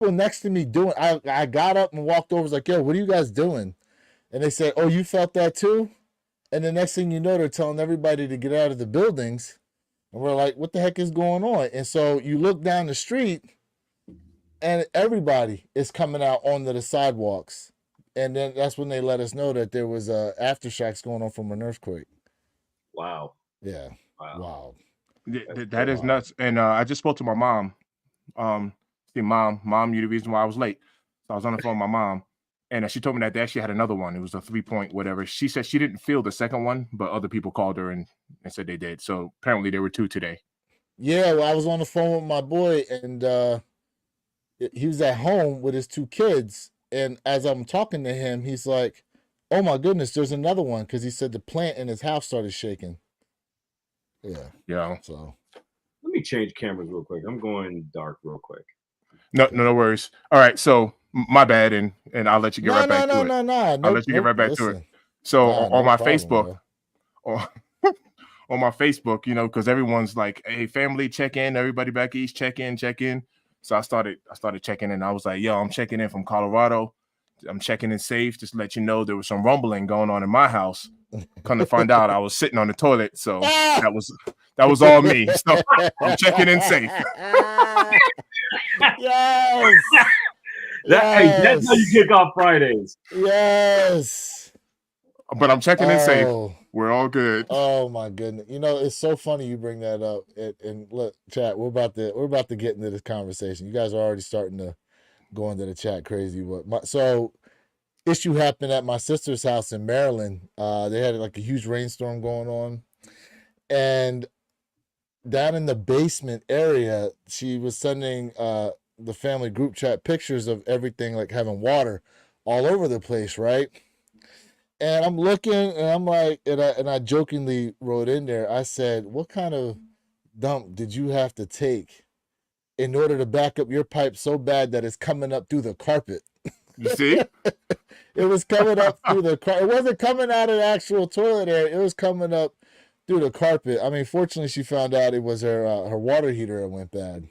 people next to me doing. I got up and walked over. Was like, yo, what are you guys doing? And they said, oh, you felt that too. And the next thing you know, they're telling everybody to get out of the buildings. And we're like, what the heck is going on? And so you look down the street, and everybody is coming out onto the sidewalks. And then that's when they let us know that there was aftershocks going on from an earthquake. Wow. Yeah. Wow. That is nuts. And I just spoke to my mom. See, mom, you're the reason why I was late. So I was on the phone with my mom, and she told me that they actually had another one. It was a 3-point whatever. She said she didn't feel the second one, but other people called her and said they did. So apparently there were 2 today. Yeah, well, I was on the phone with my boy, and he was at home with his 2 kids. And as I'm talking to him, he's like, oh my goodness, there's another one, because he said the plant in his house started shaking. Yeah. So let me change cameras real quick. I'm going dark real quick. No worries. All right, so my bad, and I'll let you get right back to it. No. I'll let you get right back to it. So on my Facebook, on my Facebook, because everyone's like, hey, family check in, everybody back east, check in. So I started checking in. I was like, yo, I'm checking in from Colorado. I'm checking in safe. Just to let you know there was some rumbling going on in my house. Come to find out, I was sitting on the toilet, so that was all me. So I'm checking in safe. Yes. Hey, that's how you kick off Fridays. Yes. But I'm checking in safe. We're all good. Oh my goodness! It's so funny you bring that up. And look, chat, we're about to get into this conversation. You guys are already starting to go into the chat crazy. So issue happened at my sister's house in Maryland. They had like a huge rainstorm going on, and down in the basement area, she was sending the family group chat pictures of everything, like having water all over the place, right? And I'm looking, and I'm like, and I jokingly wrote in there, I said, what kind of dump did you have to take in order to back up your pipe so bad that it's coming up through the carpet? You see? It was coming up through the carpet. It wasn't coming out of the actual toilet area. It was coming up through the carpet. I mean, fortunately, she found out it was her water heater that went bad.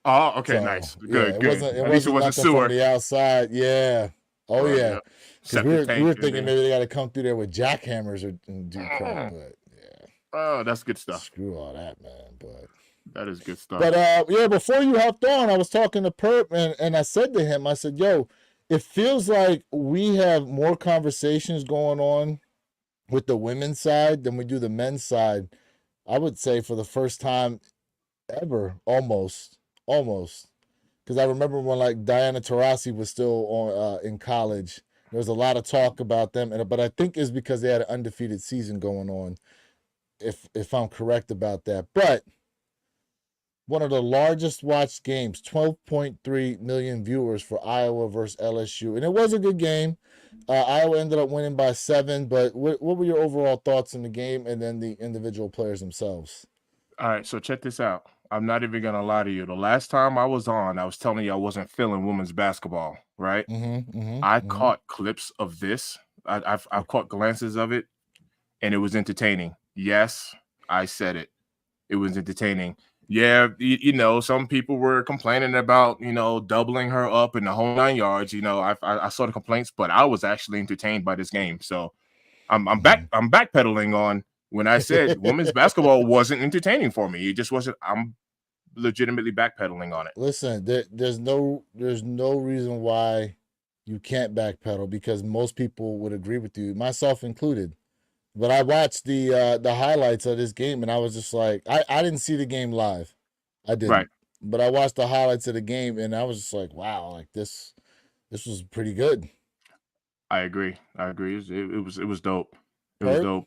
Oh, okay, so, nice. Good, good. At least it wasn't sewer from the outside. Yeah. Oh, yeah. Because we were thinking maybe they got to come through there with jackhammers and do crap, but yeah. Oh, that's good stuff. Screw all that, man. But that is good stuff. But yeah, before you hopped on, I was talking to Perp, and I said to him, I said, yo, it feels like we have more conversations going on with the women's side than we do the men's side. I would say for the first time ever, almost. Because I remember when like Diana Taurasi was still on in college. There was a lot of talk about them, but I think it's because they had an undefeated season going on, if I'm correct about that. But one of the largest watched games, 12.3 million viewers for Iowa versus LSU. And it was a good game. Iowa ended up winning by 7, but what were your overall thoughts in the game and then the individual players themselves? All right, so check this out. I'm not even going to lie to you. The last time I was on, I was telling you I wasn't feeling women's basketball, right? I caught clips of this. I've caught glances of it, and it was entertaining. Yes, I said it. It was entertaining. Yeah, some people were complaining about, doubling her up in the whole 9 yards. I saw the complaints, but I was actually entertained by this game. So I'm backpedaling on when I said women's basketball wasn't entertaining for me. It just wasn't. I'm legitimately backpedaling on it. Listen, there's no reason why you can't backpedal, because most people would agree with you, myself included. But I watched the highlights of this game, and I was just like, I didn't see the game live. I didn't. Right. But I watched the highlights of the game, and I was just like, wow, like this was pretty good. I agree. It was dope. It was dope.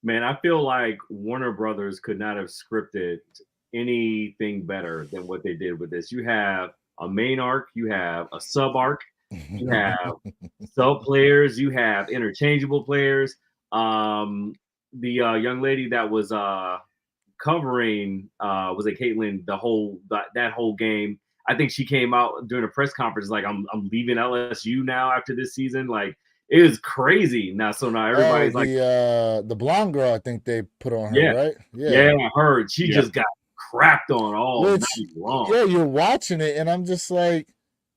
Man, I feel like Warner Brothers could not have scripted anything better than what they did with this. You have a main arc, you have a sub arc, you have sub players, you have interchangeable players. The young lady that was covering was it Caitlin that whole game. I think she came out during a press conference like, I'm leaving LSU now after this season. Like, it was crazy. Now everybody's the blonde girl, I think they put on her, yeah, right? Yeah, her. She just got crapped on all Which, night long. yeah, you're watching it, and I'm just like,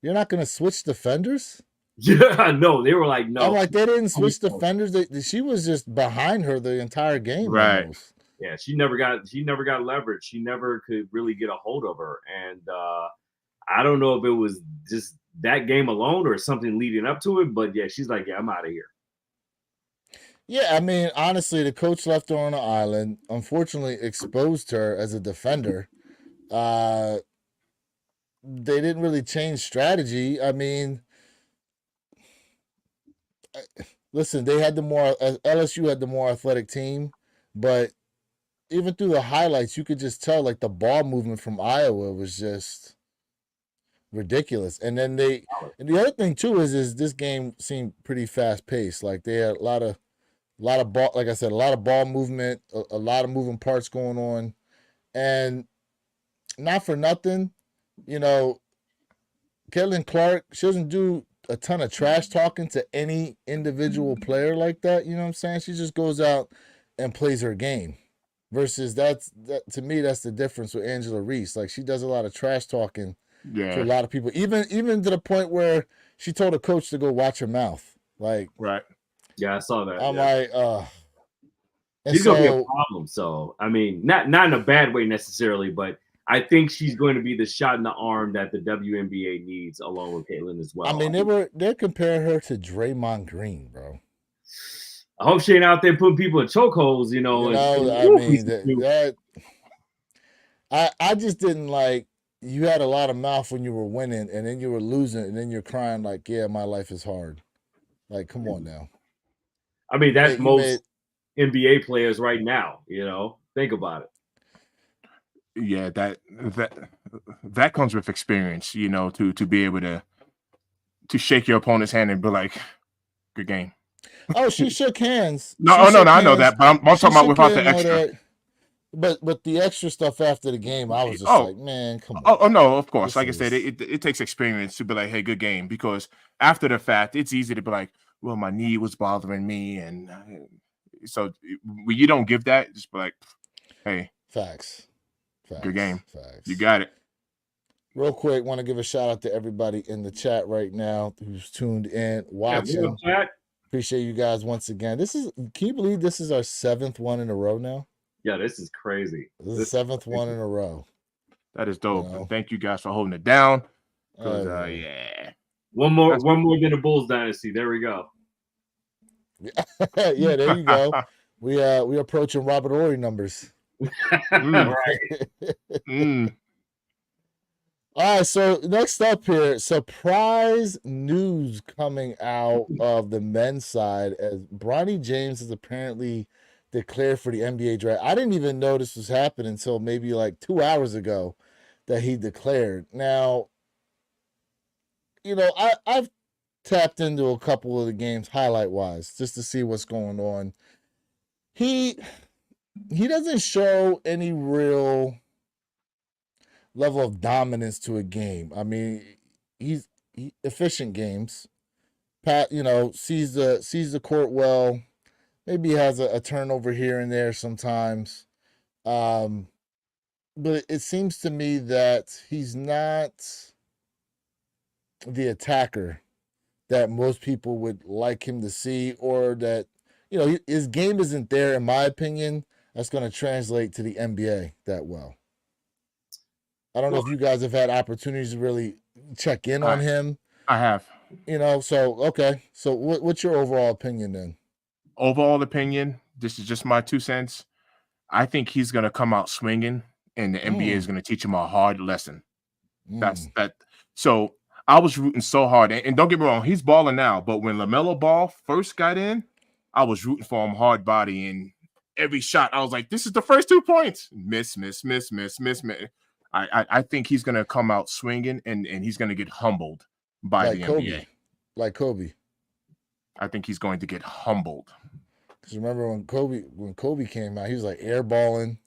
you're not gonna switch defenders? Yeah, no, they were like, I'm no. like, they didn't switch defenders. She was just behind her the entire game, Right. almost. Yeah, she never got leverage. She never could really get a hold of her. And I don't know if it was just that game alone or something leading up to it, but yeah, she's like, yeah, I'm out of here. Yeah, I mean, honestly, the coach left her on an island. Unfortunately, exposed her as a defender. They didn't really change strategy. I mean, listen, they had the more LSU had the more athletic team, but even through the highlights, you could just tell like the ball movement from Iowa was just ridiculous. And then and the other thing too is this game seemed pretty fast paced. Like they had a lot of ball, like I said, a lot of ball movement, a lot of moving parts going on, and not for nothing, you know, Caitlin Clark, she doesn't do a ton of trash talking to any individual player like that. You know what I'm saying? She just goes out and plays her game. Versus that to me, that's the difference with Angela Reese. Like she does a lot of trash talking to a lot of people, even to the point where she told a coach to go watch her mouth. Like, right? Yeah, I saw that. I'm like, she's gonna be a problem. So I mean, not in a bad way necessarily, but I think she's going to be the shot in the arm that the WNBA needs, along with Caitlin as well. I mean, they're comparing her to Draymond Green, bro. I hope she ain't out there putting people in chokeholds, you know. I mean, I just didn't like. You had a lot of mouth when you were winning, and then you were losing, and then you're crying like, "Yeah, my life is hard." Like, come on now. I mean, that's most NBA players right now. You know, think about it. Yeah, that comes with experience. You know, to be able to shake your opponent's hand and be like, "Good game." Oh, she shook hands. No, I know that, but I'm talking about without the extra. But the extra stuff after the game, I was just like, man, come on. Oh no, of course. Like I said, it takes experience to be like, hey, good game. Because after the fact, it's easy to be like, well, my knee was bothering me, and so when you don't give that, just be like, hey, facts. Good game. Facts. You got it. Real quick, want to give a shout out to everybody in the chat right now who's tuned in, watching. Yeah, appreciate you guys once again. Can you believe this is our 7th one in a row now? Yeah, this is crazy. This is the 7th one in a row. That is dope. You know? Thank you guys for holding it down. Yeah. One more than the Bulls dynasty. There we go. Yeah, there you go. We approaching Robert Horry numbers. Right. All right, so next up here, surprise news coming out of the men's side as Bronny James is apparently declared for the NBA draft. I didn't even know this was happening until maybe like 2 hours ago that he declared. Now, you know, I've tapped into a couple of the games highlight-wise just to see what's going on. He doesn't show any real level of dominance to a game. I mean, he's efficient games. Pat, you know, sees the court well. Maybe has a turnover here and there sometimes. But it seems to me that he's not the attacker that most people would like him to see, or that, you know, his game isn't there, in my opinion, that's going to translate to the NBA that well. I don't know if you guys have had opportunities to really check in on him. I have. You know, so, okay. So what's your overall opinion then? Overall opinion, this is just my 2 cents. I think he's going to come out swinging, and the NBA is going to teach him a hard lesson. That's that. So I was rooting so hard. And don't get me wrong, he's balling now. But when LaMelo Ball first got in, I was rooting for him hard body. And every shot, I was like, this is the first 2 points. Miss. I think he's going to come out swinging, and he's going to get humbled by the NBA. Like Kobe. I think he's going to get humbled. Because remember when Kobe came out, he was like airballing.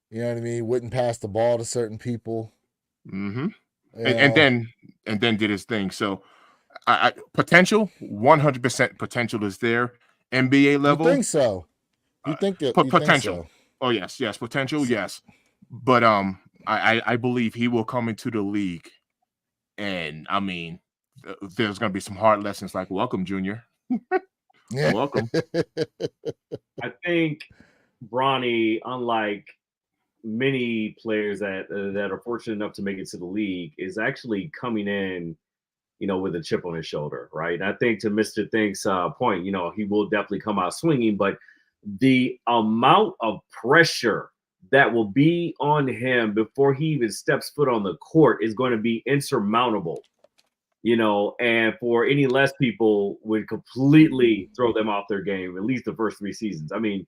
You know what I mean? Wouldn't pass the ball to certain people. Mm-hmm. And then did his thing. So I potential, 100% potential is there. NBA level. You think so? You think that potential? You think so? Oh yes, potential, yes. But I believe he will come into the league, and I mean, there's going to be some hard lessons like welcome, Junior. Welcome. I think Bronny, unlike many players that are fortunate enough to make it to the league, is actually coming in, with a chip on his shoulder, right? And I think to Mr. Think's point, he will definitely come out swinging, but the amount of pressure that will be on him before he even steps foot on the court is going to be insurmountable, and for any less people would completely throw them off their game, at least the first 3 seasons. I mean,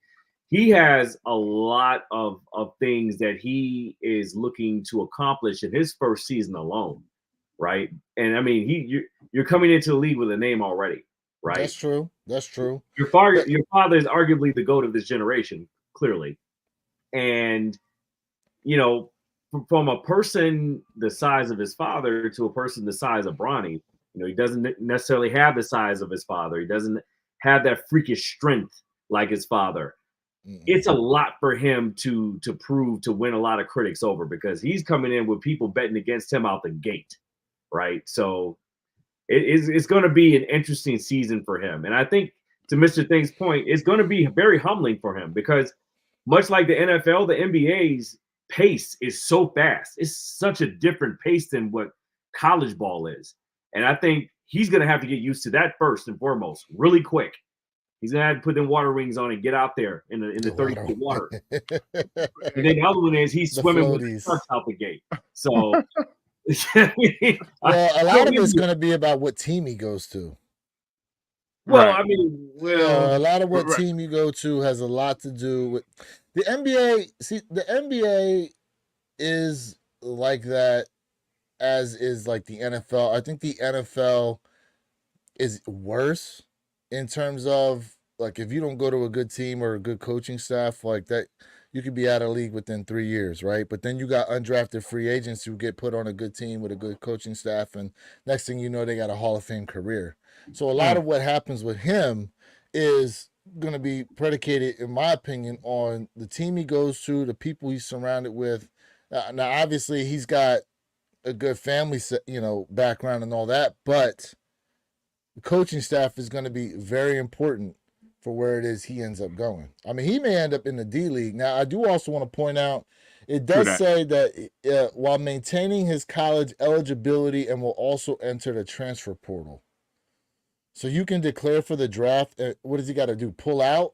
he has a lot of things that he is looking to accomplish in his first season alone, right? And I mean, you're coming into the league with a name already, right? That's true. Your father is arguably the GOAT of this generation, clearly. And, from a person the size of his father to a person the size of Bronny, he doesn't necessarily have the size of his father. He doesn't have that freakish strength like his father. It's a lot for him to prove, to win a lot of critics over, because he's coming in with people betting against him out the gate, right? So it's going to be an interesting season for him. And I think, to Mr. Thing's point, it's going to be very humbling for him, because much like the NFL, the NBA's pace is so fast. It's such a different pace than what college ball is. And I think he's going to have to get used to that first and foremost, really quick. He's going to have to put them water wings on and get out there in the 30-foot water. And then the other one is he's swimming with the sharks out the gate. So, well, a lot of it's going to be about what team he goes to. Well, right. I mean, a lot of what team you go to has a lot to do with the NBA. See, the NBA is like that, as is like the NFL. I think the NFL is worse in terms of, like, if you don't go to a good team or a good coaching staff like that, you could be out of league within 3 years, right? But then you got undrafted free agents who get put on a good team with a good coaching staff, and next thing you know, they got a Hall of Fame career. So a lot of what happens with him is going to be predicated, in my opinion, on the team he goes to, the people he's surrounded with. Now, obviously, he's got a good family, background and all that, but the coaching staff is going to be very important for where it is he ends up going. I mean, he may end up in the D League. Now, I do also want to point out, it does say that while maintaining his college eligibility, and will also enter the transfer portal. So you can declare for the draft. What does he got to do? Pull out?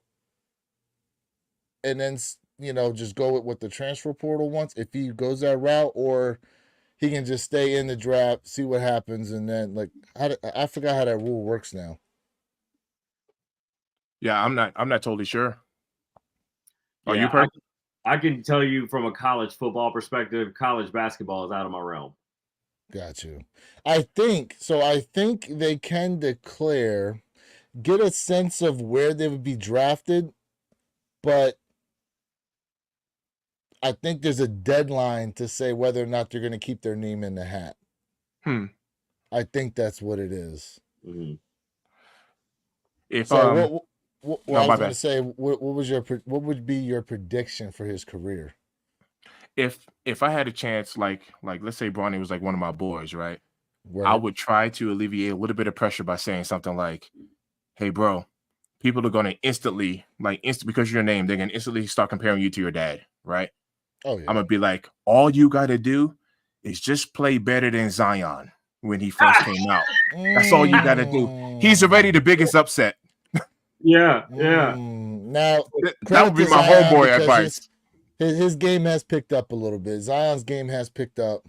And then, just go with what the transfer portal wants if he goes that route, or he can just stay in the draft, see what happens, and then, like, I forgot how that rule works now. Yeah, I'm not totally sure. Are you, Perp? I can tell you from a college football perspective, college basketball is out of my realm. Got you. I think they can declare, get a sense of where they would be drafted, but I think there's a deadline to say whether or not they're going to keep their name in the hat. I think that's what it is. Mm-hmm. If so what I was going to say, what would be your prediction for his career? If I had a chance, like let's say Bronny was like one of my boys, right? I would try to alleviate a little bit of pressure by saying something like, "Hey, bro, people are going to instantly, because of your name, they're going to instantly start comparing you to your dad, right? Oh, yeah. I'm going to be like, all you got to do is just play better than Zion when he first came out. That's all you got to do. He's already the biggest upset." Yeah. Now, that would be my homeboy advice. His game has picked up a little bit. Zion's game has picked up.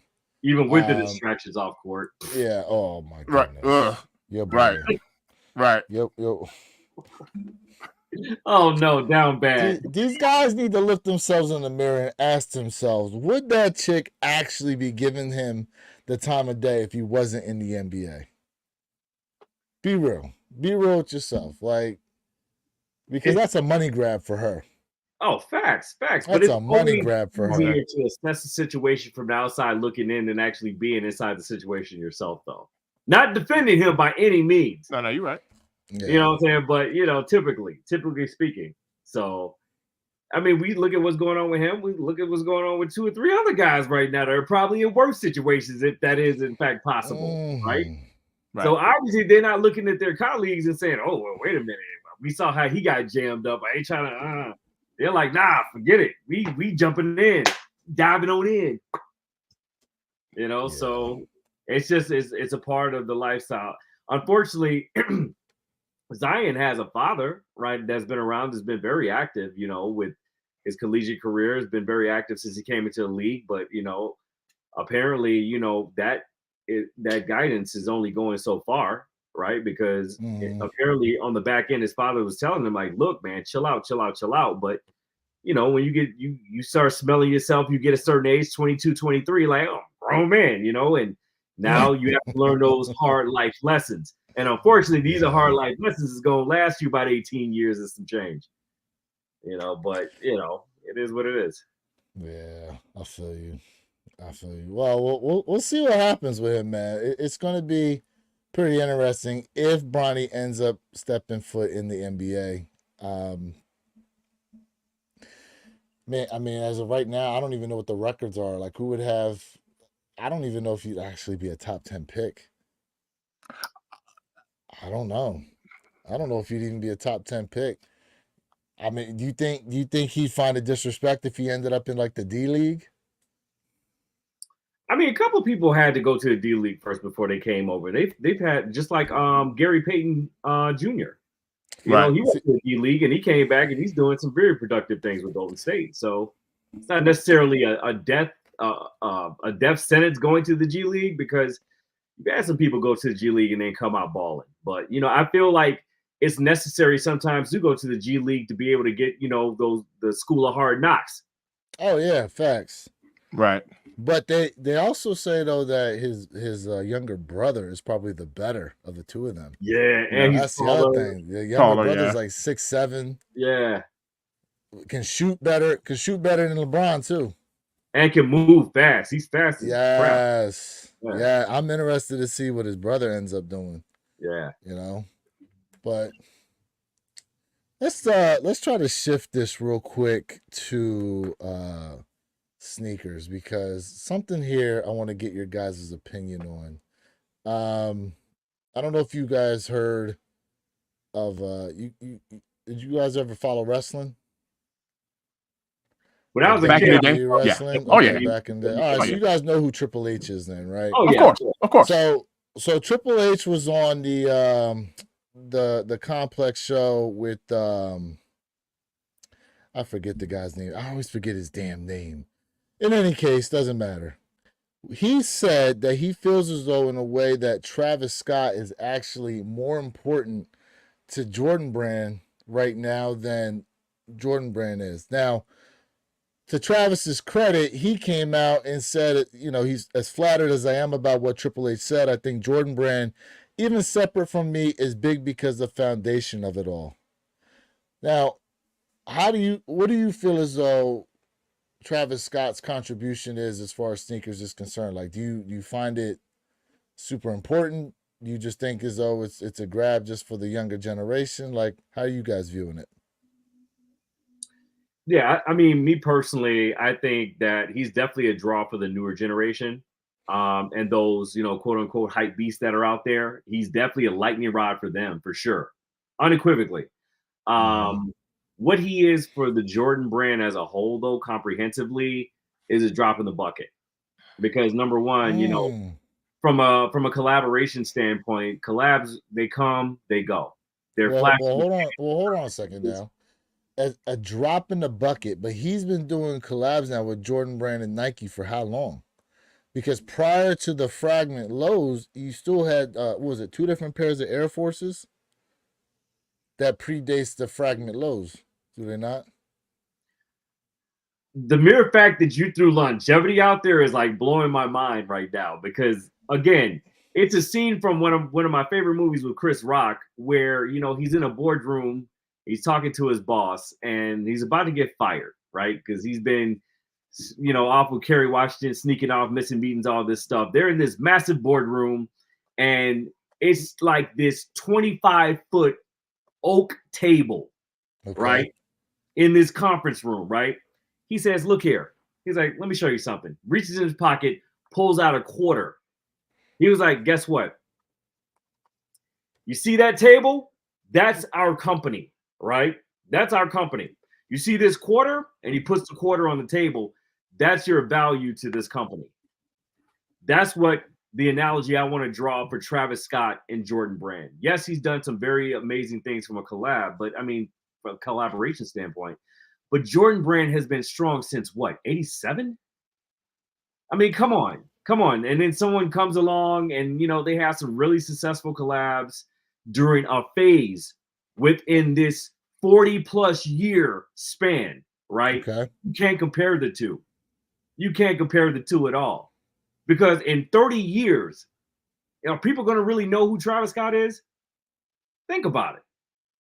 Even with the distractions off court. Yeah. Oh, my goodness. Right. Yep, right. Yep. Oh, no. Down bad. These guys need to look themselves in the mirror and ask themselves, would that chick actually be giving him the time of day if he wasn't in the NBA? Be real. Be real with yourself. Because that's a money grab for her. Oh, facts. That's a money grab for her. It's easier to assess the situation from the outside looking in than actually being inside the situation yourself, though. Not defending him by any means. No, you're right. Yeah. You know what I'm saying? But, typically speaking. So, I mean, we look at what's going on with him. We look at what's going on with 2 or 3 other guys right now that are probably in worse situations, if that is in fact possible, right? So obviously they're not looking at their colleagues and saying, "Oh, well, wait a minute. We saw how he got jammed up. I ain't trying to." They're like, "Nah, forget it. We jumping in, diving on in." You know, so it's just it's a part of the lifestyle. Unfortunately, Zion has a father, right, that's been around, has been very active, you know, with his collegiate career, has been very active since he came into the league. But, you know, apparently, you know, that guidance is only going so far, right? Because apparently on the back end, his father was telling him, like, look, man, chill out, chill out, chill out. But, you know, when you get, you start smelling yourself, you get a certain age, 22, 23, like, oh, grown man, you know, and now you have to learn those hard life lessons. And unfortunately, these are hard life lessons. It's going to last you about 18 years and some change, you know, but, you know, it is what it is. Yeah, I feel you. I feel you. Well, we'll see what happens with him, man. It's going to be pretty interesting if Bronny ends up stepping foot in the NBA. Man, I mean, as of right now, I don't even know what the records are. Like, who would have? I don't even know if he'd actually be a top 10 pick. I don't know. I don't know if he'd even be a top 10 pick. I mean, do you think he'd find it disrespect if he ended up in like the D League? I mean, a couple of people had to go to the D League first before they came over. They've had, just like Gary Payton Jr. You know, he went to the D League and he came back and he's doing some very productive things with Golden State. So it's not necessarily a death sentence going to the G League, because you've had some people go to the G League and then come out balling. But, you know, I feel like it's necessary sometimes to go to the G League to be able to get, you know, the school of hard knocks. Oh yeah, facts. Right. But they also say though that his younger brother is probably the better of the two of them. Yeah, and that's the other thing. The younger brother's like 6'7". Yeah, can shoot better than LeBron too, and can move fast. He's fast. Yes, yeah. I'm interested to see what his brother ends up doing. Yeah, you know, but let's try to shift this real quick to sneakers, because something here I want to get your guys' opinion on. I don't know if you guys heard of did you guys ever follow wrestling? When I was back in the day, wrestling? Yeah. Oh yeah, back in the day. All right, so you guys know who Triple H is then, right? Oh yeah, of course. So Triple H was on the Complex show with I forget the guy's name. I always forget his damn name. In any case, doesn't matter. He said that he feels as though, in a way, that Travis Scott is actually more important to Jordan Brand right now than Jordan Brand is. Now, to Travis's credit, he came out and said, you know, he's as flattered as I am about what Triple H said. I think Jordan Brand, even separate from me, is big because of the foundation of it all. Now, what do you feel as though Travis Scott's contribution is as far as sneakers is concerned? Like, do you find it super important? Do you just think as though it's a grab just for the younger generation? Like, how are you guys viewing it? Yeah, I mean, me personally, I think that he's definitely a draw for the newer generation. And those, you know, quote unquote hype beasts that are out there. He's definitely a lightning rod for them, for sure. Unequivocally. What he is for the Jordan Brand as a whole, though, comprehensively, is a drop in the bucket. Because number one, you know, from a collaboration standpoint, collabs, they come, they go. They're well, hold on a second now. A drop in the bucket, but he's been doing collabs now with Jordan Brand and Nike for how long? Because prior to the Fragment Lows, you still had what was it, 2 different pairs of Air Forces that predates the Fragment Lows, do they not? The mere fact that you threw longevity out there is like blowing my mind right now, because again, it's a scene from one of my favorite movies with Chris Rock, where, you know, he's in a boardroom, he's talking to his boss, and he's about to get fired, right? Because he's been, you know, off with Kerry Washington, sneaking off, missing meetings, all this stuff. They're in this massive boardroom, and it's like this 25-foot oak table, right? in this conference room, right? He says, look here. He's like, let me show you something. Reaches in his pocket, pulls out a quarter. He was like, guess what? You see that table? That's our company, right? That's our company. You see this quarter? And he puts the quarter on the table. That's your value to this company. That's what the analogy I want to draw for Travis Scott and Jordan Brand. Yes, he's done some very amazing things from a collab, but I mean, from a collaboration standpoint. But Jordan Brand has been strong since what, 87? I mean, come on. And then someone comes along and, you know, they have some really successful collabs during a phase within this 40 plus year span, right? Okay. You can't compare the two. You can't compare the two at all. Because in 30 years, are people going to really know who Travis Scott is? Think about it.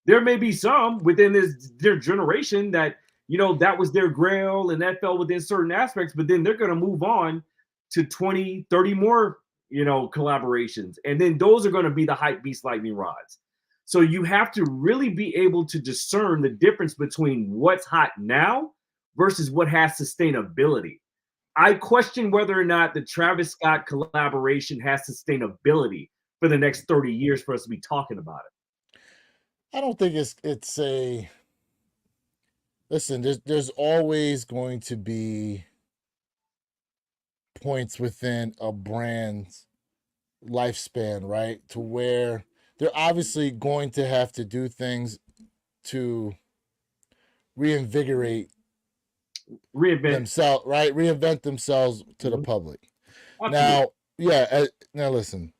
There may be some within their generation that, you know, that was their grail and that fell within certain aspects, but then they're going to move on to 20, 30 more, you know, collaborations. And then those are going to be the hype beast lightning rods. So you have to really be able to discern the difference between what's hot now versus what has sustainability. I question whether or not the Travis Scott collaboration has sustainability for the next 30 years for us to be talking about it. I don't think it's a listen, there's always going to be points within a brand's lifespan, right? To where they're obviously going to have to do things to reinvigorate themselves, right? Reinvent themselves to the public. Absolutely. Now listen.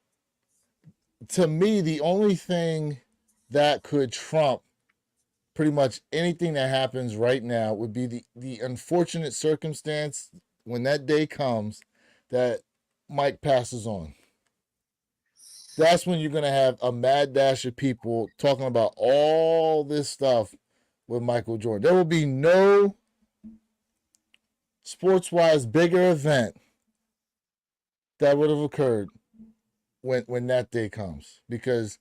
To me, the only thing that could trump pretty much anything that happens right now would be the unfortunate circumstance when that day comes that Mike passes on. That's when you're going to have a mad dash of people talking about all this stuff with Michael Jordan. There will be no sports-wise bigger event that would have occurred when that day comes. Because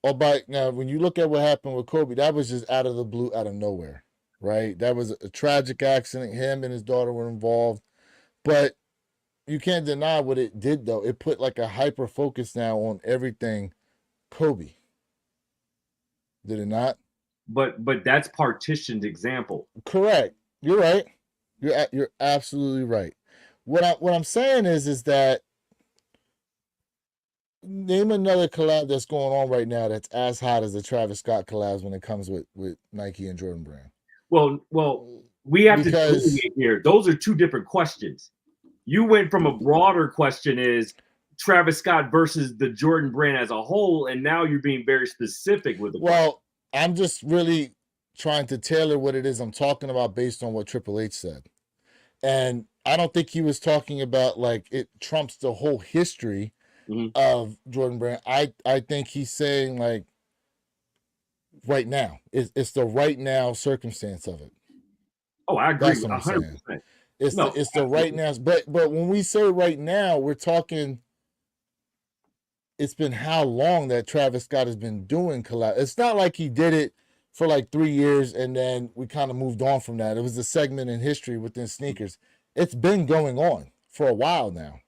now, when you look at what happened with Kobe, that was just out of the blue, out of nowhere, right? That was a tragic accident. Him and his daughter were involved. But you can't deny what it did, though. It put like a hyper focus now on everything Kobe. Did it not? But that's partitioned example. Correct. You're right. You're absolutely right. What I'm saying is that name another collab that's going on right now that's as hot as the Travis Scott collabs when it comes with Nike and Jordan Brand. Well, we have to delineate here. Those are two different questions. You went from a broader question is Travis Scott versus the Jordan Brand as a whole, and now you're being very specific with it. Well, I'm just really trying to tailor what it is I'm talking about based on what Triple H said. And I don't think he was talking about like it trumps the whole history of Jordan Brand. I think he's saying like right now. It's the right now circumstance of it. Oh, I agree. That's what I'm 100%. Saying. It's the right now. But when we say right now, we're talking. It's been how long that Travis Scott has been doing collab. It's not like he did it for like 3 years and then we kind of moved on from that. It was a segment in history within sneakers. It's been going on for a while now.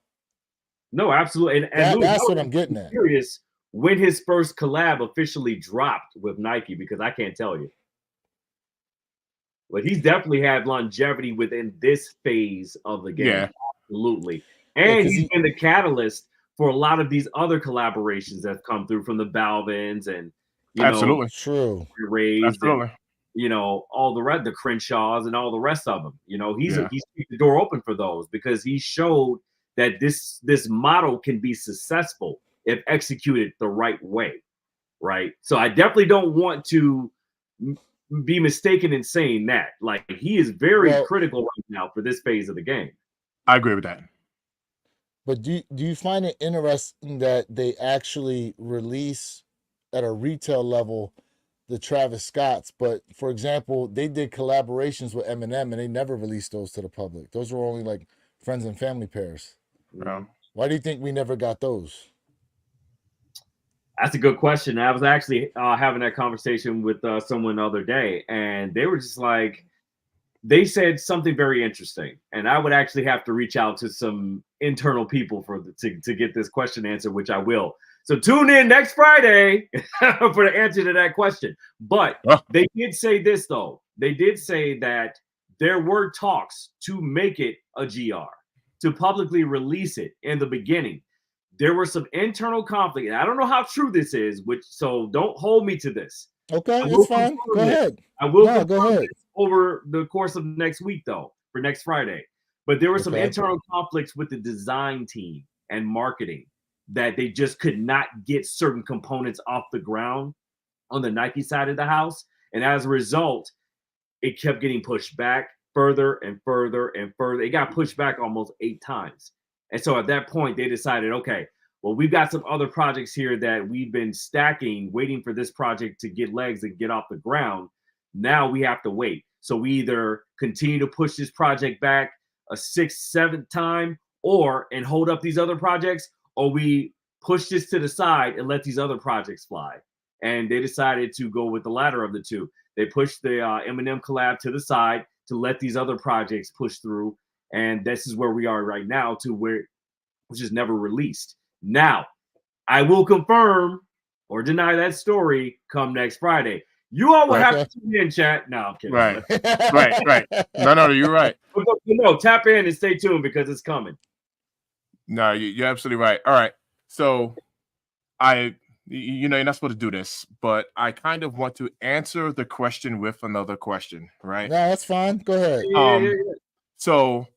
No, absolutely. And that's what I'm getting at. Curious when his first collab officially dropped with Nike, because I can't tell you. But he's definitely had longevity within this phase of the game. Yeah. Absolutely. And he's been the catalyst for a lot of these other collaborations that have come through from the Balvins and absolutely true Rays, absolutely. And, all the rest, the Crenshaws and all the rest of them. He's keeping the door open for those because he showed that this model can be successful if executed the right way, right? So I definitely don't want to be mistaken in saying that. Like, he is very critical right now for this phase of the game. I agree with that. But do you find it interesting that they actually release at a retail level the Travis Scotts, but for example, they did collaborations with Eminem and they never released those to the public. Those were only like friends and family pairs. Yeah. Why do you think we never got those? That's a good question. I was actually having that conversation with someone the other day, and they were just like, they said something very interesting, and I would actually have to reach out to some internal people to get this question answered, which I will. So tune in next Friday for the answer to that question. But they did say this, though. They did say that there were talks to make it a GR, to publicly release it in the beginning. There were some internal conflict, and I don't know how true this is, so don't hold me to this. Okay, it's fine. Go ahead. I will go ahead. Over the course of next week, though, for next Friday. But there were some internal conflicts with the design team and marketing that they just could not get certain components off the ground on the Nike side of the house. And as a result, it kept getting pushed back further and further and further. It got pushed back almost 8 times. And so at that point, they decided, okay, well, we've got some other projects here that we've been stacking, waiting for this project to get legs and get off the ground. Now we have to wait. So we either continue to push this project back a 6th, 7th time and hold up these other projects, or we push this to the side and let these other projects fly. And they decided to go with the latter of the two. They pushed the Eminem collab to the side to let these other projects push through. And this is where we are right now, which is never released. Now, I will confirm or deny that story come next Friday. You all will have to tune in, chat. No, I'm kidding. Right. right. No, you're right. But no, tap in and stay tuned because it's coming. No, you're absolutely right. All right. So you're not supposed to do this, but I kind of want to answer the question with another question, right? No, that's fine. Go ahead. So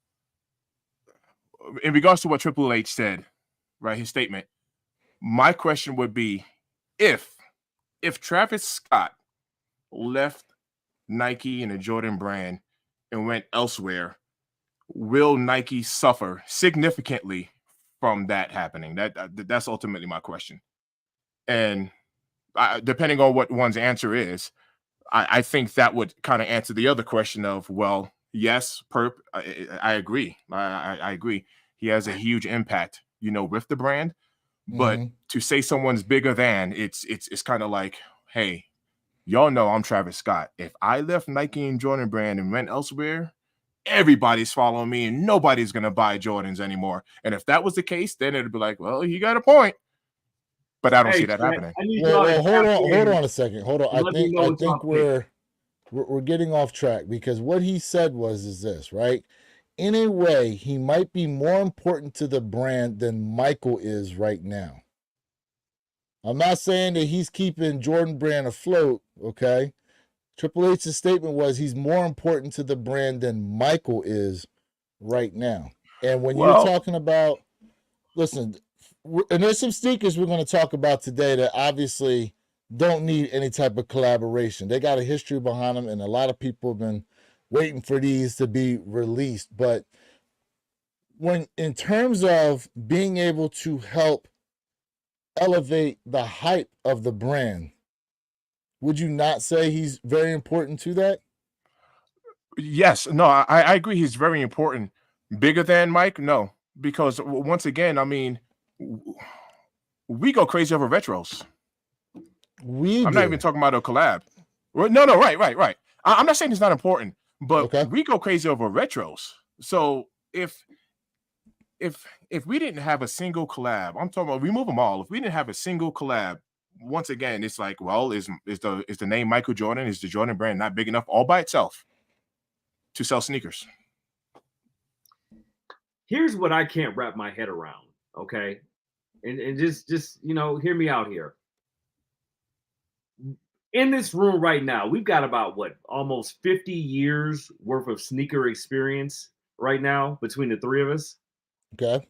in regards to what Triple H said, right, his statement, my question would be, if Travis Scott left Nike and the Jordan brand and went elsewhere, will Nike suffer significantly from that happening? That's ultimately my question. And depending on what one's answer is, I think that would kind of answer the other question of, well, yes, Perp, I agree. I agree. He has a huge impact, with the brand. But to say someone's bigger than, it's kind of like, hey, y'all know I'm Travis Scott. If I left Nike and Jordan brand and went elsewhere, everybody's following me and nobody's going to buy Jordans anymore. And if that was the case, then it'd be like, well, you got a point. But I don't see that happening. Well, hold on a second. Hold on. I think we're getting off track, because what he said is this, right? In a way, he might be more important to the brand than Michael is right now. I'm not saying that he's keeping Jordan brand afloat, okay? Triple H's statement was he's more important to the brand than Michael is right now. And when you're talking about, listen, and there's some sneakers we're going to talk about today that obviously don't need any type of collaboration. They got a history behind them, and a lot of people have been waiting for these to be released. But when, in terms of being able to help elevate the hype of the brand, would you not say he's very important to that? Yes. No, I agree. He's very important. Bigger than Mike? No, because once again, I mean, we go crazy over retros. I'm not even talking about a collab. No, right. I'm not saying it's not important, but we go crazy over retros. So if we didn't have a single collab, I'm talking about, we move them all. If we didn't have a single collab, once again, it's like, well, is the name Michael Jordan, is the Jordan brand not big enough all by itself to sell sneakers? Here's what I can't wrap my head around, okay? And just hear me out here. In this room right now, we've got about almost 50 years worth of sneaker experience right now between the three of us. Okay.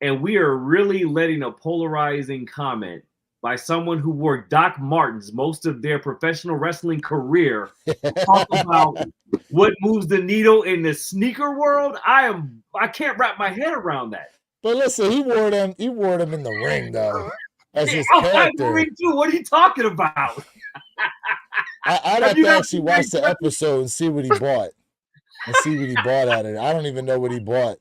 And we are really letting a polarizing comment by someone who wore Doc Martens most of their professional wrestling career talk about what moves the needle in the sneaker world. I can't wrap my head around that. But listen, he wore them in the ring, though, as his character. What are you talking about? I'd have to actually watch the episode and see what he bought. And see what he bought at it. I don't even know what he bought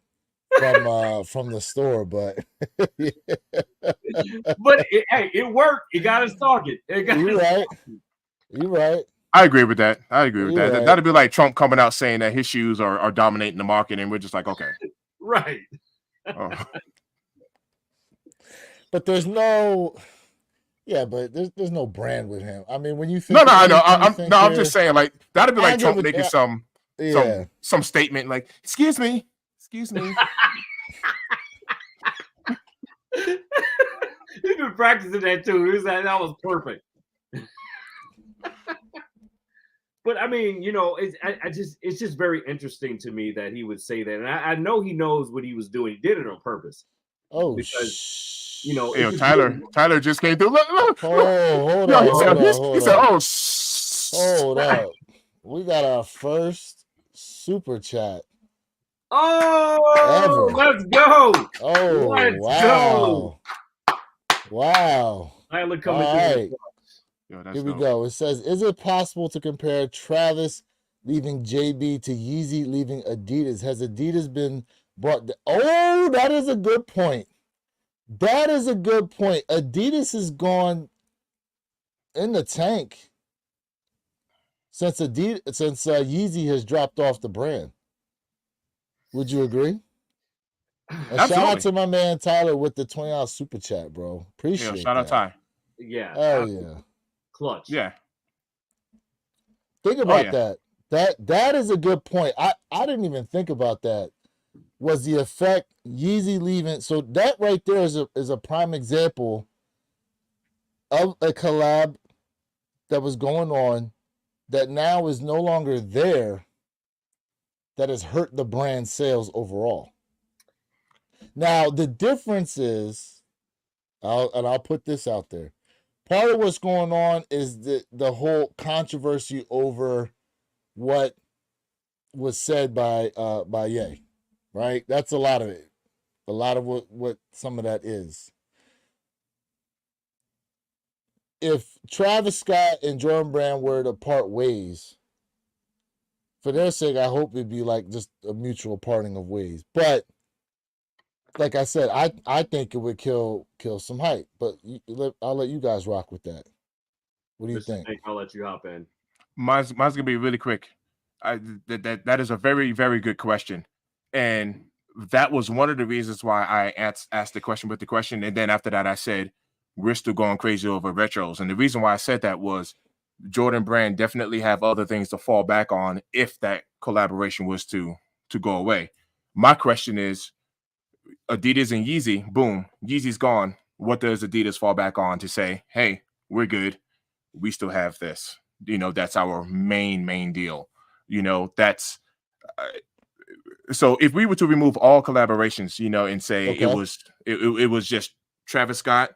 from the store, but But it worked. It got us talking. You're right. You're right. I agree with that. I agree with You're that. right. That'd be like Trump coming out saying that his shoes are dominating the market, and we're just like, okay. Right. Oh. But there's no, yeah, but there's no brand with him. I mean, when you think, No, I know. anything I'm just saying, like, that'd be I like get Trump what- making yeah, some statement like, excuse me. He's been practicing that too. He was like, that was perfect. But I mean, you know, it's just very interesting to me that he would say that, and I know he knows what he was doing. He did it on purpose. oh, because you know, Yo, Tyler just came through. Look. Oh, hold Yo, on, he hold said, on. oh, Hold up. We got our first super chat. Oh, Ever. let's go. Oh, Let's wow. Wow. Tyler coming All through. right. Yo, that's Here we dope. go. It says, is it possible to compare Travis leaving JB to Yeezy leaving Adidas? Has Adidas been brought? Oh, that is a good point. That is a good point. Adidas has gone in the tank since Yeezy has dropped off the brand. Would you agree? And shout out Absolutely. to my man Tyler with the $20 super chat, bro. Appreciate Yeah, shout out that. Ty. Yeah. Oh yeah. Clutch. Yeah. Think about yeah. that. That is a good point. I didn't even think about that. Was the effect Yeezy leaving? So that right there is a prime example of a collab that was going on that now is no longer there, that has hurt the brand sales overall. Now the difference is, I'll put this out there. Part of what's going on is the whole controversy over what was said by Ye, right? That's a lot of it. A lot of what some of that is. If Travis Scott and Jordan Brand were to part ways, for their sake, I hope it'd be like just a mutual parting of ways. But like I said, I think it would kill some hype. But I'll let you guys rock with that. What do you think? I'll let you hop in. Mine's gonna be really quick. That is a very, very good question, and that was one of the reasons why I asked the question with the question, and then after that I said we're still going crazy over retros, and the reason why I said that was Jordan Brand definitely have other things to fall back on if that collaboration was to go away. My question is, Adidas and Yeezy, boom, Yeezy's gone. What does Adidas fall back on to say, hey, we're good, we still have this? You know, that's our main deal. You know, that's so if we were to remove all collaborations, you know, and say Okay. it was just Travis Scott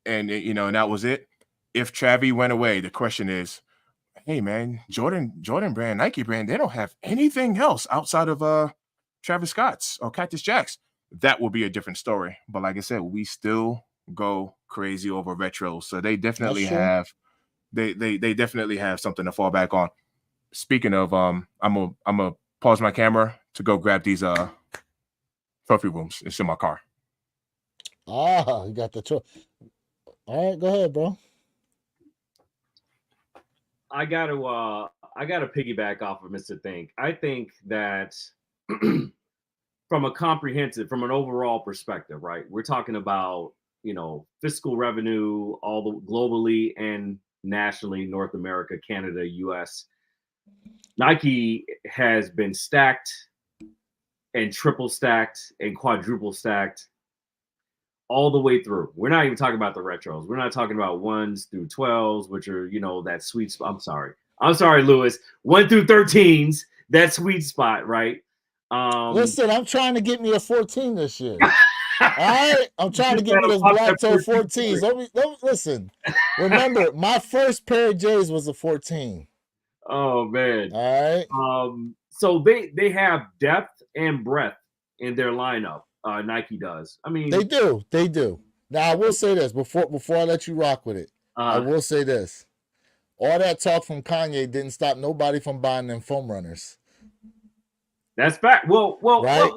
and you know, and that was it. If Travis went away, the question is, hey man, Jordan Brand, Nike Brand, they don't have anything else outside of Travis Scott's or Cactus Jack's. That will be a different story. But like I said, we still go crazy over retros. So they definitely have they definitely have something to fall back on. Speaking of, I'm gonna pause my camera to go grab these trophy rooms. It's in my car. Ah, you got the trophy. All right, go ahead, bro. I gotta piggyback off of Mr. Think. I think that from an overall perspective, right? We're talking about, you know, fiscal revenue, all the globally and nationally, North America, Canada, US. Nike has been stacked and triple stacked and quadruple stacked all the way through. We're not even talking about the retros. We're not talking about 1s through 12s, which are, you know, that sweet spot. I'm sorry, Lewis. 1 through 13s, that sweet spot, right? Listen, I'm trying to get me a 14 this year. All right, I'm trying to get me those black toe 14s. Don't listen. Remember, my first pair of J's was a 14. Oh man! All right. So they have depth and breadth in their lineup. Nike does. I mean, they do. Now I will say this before I let you rock with it. I will say this: all that talk from Kanye didn't stop nobody from buying them foam runners. That's fact. Well, right?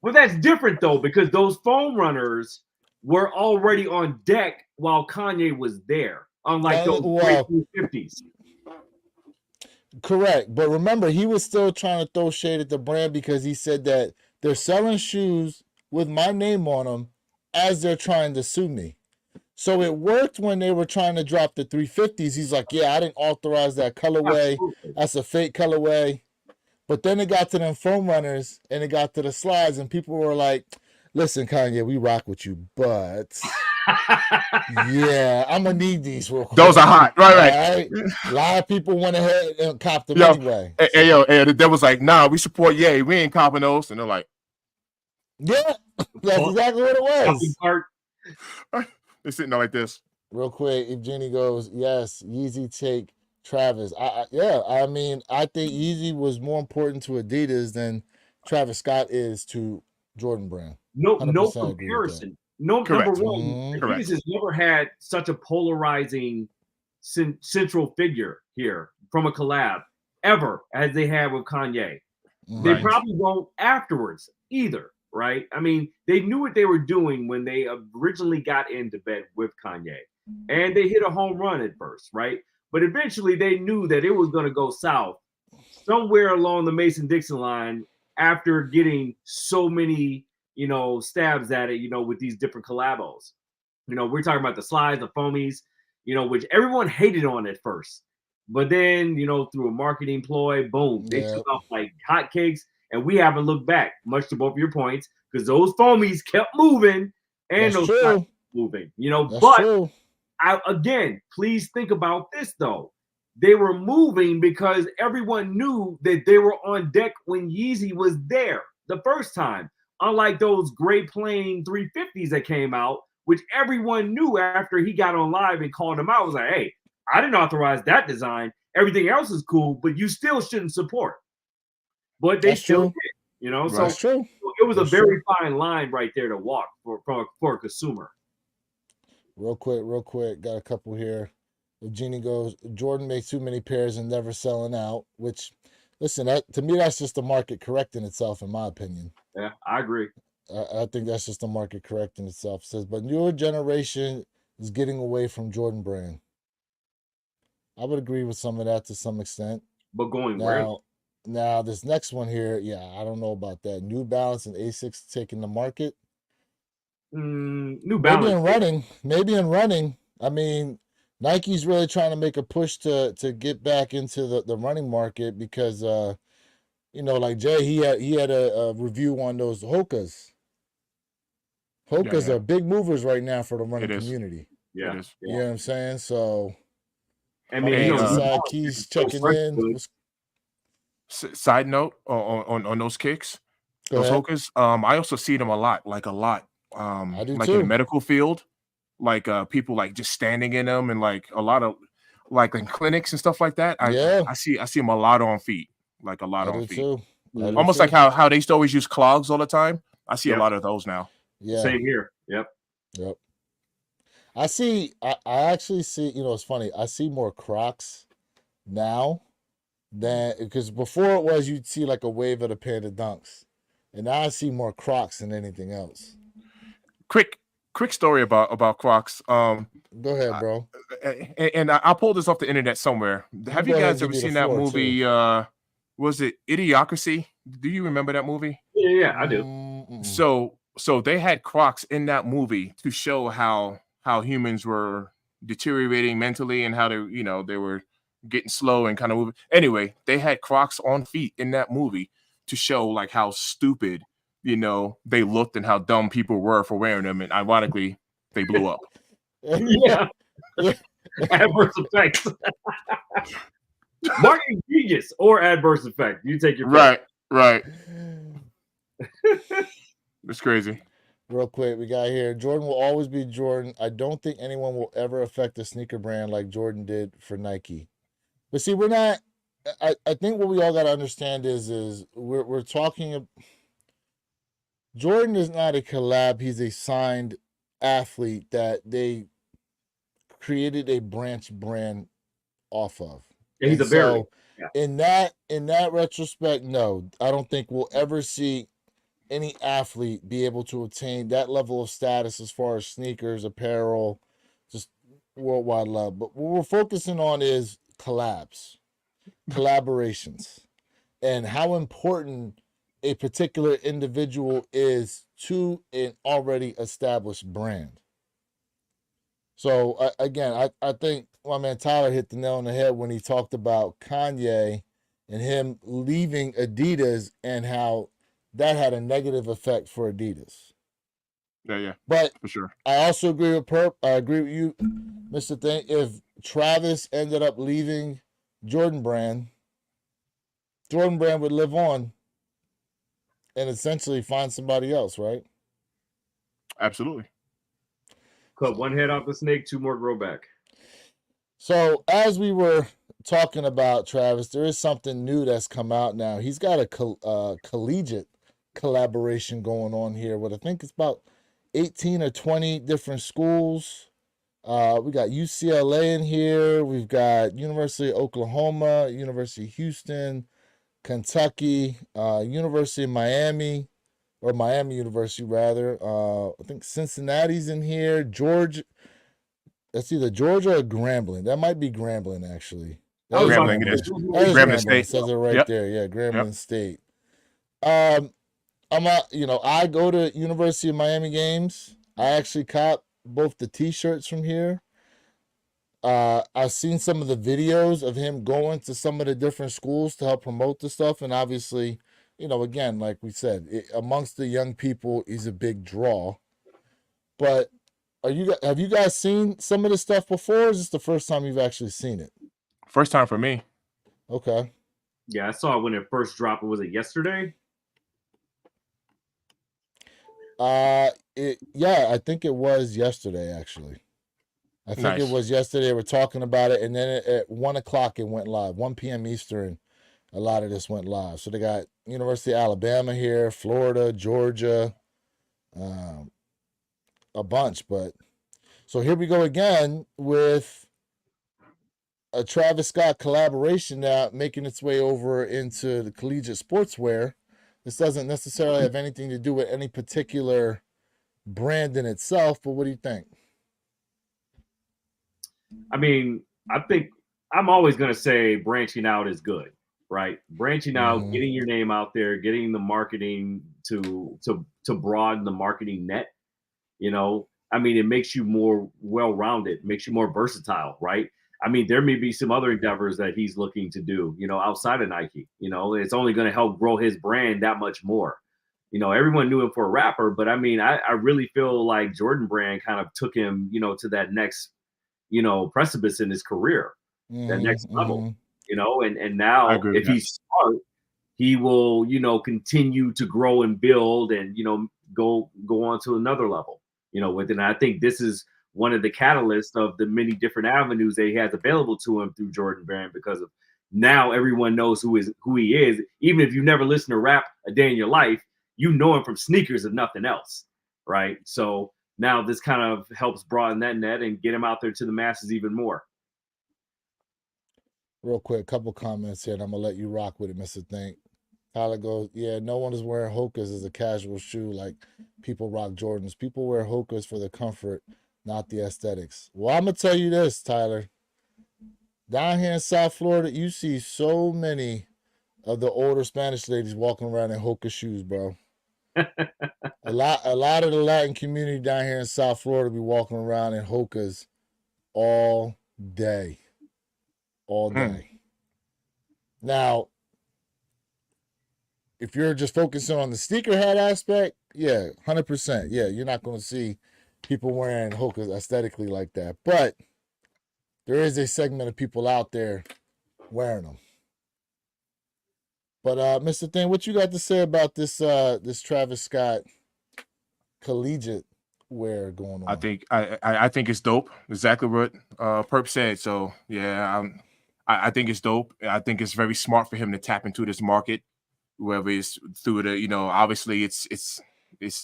well, that's different though, because those foam runners were already on deck while Kanye was there, unlike those great 50s. Correct. But remember, he was still trying to throw shade at the brand because he said that they're selling shoes with my name on them as they're trying to sue me. So it worked when they were trying to drop the 350s. He's like, yeah, I didn't authorize that colorway. Absolutely. That's a fake colorway. But then it got to them foam runners and it got to the slides and people were like, listen, Kanye, we rock with you, but yeah, I'm going to need these real quick. Those are hot. Right. A lot of people went ahead and copped them anyway. Hey, they was like, nah, we support Ye. We ain't copping those. And they're like, yeah, that's exactly what it was. They're sitting there like this. Real quick, if Jenny goes, yes, Yeezy take Travis. I mean, I think Yeezy was more important to Adidas than Travis Scott is to Jordan Brand. No comparison. No, correct. Number one, Adidas has never had such a polarizing central figure here from a collab ever as they have with Kanye. Right. They probably won't afterwards either, right? I mean, they knew what they were doing when they originally got into bed with Kanye, and they hit a home run at first, right? But eventually they knew that it was going to go south somewhere along the Mason-Dixon line after getting so many, stabs at it, with these different collabos. We're talking about the slides, the foamies, which everyone hated on at first. But then, through a marketing ploy, boom, they took off like hotcakes, and we haven't looked back, much to both of your points, because those foamies kept moving and That's those true. moving, That's but true. again, please think about this though. They were moving because everyone knew that they were on deck when Yeezy was there the first time. Unlike those Great Plain 350s that came out, which everyone knew after he got on live and called him out. It was like, hey, I didn't authorize that design. Everything else is cool, but you still shouldn't support. But they still did, So That's true. It was a very fine line right there to walk for a consumer. Real quick. Got a couple here. Jeannie goes, Jordan makes too many pairs and never selling out, which, listen, to me, that's just the market correcting itself, in my opinion. Yeah, I agree. I think that's just the market correcting itself. It says, but newer generation is getting away from Jordan Brand. I would agree with some of that to some extent. But going where? Now, this next one here, I don't know about that. New Balance and Asics taking the market. New Balance. Maybe in running. I mean, Nike's really trying to make a push to get back into the running market because, like Jay, he had a review on those Hokas. Hokas are big movers right now for the running community. Yeah. You know what I'm saying? So, I mean, Keys checking in. Side note on those kicks, those Hokas. I also see them a lot. I do like too. in the medical field, like people like just standing in them, and like a lot of like in clinics and stuff like that. I see them a lot on feet, like a lot on feet. Too. Almost like how they used to always use clogs all the time. I see a lot of those now. Yeah. Same here. Yep. I actually see, it's funny. I see more Crocs now than, because before it was you'd see like a wave of the Panda Dunks. And now I see more Crocs than anything else. Quick story about Crocs. Go ahead, bro. And I pulled this off the internet somewhere. Have you guys ever seen that movie? Was it Idiocracy? Do you remember that movie? Yeah, I do. So they had Crocs in that movie to show how humans were deteriorating mentally and how they were getting slow and kind of moving. Anyway, they had Crocs on feet in that movie to show like how stupid they looked and how dumb people were for wearing them, and ironically they blew up. Yeah. Adverse effects. Marketing genius or adverse effect. You take your pick. Right. It's crazy. Real quick, we got here. Jordan will always be Jordan. I don't think anyone will ever affect a sneaker brand like Jordan did for Nike. But see, we're not. I think what we all got to understand is we're talking. Jordan is not a collab. He's a signed athlete that they created a branch brand off of. Yeah, he's a variant. In that retrospect, no, I don't think we'll ever see any athlete be able to attain that level of status as far as sneakers, apparel, just worldwide love. But what we're focusing on is collaborations, and how important a particular individual is to an already established brand. So again, I think my man Tyler hit the nail on the head when he talked about Kanye and him leaving Adidas and how that had a negative effect for Adidas. Yeah, But for sure. I also agree with Perp. I agree with you, Mr. Thing. If Travis ended up leaving Jordan Brand would live on and essentially find somebody else, right? Absolutely. Cut one head off the snake, two more grow back. So as we were talking about Travis, there is something new that's come out now. He's got a collegiate collaboration going on here with I think it's about 18 or 20 different schools. We got UCLA in here. We've got University of Oklahoma, University of Houston, Kentucky, University of Miami, or Miami University rather. I think Cincinnati's in here. Georgia. That's either Georgia or Grambling. That might be Grambling actually. Grambling it is. Grambling State. It says it right Yep. there. Yeah, Grambling State. I go to University of Miami games. I actually cop both the T-shirts from here. I've seen some of the videos of him going to some of the different schools to help promote the stuff, and obviously, again, like we said, amongst the young people, he's a big draw. But have you guys seen some of this stuff before? Or is this the first time you've actually seen it? First time for me. Okay. Yeah, I saw it when it first dropped. Was it yesterday? I think it was yesterday, actually. I think it was yesterday. We're talking about it, and then at 1 o'clock it went live. 1 p.m. Eastern, a lot of this went live. So they got University of Alabama here, Florida, Georgia, a bunch. But so here we go again with a Travis Scott collaboration now making its way over into the collegiate sportswear. This doesn't necessarily have anything to do with any particular brand in itself, but what do you think? I mean, I think I'm always going to say branching out is good, right? Branching out, getting your name out there, getting the marketing to broaden the marketing net. I mean, it makes you more well-rounded, makes you more versatile, right? I mean, there may be some other endeavors that he's looking to do, outside of Nike. It's only going to help grow his brand that much more. Everyone knew him for a rapper, but I mean, I really feel like Jordan Brand kind of took him, to that next, precipice in his career, that next level, and now if he's smart, he will, continue to grow and build and, go on to another level, with it. And I think this is one of the catalysts of the many different avenues that he has available to him through Jordan Brand, because of now everyone knows who he is. Even if you've never listened to rap a day in your life, you know him from sneakers, if nothing else, right? So now this kind of helps broaden that net and get him out there to the masses even more. Real quick, couple comments here, and I'm gonna let you rock with it, Mr. Think. Tyler goes, yeah, no one is wearing Hokas as a casual shoe like people rock Jordans. People wear Hokas for the comfort, not the aesthetics. Well, I'm gonna tell you this, Tyler. Down here in South Florida, you see so many of the older Spanish ladies walking around in Hoka shoes, bro. a lot of the Latin community down here in South Florida be walking around in Hokas all day. Now, if you're just focusing on the sneakerhead aspect, yeah, 100%. Yeah, you're not going to see people wearing Hokas aesthetically like that. But there is a segment of people out there wearing them. But Mr. Thing, what you got to say about this this Travis Scott collegiate wear going on? I think it's dope. Exactly what Perp said. So yeah, I think it's dope. I think it's very smart for him to tap into this market, whether it's through the, obviously it's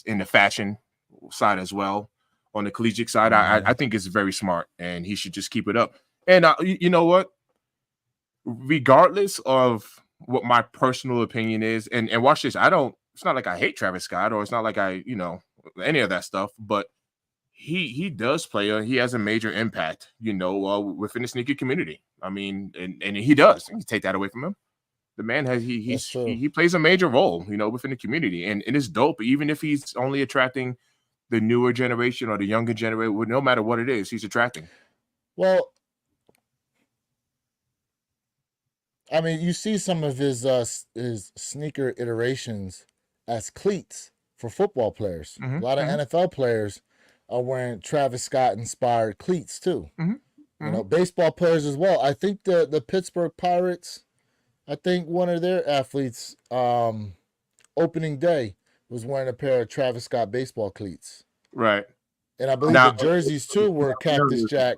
in the fashion side as well. On the collegiate side, I think it's very smart, and he should just keep it up. And you know what? Regardless of what my personal opinion is, and watch this, I don't it's not like I hate Travis Scott, or it's not like I, any of that stuff, but he does play. He has a major impact, within the sneaker community. I mean, and he does. You take that away from him. The man has he plays a major role, within the community, and it's dope. Even if he's only attracting the newer generation or the younger generation, no matter what it is, he's attracting. Well, I mean, you see some of his sneaker iterations as cleats for football players. A lot of NFL players are wearing Travis Scott inspired cleats too. Baseball players as well. I think the Pittsburgh Pirates, I think one of their athletes opening day was wearing a pair of Travis Scott baseball cleats. Right. And I believe the jerseys too were Cactus Jack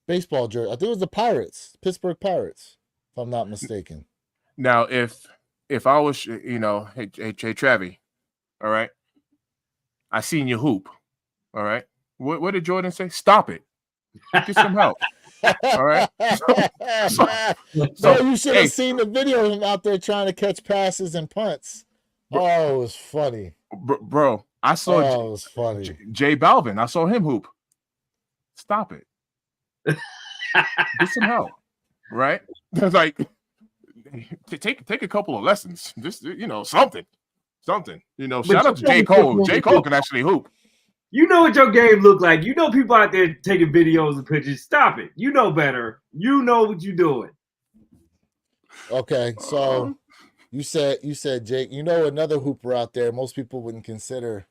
baseball jersey. I think it was the Pirates, Pittsburgh Pirates, if I'm not mistaken. Now, if I was, hey Travi, all right, I seen you hoop, all right. What did Jordan say? Stop it. Get some help. All right. So you should have seen the video of him out there trying to catch passes and punts. Oh, it was funny, bro. I saw. It was funny. Jay Balvin. I saw him hoop. Stop it. Get some help, right? Like, take a couple of lessons. Just something. Shout out to J. Cole. J. Cole can actually hoop. You know what your game look like. You know people out there taking videos and pictures. Stop it. You know better. You know what you're doing. Okay, so you said Jake. Another hooper out there. Most people wouldn't consider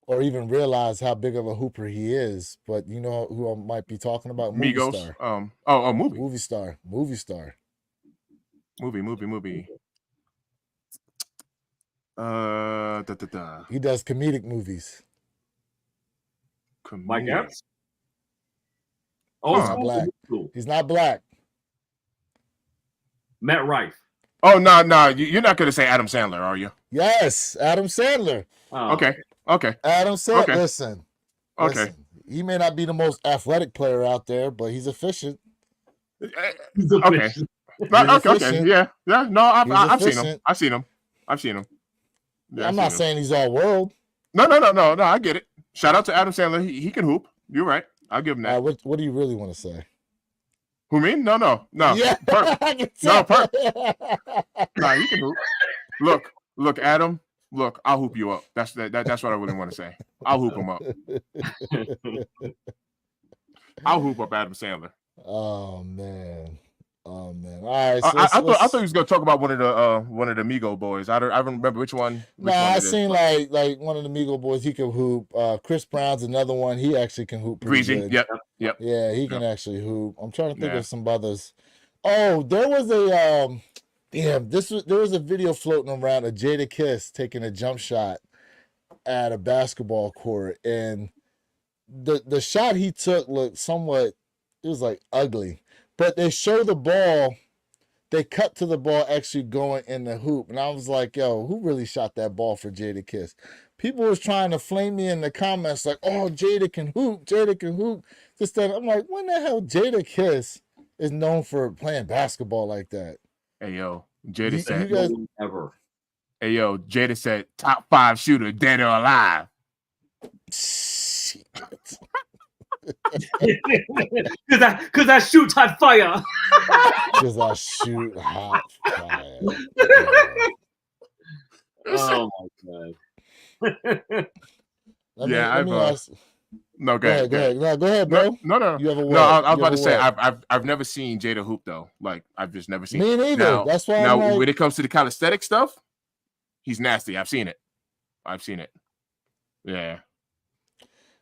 or even realize how big of a hooper he is. But you know who I might be talking about? Movie Migos. star. Movie. Movie star. Movie. He does comedic movies. Mike Epps? Oh, he's not black. He's not black. Matt Rife. Oh, no. You're not going to say Adam Sandler, are you? Yes, Adam Sandler. Oh. Okay. Adam Sandler. Okay. Listen. He may not be the most athletic player out there, but he's efficient. Okay. Okay. Yeah. No, I've seen him. Yeah, I'm not saying he's all world. No. I get it. Shout out to Adam Sandler. He can hoop. You're right. I'll give him that. What do you really want to say? Who, me? No. Yeah. No, he can hoop. Look, Adam. Look, I'll hoop you up. That's what I really want to say. I'll hoop him up. I'll hoop up Adam Sandler. Oh man. All right. So I thought he was going to talk about one of the Migo boys. I don't remember which one. I seen like one of the Migo boys. He can hoop. Chris Brown's another one. He actually can hoop. Breezy. Yep. Yeah, he can actually hoop. I'm trying to think of some others. Oh, there was a there was a video floating around of Jadakiss taking a jump shot at a basketball court, and the shot he took looked somewhat. It was like ugly. But they show the ball, they cut to the ball actually going in the hoop. And I was like, yo, who really shot that ball for Jadakiss? People was trying to flame me in the comments like, oh, Jada can hoop. Just that. I'm like, when the hell Jadakiss is known for playing basketball like that? Hey, yo, Jada said, Hey, yo, Jada said, top 5 shooter, dead or alive. Shit. Because I shoot hot fire. Because I shoot hot fire. Oh my god. Let me ask. No, go ahead. Go ahead, bro. No. You have a no, I was about to say I've never seen Jada hoop though. Like I've just never seen. Me neither. Now, that's why. Now, when it comes to the calisthenic stuff, he's nasty. I've seen it. Yeah.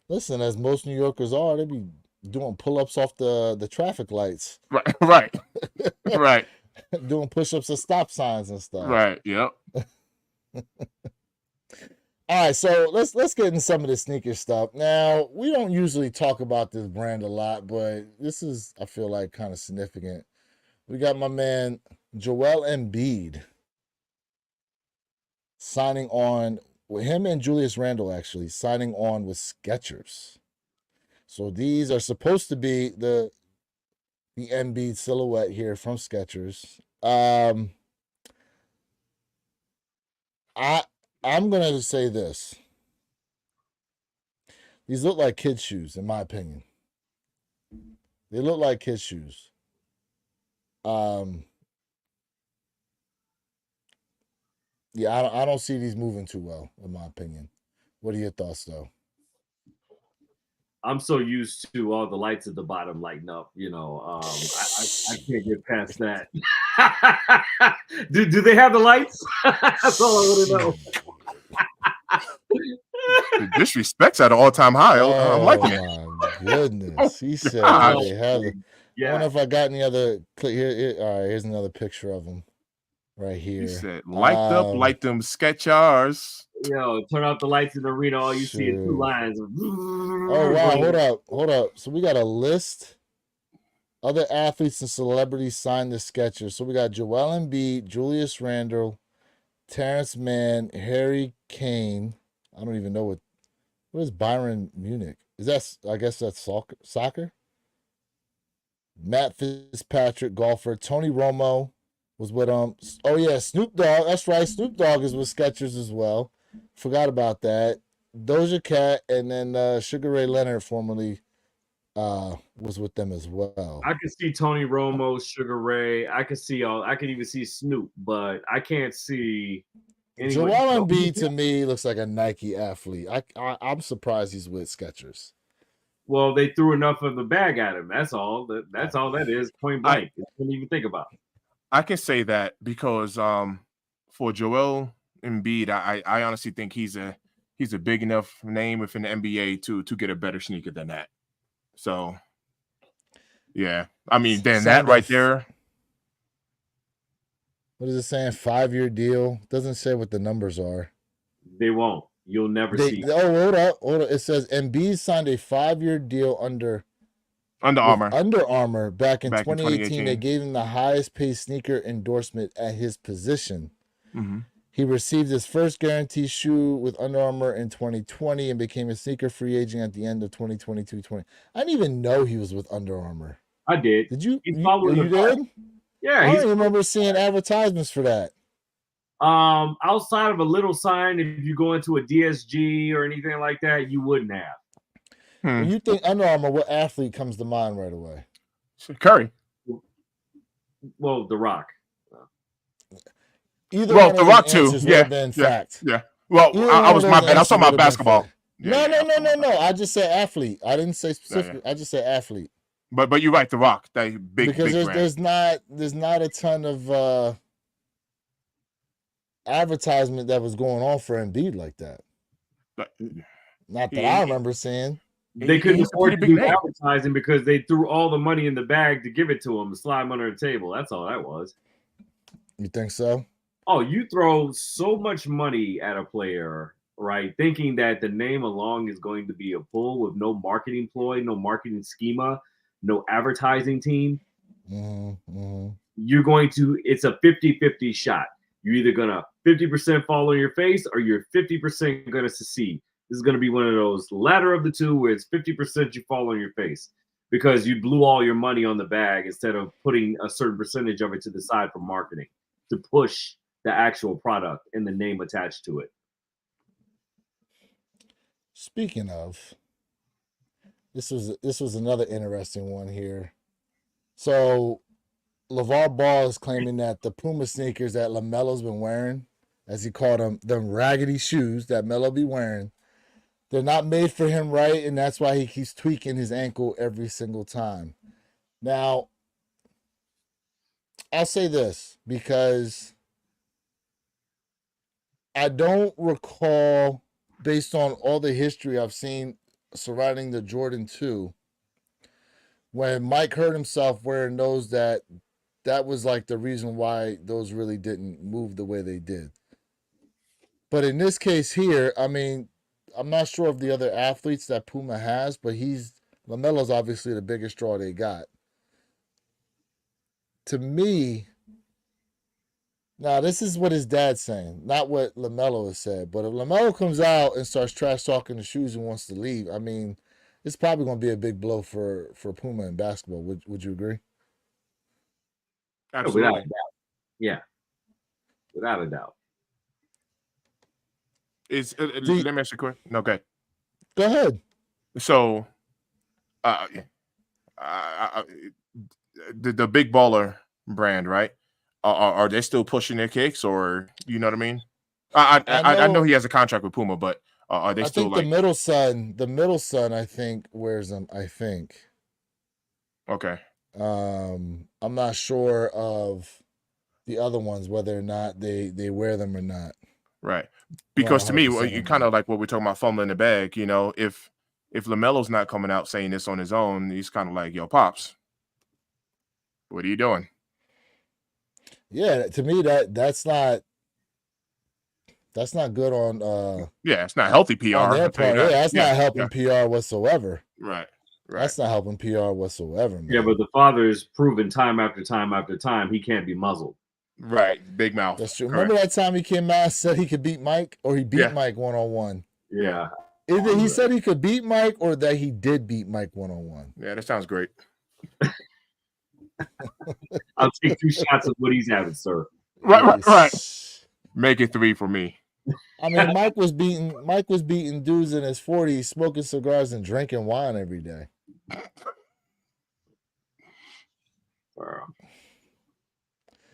Listen, as most New Yorkers are, they be doing pull-ups off the traffic lights. Right. Doing push-ups at stop signs and stuff. Right. Yep. All right, so let's get into some of the sneaker stuff. Now, we don't usually talk about this brand a lot, but this is, I feel like, kind of significant. We got my man Joel Embiid signing on with him and Julius Randle actually signing on with Skechers. So these are supposed to be the Embiid silhouette here from Skechers. I'm gonna say this. These look like kids' shoes, in my opinion. They look like kids' shoes. Yeah, I don't see these moving too well, in my opinion. What are your thoughts, though? I'm so used to all the lights at the bottom lighting up, you know. I can't get past that. do they have the lights? That's all I want to know. The disrespect's at an all-time high. I'm liking it. Oh my goodness! He said gosh. they have. I Yeah. wonder if I got any other. Here, all right, here's another picture of them, right here. He said, "Light up, light them Skechers." Yo, turn off the lights in the arena. All you see is two Shoot. lines. Oh wow! Hold up. So we got a list. Other athletes and celebrities signed the Skechers. So we got Joel Embiid, Julius Randle, Terrence Mann, Harry Kane. I don't even know what is Bayern Munich? Is that, I guess that's soccer? Matt Fitzpatrick, golfer. Tony Romo was with Oh yeah, Snoop Dogg. That's right. Snoop Dogg is with Skechers as well. Forgot about that. Doja Cat and then Sugar Ray Leonard formerly was with them as well. I could see Tony Romo, Sugar Ray. I could even see Snoop, but I can't see anyone. Joel Embiid to me looks like a Nike athlete. I'm surprised he's with Skechers. Well, they threw enough of the bag at him. That's all. That's all that is. Point blank. I couldn't even think about it. I can say that because for Joel Embiid, I honestly think he's a big enough name within the NBA to get a better sneaker than that. So, yeah, I mean, then that right there. What is it saying? 5-year deal. Doesn't say what the numbers are. They won't. You'll never see. Oh, hold up. It says Embiid signed a 5-year deal Under Armour back in 2018. They gave him the highest paid sneaker endorsement at his position. Mm-hmm. He received his first guaranteed shoe with Under Armour in 2020 and became a sneaker free agent at the end of 2022-20. I didn't even know he was with Under Armour. I did. Did you? You did? Yeah. I don't remember seeing advertisements for that. Outside of a little sign, if you go into a DSG or anything like that, you wouldn't have. When you think Under Armour, what athlete comes to mind right away? Curry. Well, The Rock. The Rock too. Yeah. Yeah. Well, I was my bad. I was talking about basketball. No. I just said athlete. I didn't say specific. I just said athlete. But you're right. The Rock, that big because big there's not a ton of advertisement that was going on for Embiid like that. Not that I remember seeing. They couldn't afford to do advertising because they threw all the money in the bag to give it to him, slide him under the table. That's all that was. You think so? Oh, you throw so much money at a player, right? Thinking that the name along is going to be a pull with no marketing ploy, no marketing schema, no advertising team. Mm-hmm. You're going to, it's a 50-50 shot. You're either going to 50% fall on your face or you're 50% going to succeed. This is going to be one of those latter of the two where it's 50% you fall on your face because you blew all your money on the bag instead of putting a certain percentage of it to the side for marketing to push the actual product and the name attached to it. Speaking of, this was another interesting one here. So LeVar Ball is claiming that the Puma sneakers that LaMelo's been wearing, as he called them raggedy shoes that Melo be wearing, they're not made for him, right? And that's why he keeps tweaking his ankle every single time. Now, I'll say this because I don't recall, based on all the history I've seen surrounding the Jordan 2, when Mike hurt himself wearing those, that was like the reason why those really didn't move the way they did. But in this case here, I mean, I'm not sure of the other athletes that Puma has, but LaMelo's obviously the biggest straw they got. To me, now this is what his dad's saying, not what LaMelo has said. But if LaMelo comes out and starts trash talking the shoes and wants to leave, I mean, it's probably going to be a big blow for Puma in basketball. Would you agree? Absolutely. Without a doubt. Yeah. Without a doubt. let me ask you a question. Okay. Go ahead. So, the Big Baller brand, right? Are they still pushing their kicks, or you know what I mean? I know he has a contract with Puma, but are they still think like the middle son, I think wears them. I think. okay? I'm not sure of the other ones whether or not they wear them or not. Right, because to me, you 100% kind of like what we're talking about, fumbling the bag. You know, if LaMelo's not coming out saying this on his own, he's kind of like, yo, pops, what are you doing? Yeah, to me that's not good on Yeah, it's not healthy PR. on their I'll tell you part. that. Yeah, that's not helping yeah. PR whatsoever. Right. That's not helping PR whatsoever, man. Yeah, but the father is proven time after time after time he can't be muzzled. Right, big mouth. That's true. Correct. Remember that time he came out and said he could beat Mike, or he beat Mike 1-on-1? Yeah. Either he said he could beat Mike or that he did beat Mike 1-on-1. Yeah, that sounds great. I'll take 2 shots of what he's having, sir. Right. Make it 3 for me. I mean, Mike was beating dudes in his 40s, smoking cigars and drinking wine every day.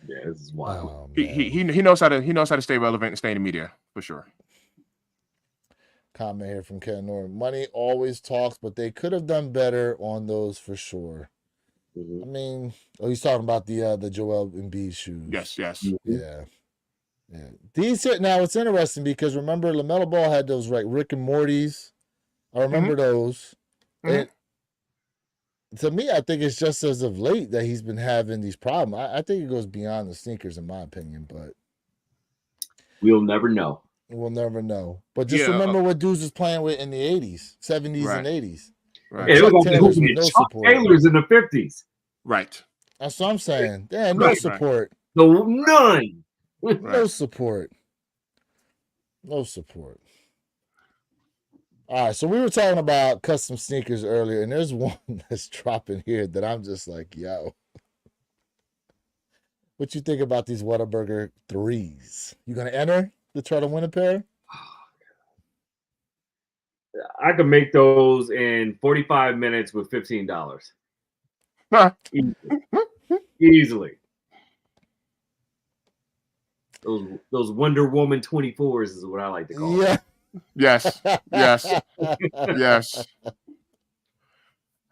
Yeah, this is wild. Oh, he knows how to stay relevant and stay in the media for sure. Comment here from Ken Norton. Money always talks, but they could have done better on those for sure. I mean, he's talking about the Joel Embiid shoes. Yes. Yeah. These now it's interesting because remember LaMelo Ball had those Rick and Morty's. I remember those. And to me, I think it's just as of late that he's been having these problems. I think it goes beyond the sneakers, in my opinion, but we'll never know. We'll never know. But just remember what dudes was playing with in the 80s, 70s, and 80s. Right. It was going to Chuck Taylors in the 50s. Right. That's what I'm saying. Yeah, no support. No, none. No support. No support. All right, so we were talking about custom sneakers earlier, and there's one that's dropping here that I'm just like, yo. What you think about these Whataburger 3s? You gonna enter to try to win a pair? I could make those in 45 minutes with $15. Easily. Those Wonder Woman 24s is what I like to call them. Yes.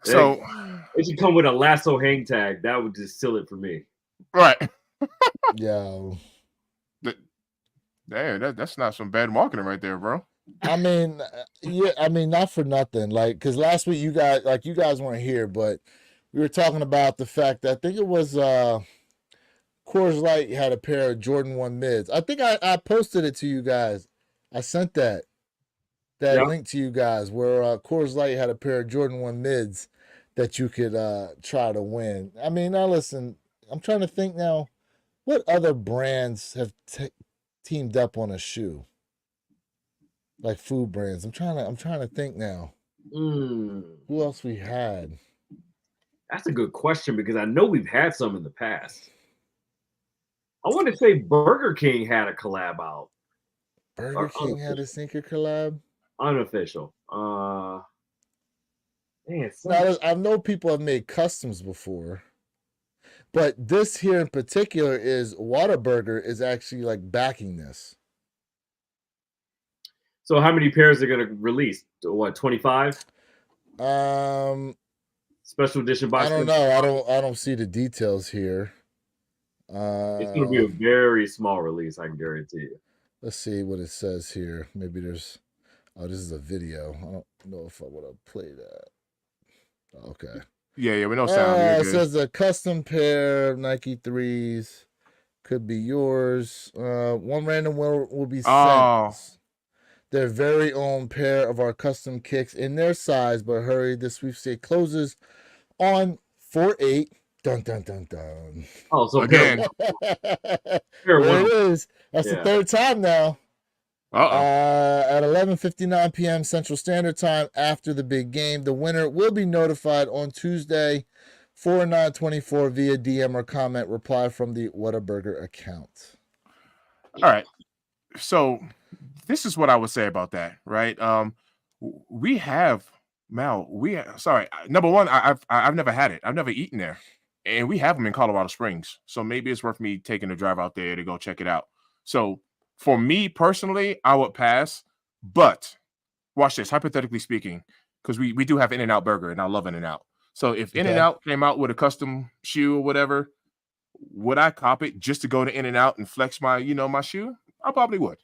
So it should come with a lasso hang tag. That would just seal it for me. Right. Yeah. Damn, that's not some bad marketing right there, bro. I mean, not for nothing. Like, because last week you guys weren't here, but we were talking about the fact that I think it was Coors Light had a pair of Jordan 1 mids. I think I posted it to you guys. I sent that link to you guys where Coors Light had a pair of Jordan 1 mids that you could try to win. I mean, now listen, I'm trying to think now, what other brands have teamed up on a shoe? Like food brands. I'm trying to think now. Who else we had? That's a good question because I know we've had some in the past. I want to say Burger King had a collab out. Burger King had a sneaker collab? Unofficial. Man, I know people have made customs before, but this here in particular is Whataburger is actually like backing this. So how many pairs are going to release? What, 25? Special edition box. I don't know. I don't see the details here. It's going to be a very small release, I can guarantee you. Let's see what it says here. Maybe there's. Oh, this is a video. I don't know if I want to play that. Okay. Yeah, we know sound. It says a custom pair of Nike 3s could be yours. One random will be sent. Their very own pair of our custom kicks in their size, but hurry, the sweepstakes closes on 4/8. Dun dun dun dun. Oh, so again, there it is. That's the third time now. At 11:59 p.m. Central Standard Time after the big game, the winner will be notified on Tuesday, 4/9/24 via DM or comment reply from the Whataburger account. All right. So this is what I would say about that, right? We have number one, I've never had it. I've never eaten there, and we have them in Colorado Springs. So maybe it's worth me taking a drive out there to go check it out. So for me personally, I would pass. But watch this, hypothetically speaking, because we do have In-N-Out Burger, and I love In-N-Out. So if In-N-Out came out with a custom shoe or whatever, would I cop it just to go to In-N-Out and flex my, my shoe? I probably would.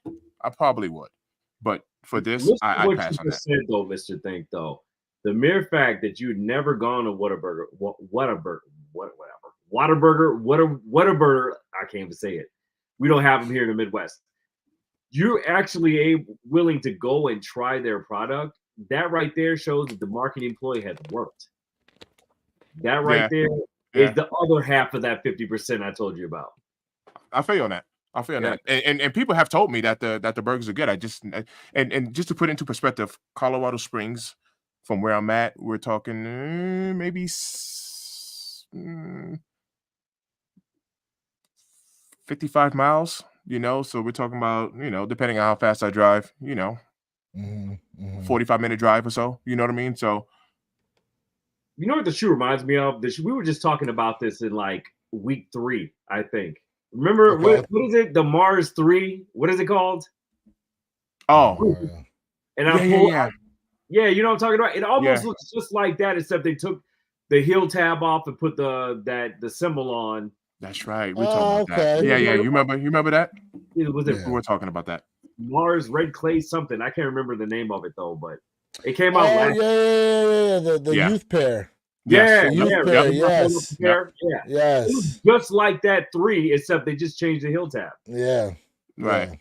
But for this, I pass on that. Said, though, Mr. Think, though, the mere fact that you'd never gone to Whataburger, I can't even say it. We don't have them here in the Midwest. You're actually willing to go and try their product. That right there shows that the marketing ploy has worked. That right there is the other half of that 50% I told you about. I feel on that. And people have told me that the burgers are good. And just to put it into perspective, Colorado Springs, from where I'm at, we're talking maybe 55 miles. So we're talking about, depending on how fast I drive, 45-minute drive or so. You know what I mean? So, you know what the shoe reminds me of? We were just talking about this in like week 3, I think. Remember what is it? The Mars 3? What is it called? Oh, and yeah, you know what I'm talking about. It almost looks just like that, except they took the heel tab off and put the symbol on. That's right. We're talking about that. Yeah. You remember that? We were talking about that. Mars Red Clay something. I can't remember the name of it though, but it came out last. The youth pair. Yes. Yes. It was just like that 3, except they just changed the heel tab. Yeah. Right.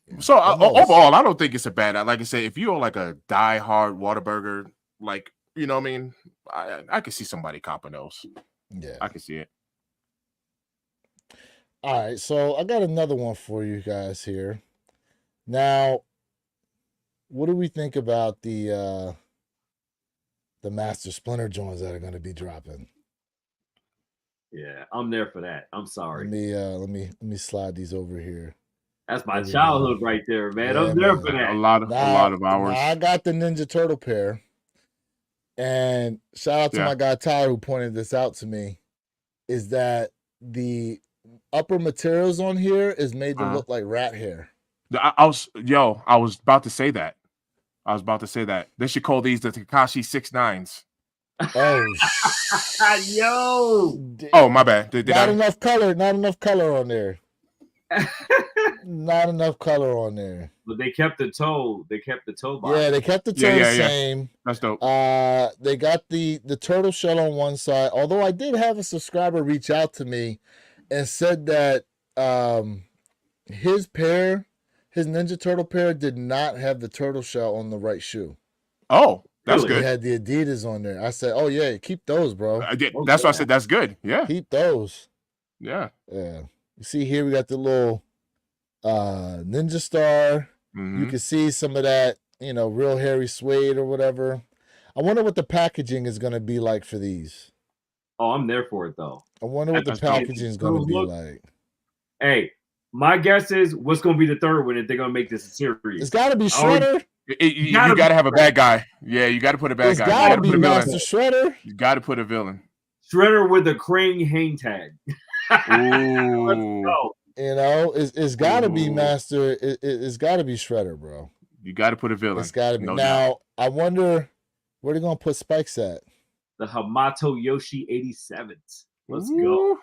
Yeah. So overall, I don't think it's a bad. Like I said, if you're like a die-hard Whataburger, like you know what I mean, I can see somebody copping those. Yeah, I can see it. All right, so I got another one for you guys here. Now, what do we think about the Master Splinter joints that are going to be dropping? Yeah, I'm there for that. I'm sorry. Let me slide these over here. That's my childhood right there, man. I'm there for that. A lot of hours. I got the Ninja Turtle pair, and shout out to my guy Tyler who pointed this out to me. Is that the upper materials on here is made to look like rat hair? I was about to say that. They should call these the Tekashi 6ix9ines. Oh, yo! Oh, my bad. Not enough color on there. Not enough color on there. But they kept the toe. Box. Yeah, they kept the toe the same. That's dope. They got the turtle shell on one side. Although I did have a subscriber reach out to me and said that his Ninja Turtle pair did not have the turtle shell on the right shoe. Oh, that's good. He had the Adidas on there. I said, "Oh yeah, keep those, bro." That's why I said that's good. Yeah, keep those. Yeah. You see here, we got the little Ninja Star. You can see some of that, real hairy suede or whatever. I wonder what the packaging is going to be like for these. Oh, I'm there for it though. I wonder what the packaging is going to be like. Hey, my guess is what's going to be the third one if they're going to make this a series. It's got to be Shredder. You got to have a bad guy. Yeah, you got to put a bad guy. It's got to be Master Shredder. You got to put a villain. Shredder with a Krang hang tag. Ooh. Let's go. It's got to be Master. It's got to be Shredder, bro. You got to put a villain. It's got to be. Now, I wonder where they're going to put Spikes at. The Hamato Yoshi 87s. Let's go.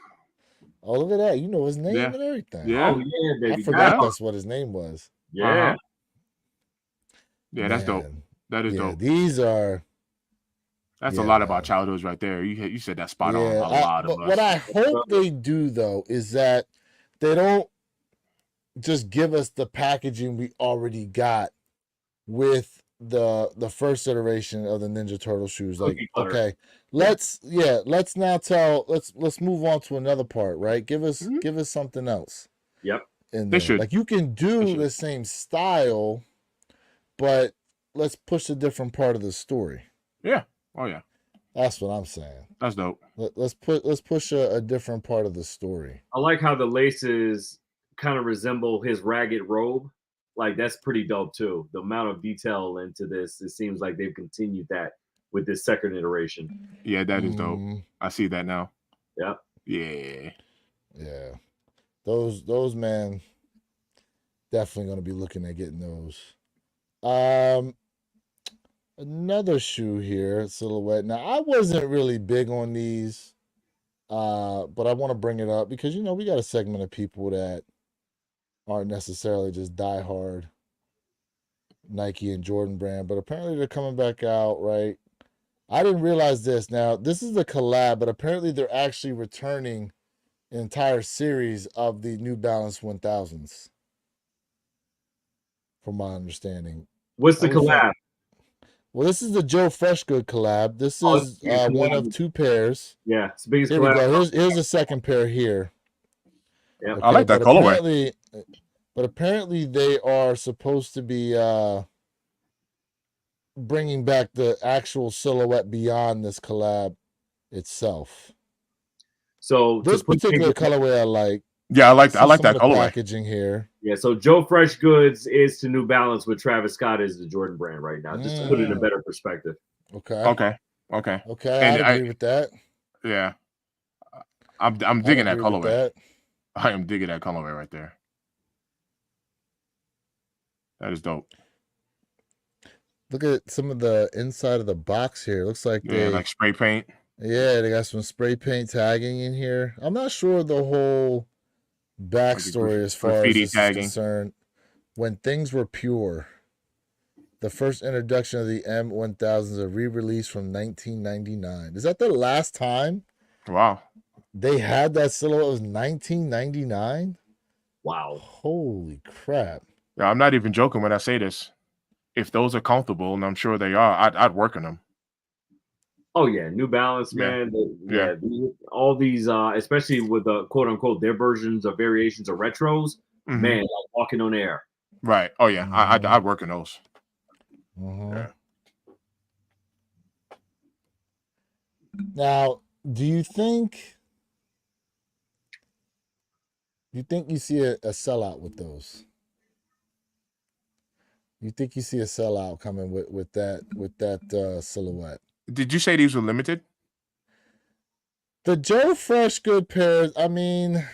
Oh, look at that. You know his name and everything. Yeah. Oh, yeah, baby. I forgot that's what his name was. Yeah. Yeah, that's dope. That is dope. These are... That's a lot of our childhoods right there. You said that spot on a lot of us. What I hope they do, though, is that they don't just give us the packaging we already got with the first iteration of the Ninja Turtle shoes. Like, okay, let's now let's move on to another part, right? Give us something else. Yep. They should. Like, you can do the same style, but let's push a different part of the story. Yeah. Oh yeah. That's what I'm saying. That's dope. Let's push a different part of the story. I like how the laces kind of resemble his ragged robe. like that's pretty dope too. The amount of detail into this, it seems like they've continued that with this second iteration. Yeah, that is dope. I see that now. Yeah. Yeah. Yeah. Those man, definitely gonna be looking at getting those. Another shoe here, silhouette. Now I wasn't really big on these, but I want to bring it up because we got a segment of people that aren't necessarily just diehard Nike and Jordan brand, but apparently they're coming back out, right? I didn't realize this. Now, this is a collab, but apparently they're actually returning an entire series of the New Balance 1000s, from my understanding. What's the collab? Well, this is the Joe Freshgood collab. This is one of two pairs. Yeah, it's the biggest Here collab. we go. Here's a second pair here. Yep. Okay, I like that colorway. But apparently they are supposed to be bringing back the actual silhouette beyond this collab itself. So this particular colorway I like. Yeah, I like that colorway. Packaging here. Yeah, so Joe Freshgoods is to New Balance what Travis Scott is the Jordan brand right now. Just to put it in a better perspective. Okay. And I agree with that. Yeah, I'm digging that colorway. I am digging that colorway right there. That is dope. Look at some of the inside of the box here. Looks like like spray paint. Yeah, they got some spray paint tagging in here. I'm not sure the whole backstory as far as this is concerned. When things were pure, the first introduction of the M1000 is a re-release from 1999. Is that the last time? Wow. They had that silhouette. It was 1999. Wow. Holy crap. Yeah, I'm not even joking when I say this. If those are comfortable, and I'm sure they are, I'd work on them. Oh yeah, New Balance, man. All these, especially with the quote unquote their versions or variations of retros, man, like walking on air. Right. Oh yeah, I'd work on those. Yeah. Now, do you think you see a sellout with those? You think you see a sellout coming with that silhouette? Did you say these were limited? The Joe Freshgood pairs, I mean,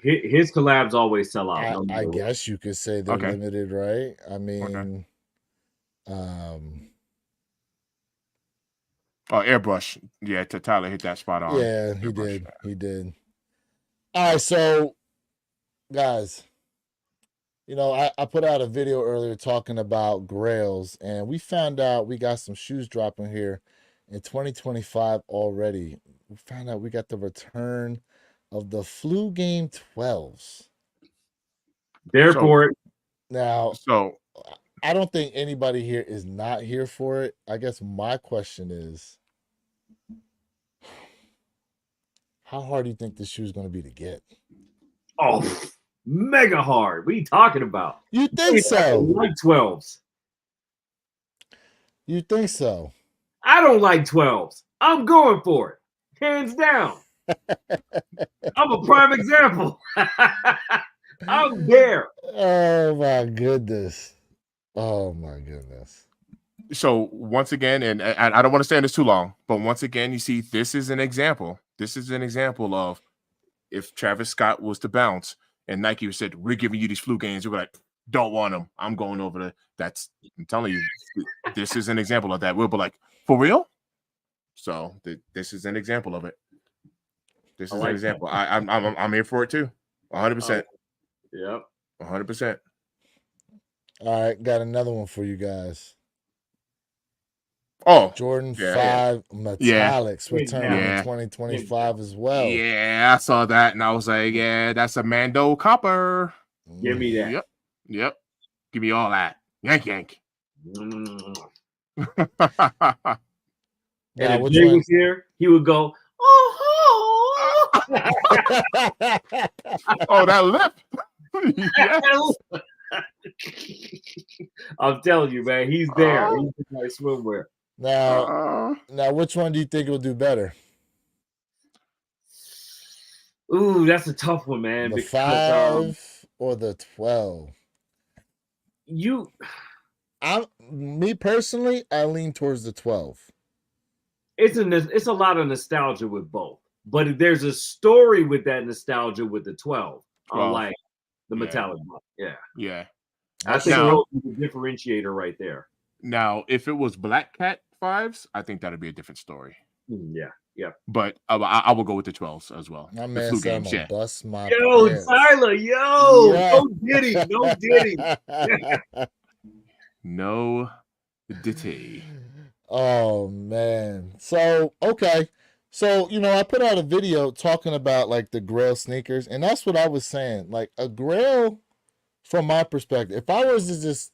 his collabs always sell out. I guess you could say they're limited, right? I mean, Airbrush. Yeah, Tyler hit that spot on. Yeah, he did. He did. All right, so guys, I put out a video earlier talking about Grails, and we found out we got some shoes dropping here in 2025 already. We found out we got the return of the Flu Game 12s. Therefore, now, I don't think anybody here is not here for it. I guess my question is, how hard do you think this shoe is going to be to get? Oh, mega hard. What are you talking about? You think so? Like 12s. You think so? I don't like 12s. I'm going for it. Hands down. I'm a prime example. I'm there. Oh my goodness. Oh my goodness. So once again, and I don't want to stay on this too long, but once again, you see, this is an example. This is an example of if Travis Scott was to bounce and Nike said, "We're giving you these Flu Games," you're like, "Don't want them. I'm going over there." I'm telling you, this is an example of that. We'll be like, "For real?" So this is an example of it. This is an example. I'm here for it too. 100%. Yep. 100%. All right, got another one for you guys. Oh, Jordan 5 Metallics returning in 2025 as well. Yeah, I saw that and I was like, yeah, that's a Mando Copper. Give me that. Yep. Give me all that. Yank. And Now, if Jay was here, he would go, oh, oh, that lip. I'm telling you, man, he's there. He's in my swimwear. Now, which one do you think will do better? Ooh, that's a tough one, man. The 5 or the 12? Me personally, I lean towards the 12. It's a lot of nostalgia with both, but there's a story with that nostalgia with the 12, unlike the metallic one. Yeah. I think those are the differentiator right there. Now, if it was Black Cat 5s, I think that'd be a different story. Yeah. But I will go with the 12s as well. My the man flu said I'm games, gonna bust my Yo, pants. Tyler, no diddy, no diddy. No ditty. Oh man. So okay. So I put out a video talking about like the Grail sneakers, and that's what I was saying. Like a Grail, from my perspective, if I was to just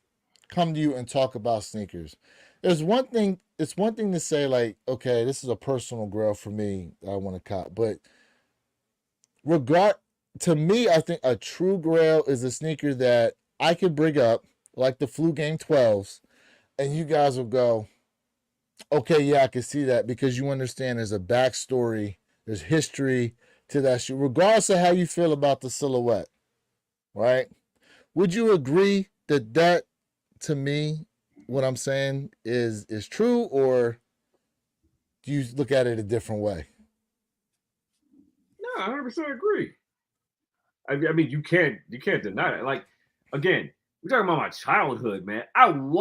come to you and talk about sneakers, there's one thing. It's one thing to say like, okay, this is a personal Grail for me that I want to cop, but to me, I think a true Grail is a sneaker that I could bring up like the Flu Game 12s, and you guys will go, okay, yeah, I can see that, because you understand there's a backstory, there's history to that shoe, regardless of how you feel about the silhouette, right? Would you agree that to me, what I'm saying is true, or do you look at it a different way? No, I 100% agree. I mean, you can't deny it. Like, again, we're talking about my childhood, man. I'm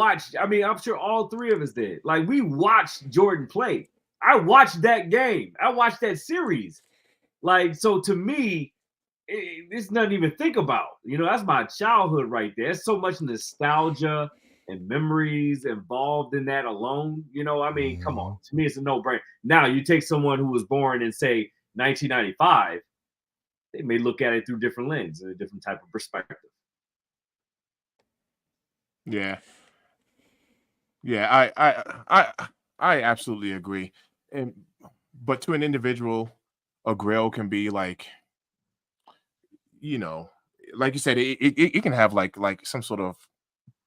sure all three of us did. Like, we watched Jordan play. I watched that game. I watched that series. Like, so to me, it's nothing to even think about. That's my childhood right there. There's so much nostalgia and memories involved in that alone. Come on. To me, it's a no-brainer. Now, you take someone who was born in, say, 1995, they may look at it through different lens and a different type of perspective. Yeah. I absolutely agree. But to an individual, a Grail can be like, like you said, it can have like some sort of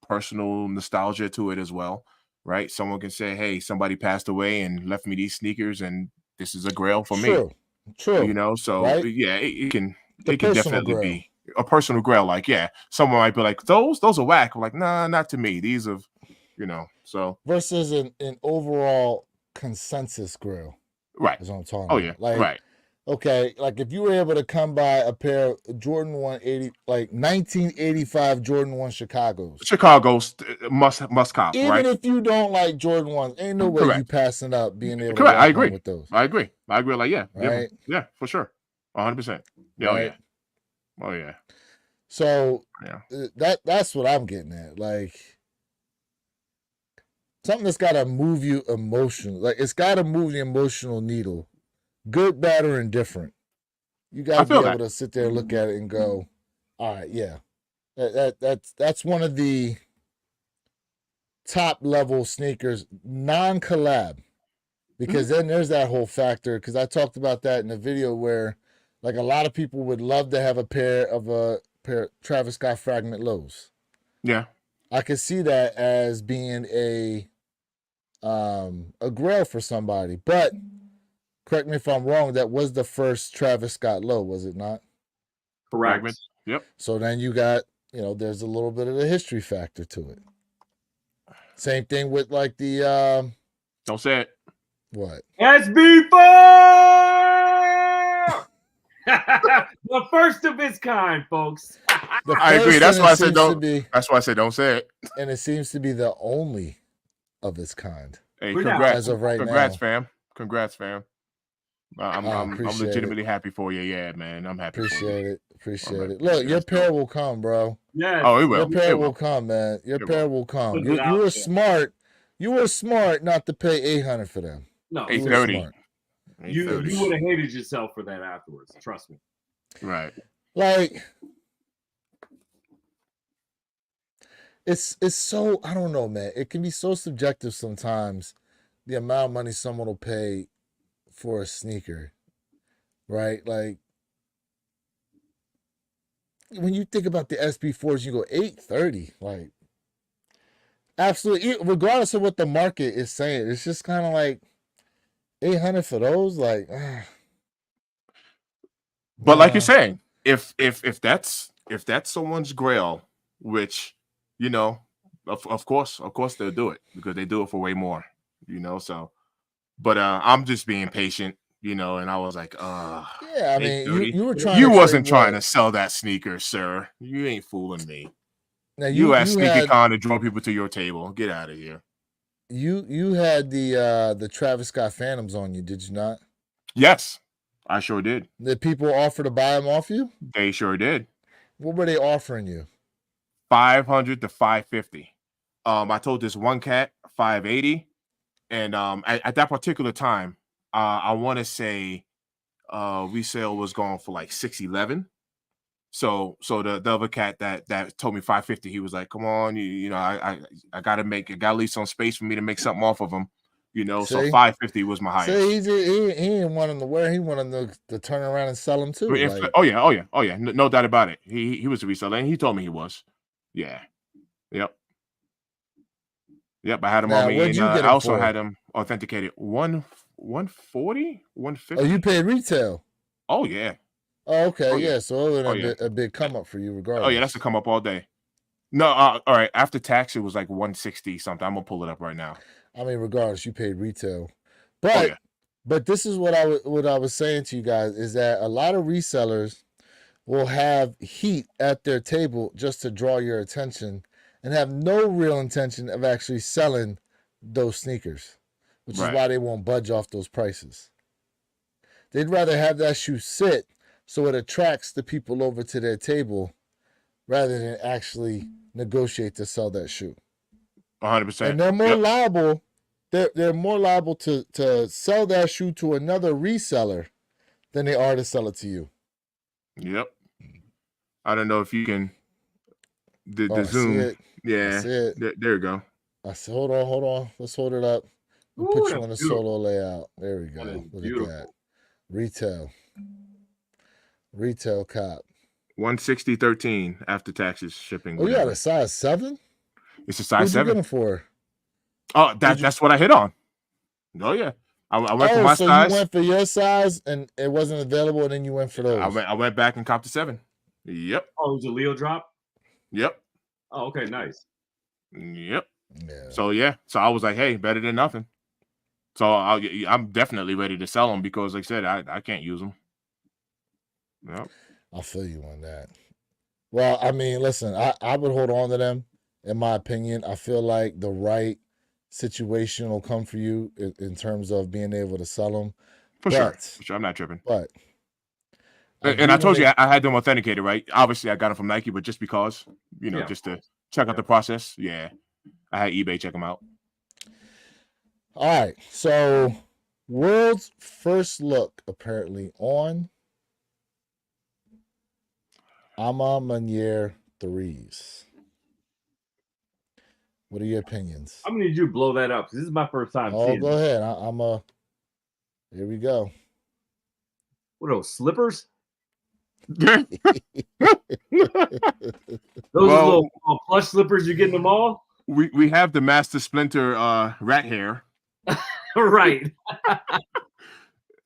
personal nostalgia to it as well, right? Someone can say, hey, somebody passed away and left me these sneakers, and this is a Grail for me. True. So right? it can personal definitely Grail. be a personal Grail. Like, someone might be like, those are whack. I'm like, nah, not to me. These are, so versus an overall consensus Grail. Right. Is what I'm talking about. Yeah. Like, right. Okay, like if you were able to come by a pair of Jordan 180, like 1985 Jordan 1 Chicago's must cop, even right? if you don't like Jordan 1s, ain't no way you passing up being able to walk I agree. With those. I agree. Like, right? Yeah, for sure. 100%. Yeah, right? Oh yeah. So that's what I'm getting at. Like something that's got to move you emotionally. Like it's got to move the emotional needle. Good, bad, or indifferent. You got to be able to sit there and look at it and go, all right, yeah. That's one of the top level sneakers, non-collab. Because then there's that whole factor. Because I talked about that in the video where like a lot of people would love to have a pair of Travis Scott Fragment Lows. Yeah. I could see that as being a Grail for somebody. But correct me if I'm wrong, that was the first Travis Scott low, was it not? Correct. Yep. So then you got, there's a little bit of the history factor to it. Same thing with like the don't say it. What? SB4! The first of its kind, folks. I agree. That's why I said don't. That's why I said don't say it. And it seems to be the only of its kind. Hey, congrats! As of right congrats, now. fam! Congrats, fam! I'm legitimately happy for you. Yeah, man, I'm happy. Appreciate it. Look, your pair will come, bro. Yeah. Oh, it will. Your pair will come, man. Your pair will come. You were smart. You were smart not to pay $800 for them. No, $830. You would have hated yourself for that afterwards. Trust me. Right. Like it's so, I don't know, man. It can be so subjective sometimes, the amount of money someone will pay for a sneaker, right? Like when you think about the SB4s, you go $830, like absolutely, regardless of what the market is saying, it's just kind of like $800 for those, like. But like you're saying, if if that's someone's grail, which, you know, of course they'll do it because they do it for way more, you know. So, but I'm just being patient, you know. And I was like, Yeah, I mean, you were trying. You to wasn't say trying what? to sell that sneaker, sir. You ain't fooling me. Now You asked you Sneaker had Con to draw people to your table. Get out of here. you had the Travis Scott Phantoms on you, did you not? Yes, I sure did. Did people offer to buy them off you? They sure did. What were they offering you? 500 to 550. I told this one cat 580, and at that particular time, I want to say resale was going for like 611. So the other cat that told me 550, he was like, "Come on, you know, I gotta leave some space for me to make something off of them, you know." See? So 550 was my highest. See, he didn't want them to wear. He wanted them to turn around and sell them too. Like, Oh yeah, no doubt about it. He was a reseller, and he told me he was. Yeah, yep. I had him on now, me, what'd and you get I him also for? had him authenticated 140, Oh, 150. you paid retail. Oh yeah. Oh, okay, Oh, yeah. yeah. So it would have Oh, been yeah. a big come up for you, regardless. Oh yeah, that's a come up all day. No, all right. After tax, it was like 160 something. I'm gonna pull it up right now. I mean, regardless, you paid retail. Oh But yeah. but this is what I was saying to you guys is that a lot of resellers will have heat at their table just to draw your attention and have no real intention of actually selling those sneakers, which is Right. why they won't budge off those prices. They'd rather have that shoe sit so it attracts the people over to their table rather than actually negotiate to sell that shoe. 100%. And they're more Yep. liable. They're more liable to sell that shoe to another reseller than they are to sell it to you. Yep. I don't know if you can the Oh, I zoom. see it. Yeah. I see it. There you go. I said, hold on. Let's hold it up. We'll Ooh, put you that's on the beautiful. solo layout. There we go. That is Look beautiful. at that. Retail cop. 160.13 after taxes, shipping. Oh, you got whatever. a size 7? It's a size What'd you get 7. them for? Oh, that's what I hit on. Oh yeah. I went for my so size. you went for your size and it wasn't available, and then you went for those. I went back and copped a 7. Yep. Oh, it was a Leo drop? Yep. Oh, okay, nice. Yep. Yeah. So yeah. So I was like, hey, better than nothing. So I'm definitely ready to sell them because, like I said, I can't use them. Yep. I feel you on that. Well, I mean, listen, I would hold on to them. In my opinion, I feel like the right situation will come for you in terms of being able to sell them. For sure. I'm not tripping. But and I told you I had them authenticated, right? Obviously, I got them from Nike, but just because, you know, just to check out the process. Yeah, I had eBay check them out. All right, so world's first look apparently on A.Ma Maniére 3s. What are your opinions? I'm gonna need you to blow that up. This is my first time seeing. Go ahead. Here we go. What are those slippers? Well, Those are little plush slippers you get in the mall. We have the Master Splinter rat hair. Right.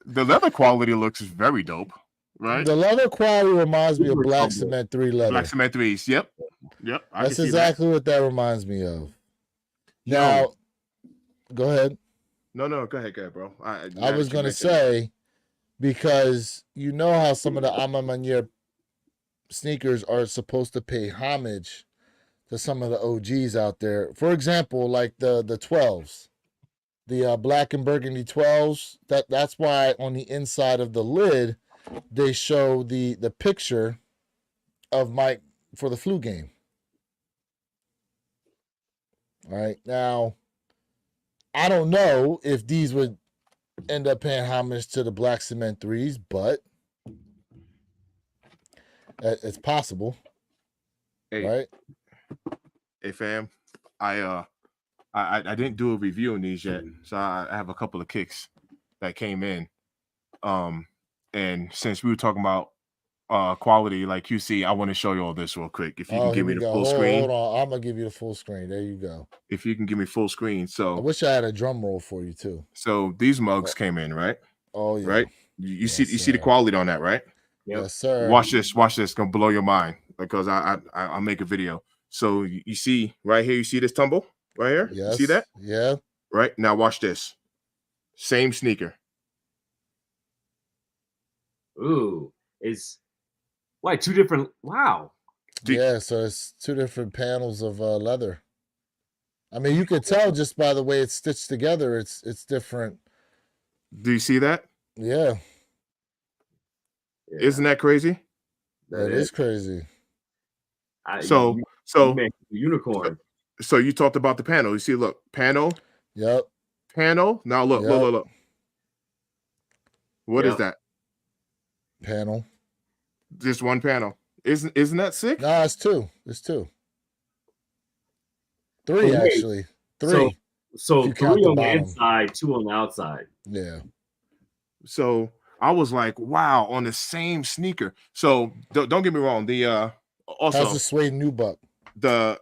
The leather quality looks very dope, right? The leather quality reminds me of Black Cement 3 leather. Black Cement 3s. Yep. That's exactly what that reminds me of. Now, go ahead. No, go ahead, bro. I was going to say, because you know how some of the A.Ma Maniére sneakers are supposed to pay homage to some of the OGs out there. For example, like the 12s, the black and burgundy 12s. That's why on the inside of the lid they show the picture of Mike for the flu game. All right, now I don't know if these would end up paying homage to the Black Cement 3s, but it's possible. Hey, right? Hey, fam, I didn't do a review on these yet, so I have a couple of kicks that came in. And since we were talking about quality like QC, I want to show you all this real quick. If you can give me the full screen. Hold on, I'm gonna give you the full screen. There you go. If you can give me full screen. So I wish I had a drum roll for you too. So these mugs came in, right? Oh yeah. Right? You see the quality on that, right? Yep. Yes, sir. Watch this. Gonna blow your mind. because I'll make a video. So you see right here, you see this tumble right here? Yes. You see that? Yeah. Right, now watch this. Same sneaker. Ooh, it's like two different. Wow. Yeah, so it's two different panels of leather. I mean, you could tell just by the way it's stitched together. It's different. Do you see that? Yeah. Isn't that crazy? That is crazy. So unicorn. So you talked about the panel. You see, look, panel. Yep. Panel. Now look, Yep. look. What is that? Panel. Just one panel. Isn't that sick? No, it's two. It's two. Three, actually. Three. So you 3 count the on the bottom. inside, 2 on the outside. Yeah. So I was like, wow, on the same sneaker. So don't get me wrong. The also How's the suede nubuck? the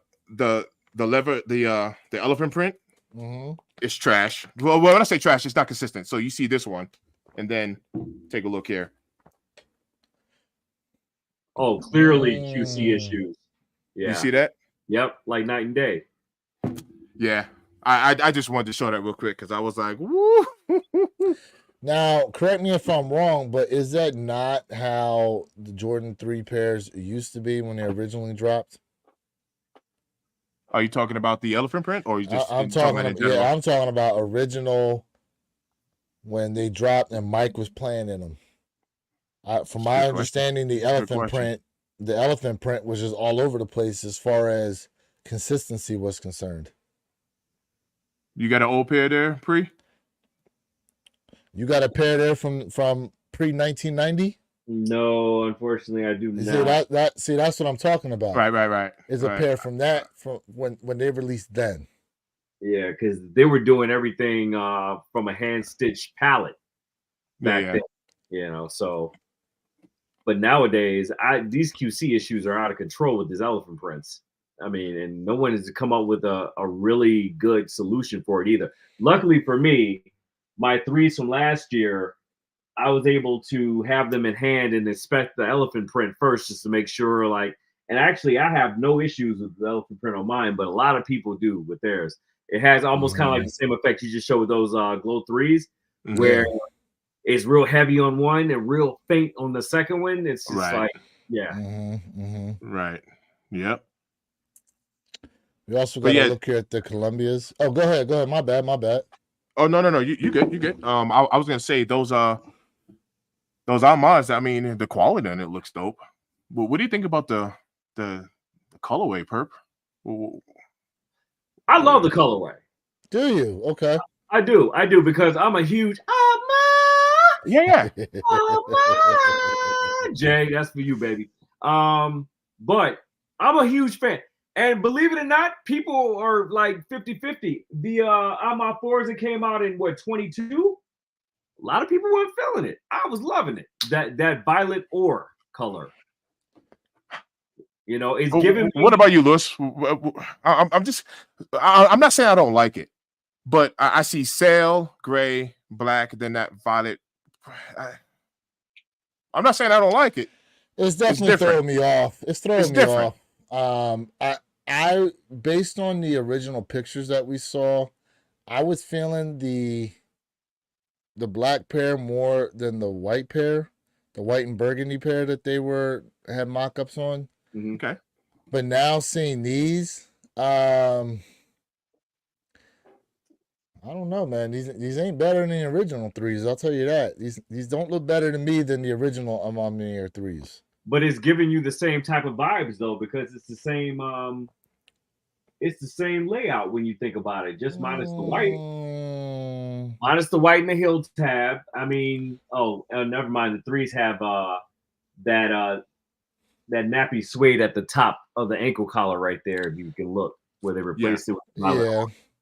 leather, the elephant print Mm-hmm. is trash. Well, when I say trash, it's not consistent. So you see this one, and then take a look here. Oh, clearly QC issues. Yeah. You see that? Yep, like night and day. Yeah. I just wanted to show that real quick because I was like, woo. Now, correct me if I'm wrong, but is that not how the Jordan 3 pairs used to be when they originally dropped? Are you talking about the elephant print, or you just I'm talking about original when they dropped and Mike was playing in them. From my understanding, the elephant print was just all over the place as far as consistency was concerned. You got an old pair there, Pre? You got a pair there from pre-1990? No, unfortunately, I do not. See, that's what I'm talking about. Right. Is a pair from that from when they released then. Yeah, because they were doing everything from a hand-stitched palette back then. You know, so. But nowadays, these QC issues are out of control with these elephant prints. I mean, and no one has come up with a really good solution for it either. Luckily for me, my 3s from last year, I was able to have them in hand and inspect the elephant print first just to make sure, and actually I have no issues with the elephant print on mine, but a lot of people do with theirs. It has almost kind of like the same effect you just showed with those Glow 3s, where it's real heavy on one and real faint on the second one. It's just Right. Yep. We also got to look here at the Columbias. Oh, go ahead. My bad. Oh, no. You good. I was gonna say those Armands. I mean, the quality on it looks dope. But what do you think about the colorway, Perp? I love the colorway. Do you? Okay. I do because I'm a huge Yeah. Jay, that's for you, baby. But I'm a huge fan. And believe it or not, people are like 50-50. The Armand 4s that came out in 22? A lot of people weren't feeling it. I was loving it. That violet ore color. You know, it's giving me. What about you, Lewis? I'm not saying I don't like it, but I see sail, gray, black, then that violet. I'm not saying I don't like it. It's definitely throwing me off. It's throwing me off. I based on the original pictures that we saw, I was feeling the black pair more than the white pair, the white and burgundy pair that they had mock-ups on. Okay. But now seeing these, I don't know, man. These ain't better than the original 3s. I'll tell you that. These don't look better to me than the original Armand 3s. But it's giving you the same type of vibes though, because it's the same layout when you think about it, just minus the white. Minus the white and the heel tab. I mean, never mind. The 3s have that nappy suede at the top of the ankle collar right there. If you can look where they replaced it with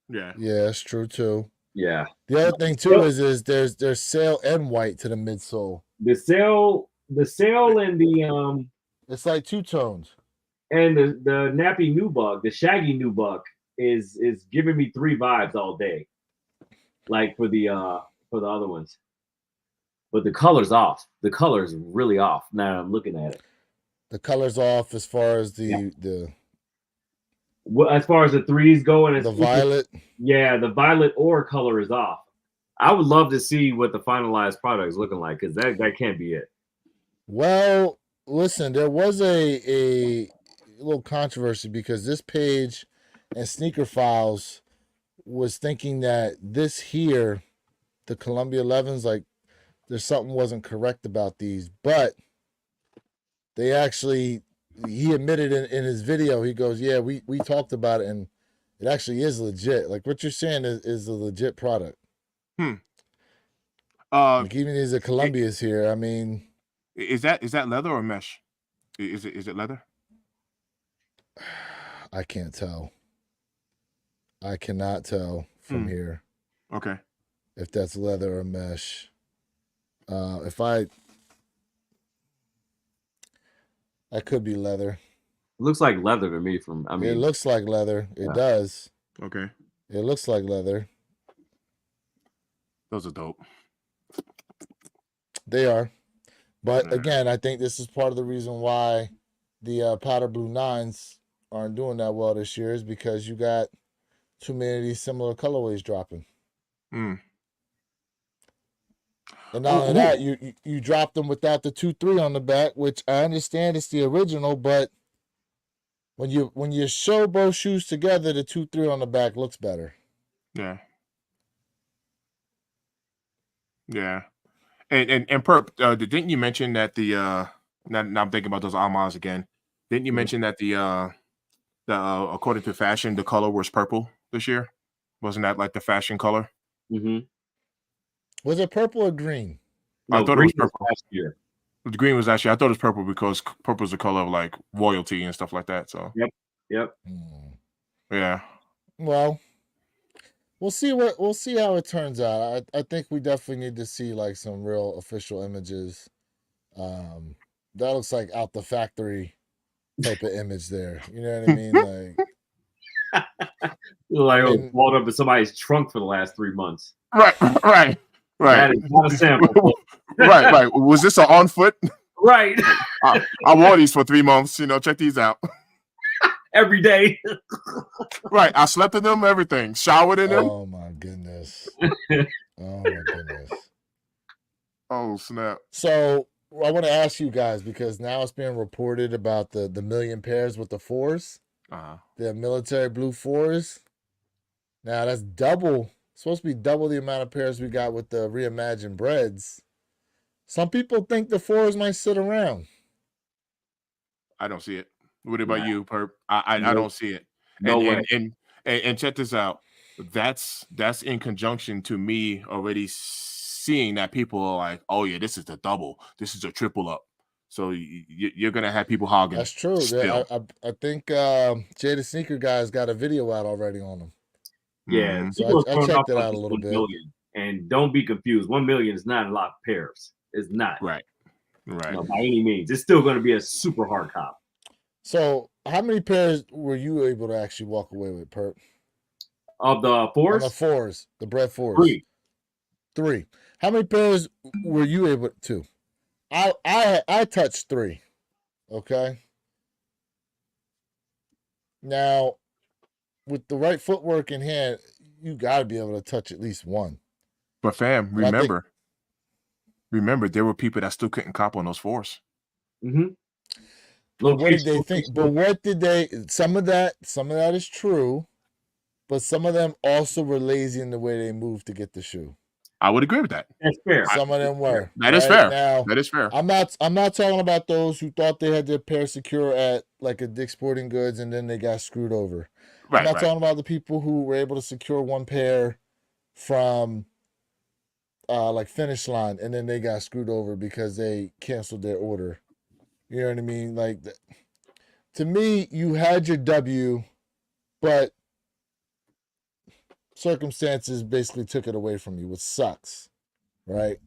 Yeah, it's true too. Yeah. The other thing too is there's sail and white to the midsole. The sail and the it's like two tones. And the nappy nubuck, the shaggy nubuck is giving me 3 vibes all day. Like for the other ones. But the color's off. The color's really off now I'm looking at it. The color's off as far as Yeah. the Well, as far as the threes go, and the violet. Yeah, the violet ore color is off. I would love to see what the finalized product is looking like, because that can't be it. Well, listen, there was a little controversy because this page and Sneaker Files was thinking that this here, the Columbia 11s, like there's something wasn't correct about these, but they actually, he admitted in his video, he goes, yeah, we talked about it and it actually is legit. Like what you're saying is a legit product. Like even these Columbias here, I mean, is that leather or mesh? Is it leather? I can't tell. I cannot tell from here. Okay. If that's leather or mesh. If I could be leather. It looks like leather to me. It looks like leather. It does. Okay. It looks like leather. Those are dope. They are. But again, I think this is part of the reason why the powder blue 9s aren't doing that well this year is because you got too many of these similar colorways dropping. And not only that, you dropped them without the 2-3 on the back, which I understand it's the original, but when you show both shoes together, the 2-3 on the back looks better. Yeah. Yeah. And Perp, didn't you mention that the now I'm thinking about those Almas again. Didn't you mention that the according to fashion, the color was purple this year? Wasn't that like the fashion color? Was it purple or green? No, I thought it was purple last year. The green was actually, I thought it was purple because purple is the color of like royalty and stuff like that. So Yep. Yeah. Well, we'll see how it turns out. I think we definitely need to see like some real official images. That looks like out the factory type of image there. You know what I mean? Like it was balled up in somebody's trunk for the last 3 months. Right. That is not a sample. right. Was this an on foot? Right. I wore these for 3 months. Check these out. Every day. Right. I slept in them, everything. Showered in them. Oh my goodness. Oh my goodness. Oh snap. So I want to ask you guys, because now it's being reported about the million pairs with the 4s. The military blue 4s. Now that's supposed to be double the amount of pairs we got with the reimagined breads. Some people think the 4s might sit around. I don't see it. What about you, Perp? I don't see it. No way. And check this out. That's in conjunction to me already seeing that people are like, oh yeah, this is the double. This is a triple up. So you're gonna have people hogging. That's true. I think Jay the Sneaker Guy's got a video out already on them. Yeah. So I checked it out a little bit. Million. And don't be confused. 1 million is not a lot of pairs. It's not. Right. No, by any means. It's still going to be a super hard cop. So how many pairs were you able to actually walk away with, Perp? Of the 4s? On the 4s, the bread 4s. 3. How many pairs were you able to? I touched 3. Okay. Now, with the right footwork in hand, you got to be able to touch at least 1. But fam, remember, there were people that still couldn't cop on those 4s. But what did they think? But what did they? Some of that is true, but some of them also were lazy in the way they moved to get the shoe. I would agree with that. That's fair. Some of them were. That is fair. Now, that is fair. I'm not talking about those who thought they had their pair secure at like a Dick's Sporting Goods and then they got screwed over. I'm not talking about the people who were able to secure 1 pair from like Finish Line and then they got screwed over because they canceled their order. You know what I mean? Like, to me, you had your W, but circumstances basically took it away from you, which sucks, right?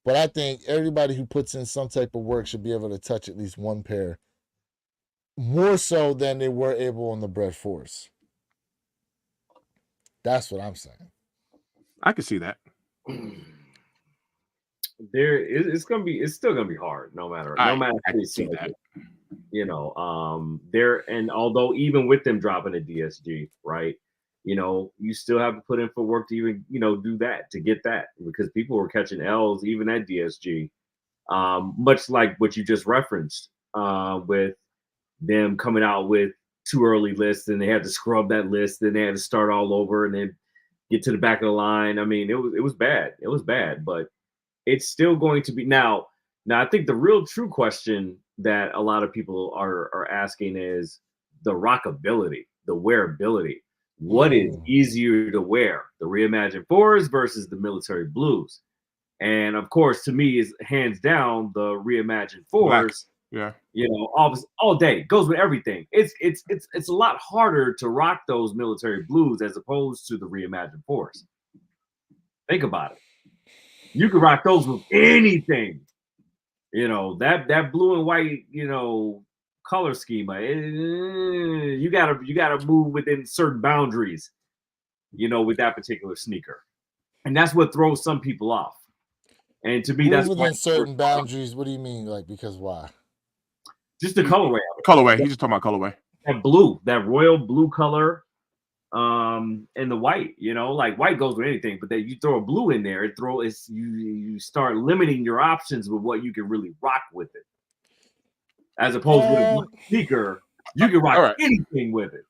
But I think everybody who puts in some type of work should be able to touch at least 1 pair, more so than they were able on the bread 4s. That's what I'm saying. I can see that. it's still gonna be hard, no matter I how you see slice that. it. You know, and although even with them dropping a DSG, right? You know, you still have to put in for work to even, do that, to get that, because people were catching L's even at DSG. Much like what you just referenced, with them coming out with too early lists, and they had to scrub that list, then they had to start all over and then get to the back of the line. I mean, it was bad. It was bad, but it's still going to be now. Now, I think the real true question that a lot of people are asking is the rockability, the wearability. What is easier to wear, the Reimagined Fours versus the military blues? And of course, to me, is hands down the Reimagined Fours. Yeah. You know, all day goes with everything. It's a lot harder to rock those military blues as opposed to the Reimagined Fours. Think about it. You can rock those with anything. You know, that blue and white, color schema. You gotta move within certain boundaries, with that particular sneaker. And that's what throws some people off. And to me, Move that's within certain boundaries. What do you mean? Like, because why? Just the colorway. Colorway. He's just talking about colorway. That blue, that royal blue color, and the white. Like white goes with anything, but then you throw a blue in there, you start limiting your options with what you can really rock with it. As opposed with a sneaker, you can rock anything with it.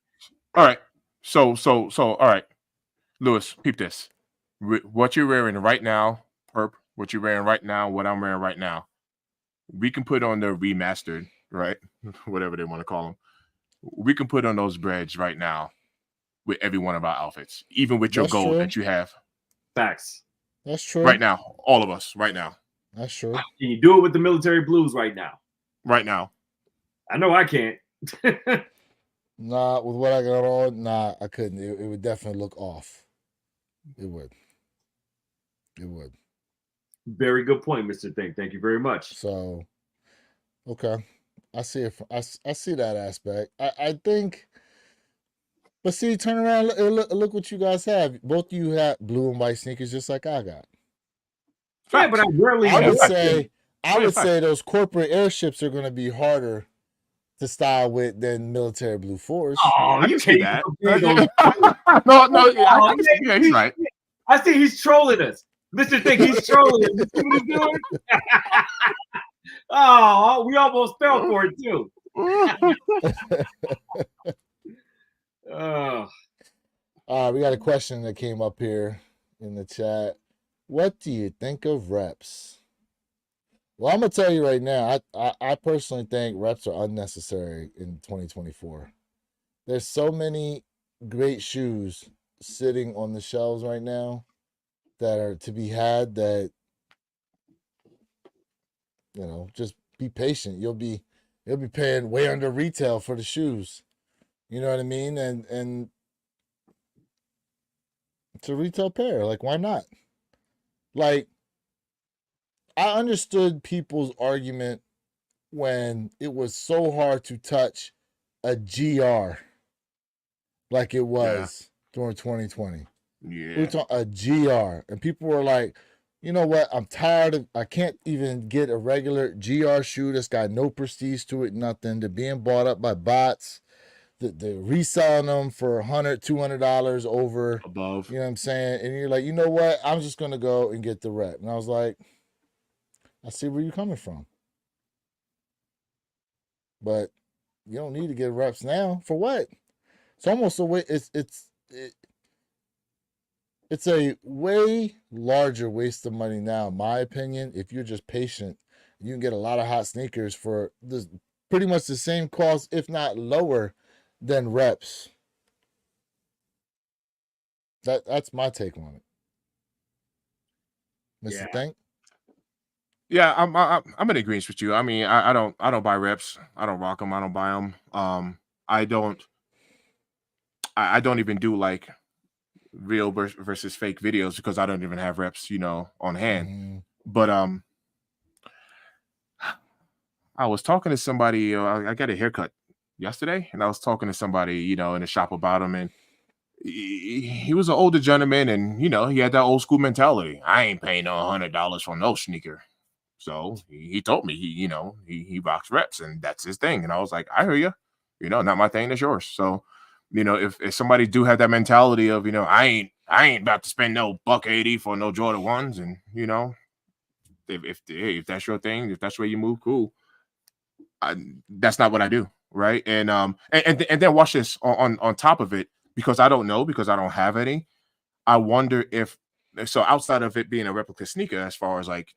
All right. So, all right, Lewis, peep this. What you're wearing right now, Perp, what you're wearing right now, what I'm wearing right now, we can put on the remastered, right? Whatever they want to call them. We can put on those breads right now with every one of our outfits, even with your gold that you have. Facts. That's true. Right now, all of us, right now. That's true. Can you do it with the military blues right now? Right now. I know I can't. Nah, with what I got on, nah, I couldn't. It would definitely look off. It would. It would. Very good point, Mr. Think. Thank you very much. So, okay. I see it. I see that aspect. I think, but see, turn around. Look what you guys have. Both of you have blue and white sneakers, just like I got. Yeah, but I rarely. I would say those corporate airships are going to be harder to style with than military blue fours. Oh, you see that? No, yeah, he's right. I see he's trolling us. Mr. Think he's trolling us. You see what he's doing? Oh, we almost fell for it too. We got a question that came up here in the chat. What do you think of reps? Well, I'm gonna tell you right now, I personally think reps are unnecessary in 2024. There's so many great shoes sitting on the shelves right now that are to be had that, just be patient. You'll be paying way under retail for the shoes. You know what I mean? And it's a retail pair. Like, why not? Like, I understood people's argument when it was so hard to touch a GR like it was during 2020. Yeah. We talking a GR, and people were like, you know what? I'm tired of. I can't even get a regular GR shoe that's got no prestige to it, nothing. They're being bought up by bots. They're reselling them for $100, $200 over above. You know what I'm saying? And you're like, you know what? I'm just gonna go and get the rep. And I was like, I see where you're coming from, but you don't need to get reps now. For what? It's almost a way. It's a way larger waste of money now, in my opinion. If you're just patient, you can get a lot of hot sneakers for pretty much the same cost, if not lower, than reps. That's my take on it. Mr. Think? Yeah, I'm in agreement with you. I mean, I don't buy reps. I don't rock them. I don't buy them. I don't even do like real versus fake videos because I don't even have reps, on hand. Mm-hmm. But I was talking to somebody. I got a haircut yesterday, and I was talking to somebody, in the shop about him, and he was an older gentleman, and he had that old school mentality. I ain't paying no $100 for no sneaker. So he told me he rocks reps and that's his thing. And I was like, I hear you. Not my thing, that's yours. So, if somebody do have that mentality of, I ain't about to spend no $180 for no Jordan 1s, and if that's your thing, if that's where you move, cool. That's not what I do, right? And then watch this on top of it, because I don't know, because I don't have any. I wonder if so outside of it being a replica sneaker, as far as like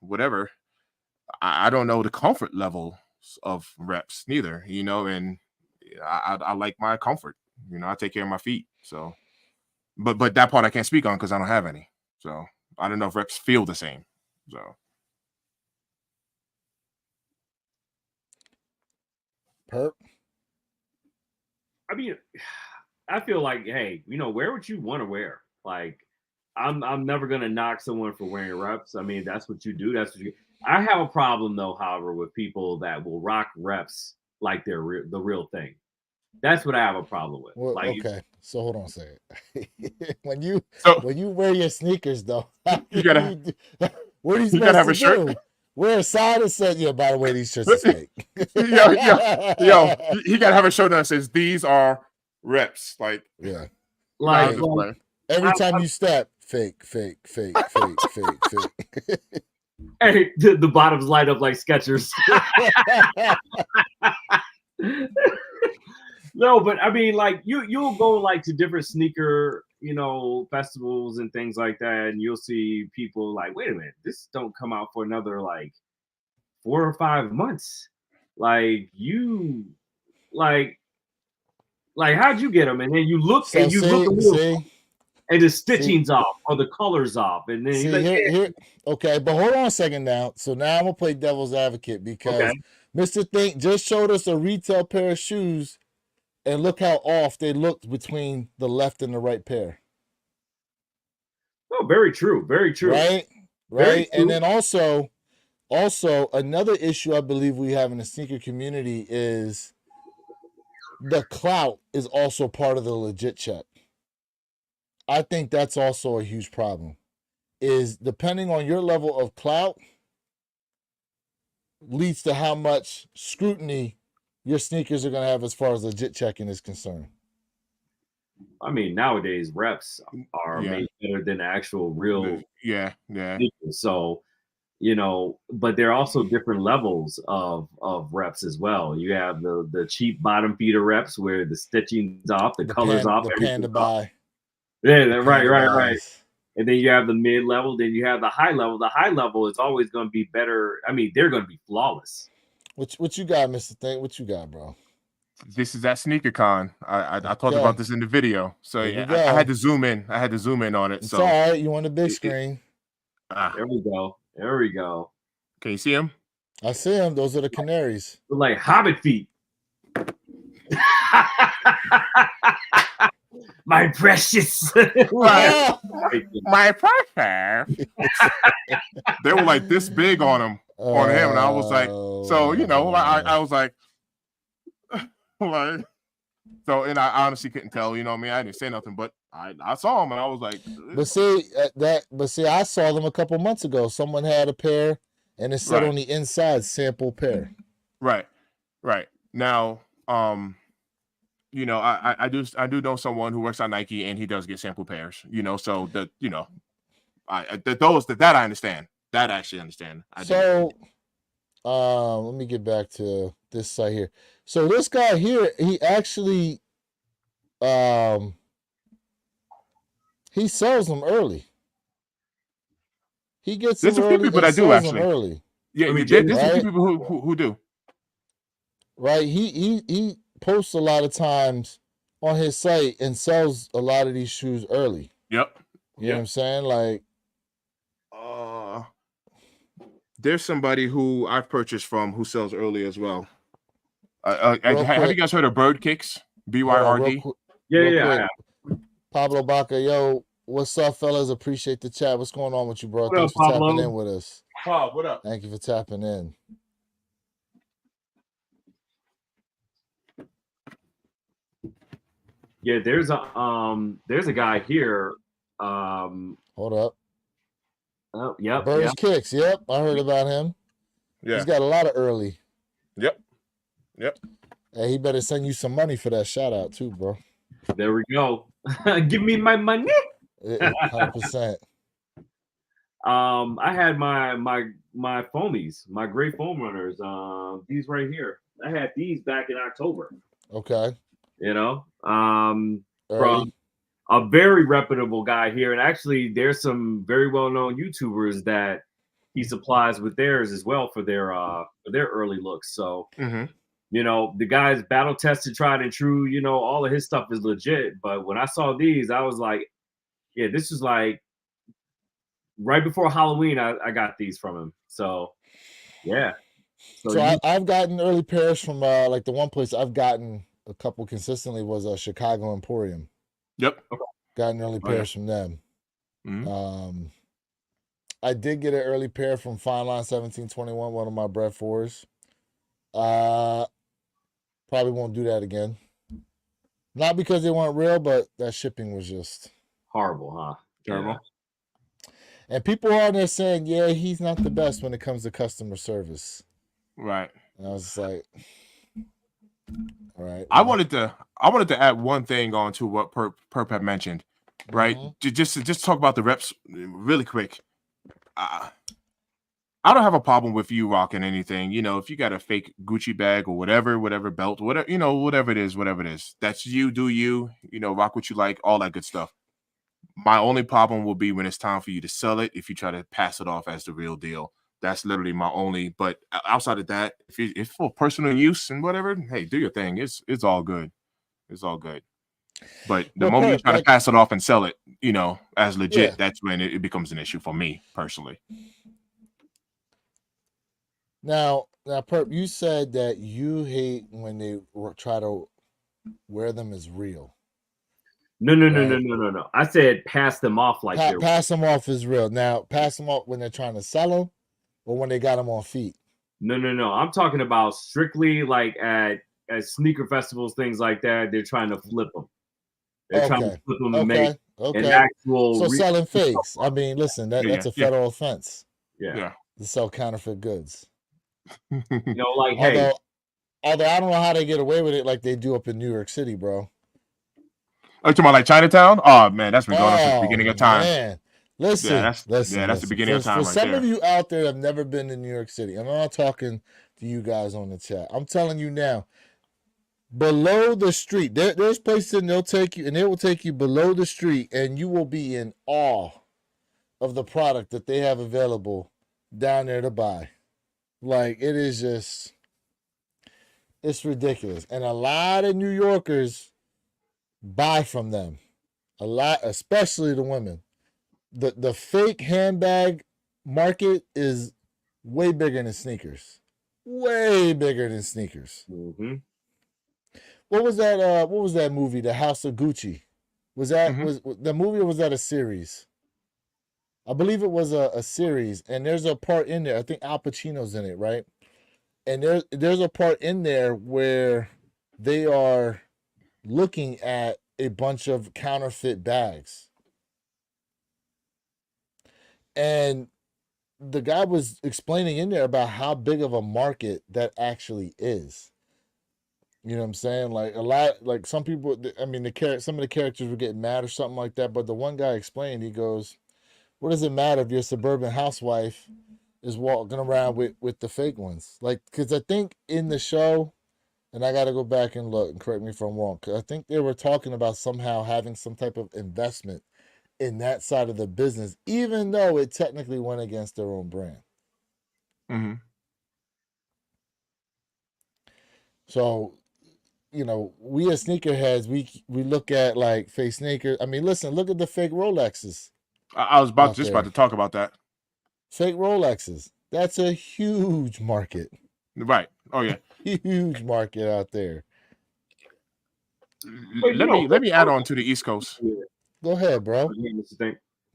whatever, I don't know the comfort levels of reps neither, and I like my comfort. I take care of my feet, so but that part I can't speak on because I don't have any. So I don't know if reps feel the same. So Perp. I mean, I feel like, hey, wear what you want to wear. Like, I'm never gonna knock someone for wearing reps. I mean, that's what you do. That's what you. I have a problem though, however, with people that will rock reps like they're the real thing. That's what I have a problem with. Well, like, okay, so hold on a second. when you So- when you wear your sneakers though, You gotta- what are you you gotta supposed have to a shirt. do? Wear a side and say, "Yeah, by the way, these shirts are fake." yo, he gotta have a shirt that says these are reps. Like, Yeah. like, just playing. Every time you step, fake, fake, fake, fake, fake, fake. hey, the bottoms light up like Skechers. No, but I mean, like you'll go like to different sneaker, festivals and things like that, and you'll see people like, wait a minute, this don't come out for another like 4 or 5 months. Like like how'd you get them? And then you look So and you look a little, see, and the stitching's off or the color's off, and then see you're like, here, okay, but hold on a second now. So now I'm gonna play devil's advocate because okay. Mr. Think just showed us a retail pair of shoes, and look how off they looked between the left and the right pair. Oh, very true, very true. Right, Very right, true. and then also another issue I believe we have in the sneaker community is the clout is also part of the legit check. I think that's also a huge problem. Is depending on your level of clout leads to how much scrutiny your sneakers are going to have as far as legit checking is concerned. I mean, nowadays reps are Yeah. made better than actual real Yeah. sneakers. So, but there are also different levels of reps as well. You have the cheap bottom feeder reps where the stitching's off, the color's off, the everything's panda off. buy. Yeah, the right. panda Right. buys. And then you have the mid level, then you have the high level. The high level is always going to be better. I mean, they're going to be flawless. What you got, Mr. Think? What you got, bro? This is at SneakerCon. I talked Okay. about this in the video, so There you I go. had to zoom in. I had to zoom in on it. It's So all right. You on the big screen. There we go. There we go. Can you see him? I see them. Those are the canaries. They're like Hobbit feet. My precious. Ah! My pressure. They were like this big on him, and I was like, so I was like, like, so, and I honestly couldn't tell. I didn't say nothing, but I saw him, and I was like, But see, I saw them a couple months ago. Someone had a pair, and it said Right. on the inside sample pair. right now, I do know someone who works at Nike, and he does get sample pairs. So that I understand. That I actually understand. Let me get back to this site here. So this guy here, he actually, he sells them early. He gets them There's a few early people and that do, sells them actually. early. Yeah, I mean, there's a right? few people who do. Right? He posts a lot of times on his site and sells a lot of these shoes early. Yep. You know what I'm saying? Like, there's somebody who I've purchased from who sells early as well. Real Have you quick. guys heard of Bird Kicks? hold on, BYRD? Yeah, real yeah. quick. Pablo Baca, yo, what's up, fellas? Appreciate the chat. What's going on with you, bro? What Thanks up, for Pablo? tapping in with us. Bob, what up? Thank you for tapping in. Yeah, there's a guy here. Hold up. Oh, yep. Burns Kicks. Yep, I heard about him. Yeah. He's got a lot of early. Yep. Hey, he better send you some money for that shout out too, bro. There we go. Give me my money. 100%. I had my foamies, my great foam runners. These right here. I had these back in October. Okay. You know, Early. from a very reputable guy here, and actually, there's some very well-known YouTubers that he supplies with theirs as well for their early looks. So, you know, the guy's battle tested, tried and true. You know, all of his stuff is legit. But when I saw these, I was like, yeah, this is like right before Halloween. I got these from him. So, yeah. So I've gotten early pairs from like the one place I've gotten a couple consistently was Chicago Emporium. Yep. Gotten early pairs from them. I did get an early pair from Fine Line 1721, one of my Bred 4s. Probably won't do that again. Not because they weren't real, but that shipping was just horrible, huh? Terrible. Yeah. And people are on there saying, yeah, he's not the best when it comes to customer service. Right. And I was just like, all right. I wanted to add one thing on to what Perp had mentioned, right? Just talk about the reps really quick. I don't have a problem with you rocking anything. You know, if you got a fake Gucci bag or whatever belt, whatever, you know, whatever it is. That's you, do you, you know, rock what you like, all that good stuff. My only problem will be when it's time for you to sell it, if you try to pass it off as the real deal. That's literally my only, but outside of that, if for personal use and whatever, hey, do your thing. It's all good. It's all good. But the moment you try to pass it off and sell it, you know, as legit, that's when it becomes an issue for me personally. Now, Perp, you said that you hate when they try to wear them as real. No. I said pass them off like they're pass them off as real. Now, pass them off when they're trying to sell them, or when they got them on feet. No. I'm talking about strictly like at sneaker festivals, things like that. They're trying to flip them. They're trying to flip them and make an actual. So selling fakes. I mean, listen, that's a federal offense. Yeah. To sell counterfeit goods. You know, like although I don't know how they get away with it like they do up in New York City, bro. Are you talking about like Chinatown? Oh man, that's been going on since the beginning of time. Man. Listen, that's the beginning of time. For some of you out there that have never been to New York City, I'm not talking to you guys on the chat. I'm telling you now, below the street, there's places and they will take you below the street, and you will be in awe of the product that they have available down there to buy. Like, it is just, it's ridiculous. And a lot of New Yorkers buy from them. A lot, especially the women. The fake handbag market is way bigger than sneakers. Way bigger than sneakers. What was that movie, The House of Gucci? Was that was the movie, or was that a series? I believe it was a series, and there's a part in there, I think Al Pacino's in it, right? And there's a part in there where they are looking at a bunch of counterfeit bags. And the guy was explaining in there about how big of a market that actually is. You know what I'm saying? Like a lot, like some people, I mean, some of the characters were getting mad or something like that. But the one guy explained, he goes, what does it matter if your suburban housewife is walking around with the fake ones? Like, because I think in the show, and I got to go back and look and correct me if I'm wrong, because I think they were talking about somehow having some type of investment in that side of the business, even though it technically went against their own brand. So, you know, we as sneakerheads, we look at like fake sneakers. I mean, listen, look at the fake Rolexes. I was about to talk about that. Fake Rolexes. That's a huge market. Right. Oh yeah. Huge market out there. Let me add on to the East Coast. Go ahead, bro.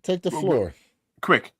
Take the floor. Quick.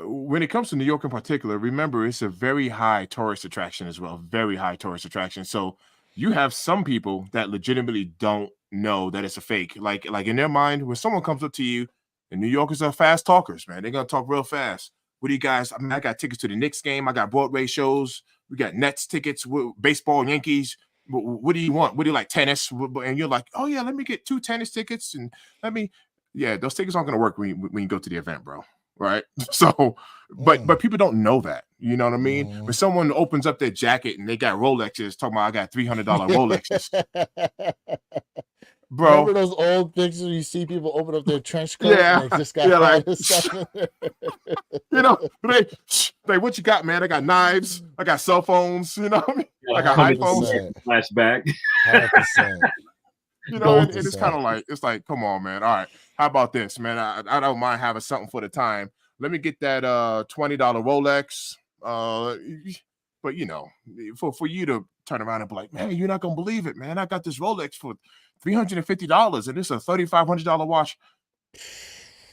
When it comes to New York in particular, remember it's a very high tourist attraction as well. Very high tourist attraction. So you have some people that legitimately don't know that it's a fake. Like in their mind, when someone comes up to you And New Yorkers are fast talkers, man. They're gonna talk real fast. What do you guys? I mean, I got tickets to the Knicks game. I got Broadway shows. We got Nets tickets. Baseball, Yankees. What do you want? What do you like? Tennis? And you're like, oh yeah, let me get 2 tennis tickets and let me. Yeah, those tickets aren't gonna work when you go to the event, bro. Right? So, but people don't know that. You know what I mean? When someone opens up their jacket and they got Rolexes, talking about I got $300 Rolexes. Bro, remember those old pictures you see people open up their trench coat and they just got like, stuff in you know, they what you got, man? I got knives, I got cell phones, you know what I mean? I got iPhones. Flashback. 100%. You know, and it's kind of like, it's like, come on, man. All right, how about this, man? I don't mind having something for the time. Let me get that $20 Rolex. But you know, for you to turn around and be like, man, you're not gonna believe it, man. I got this Rolex for $350 and it's a $3,500 watch.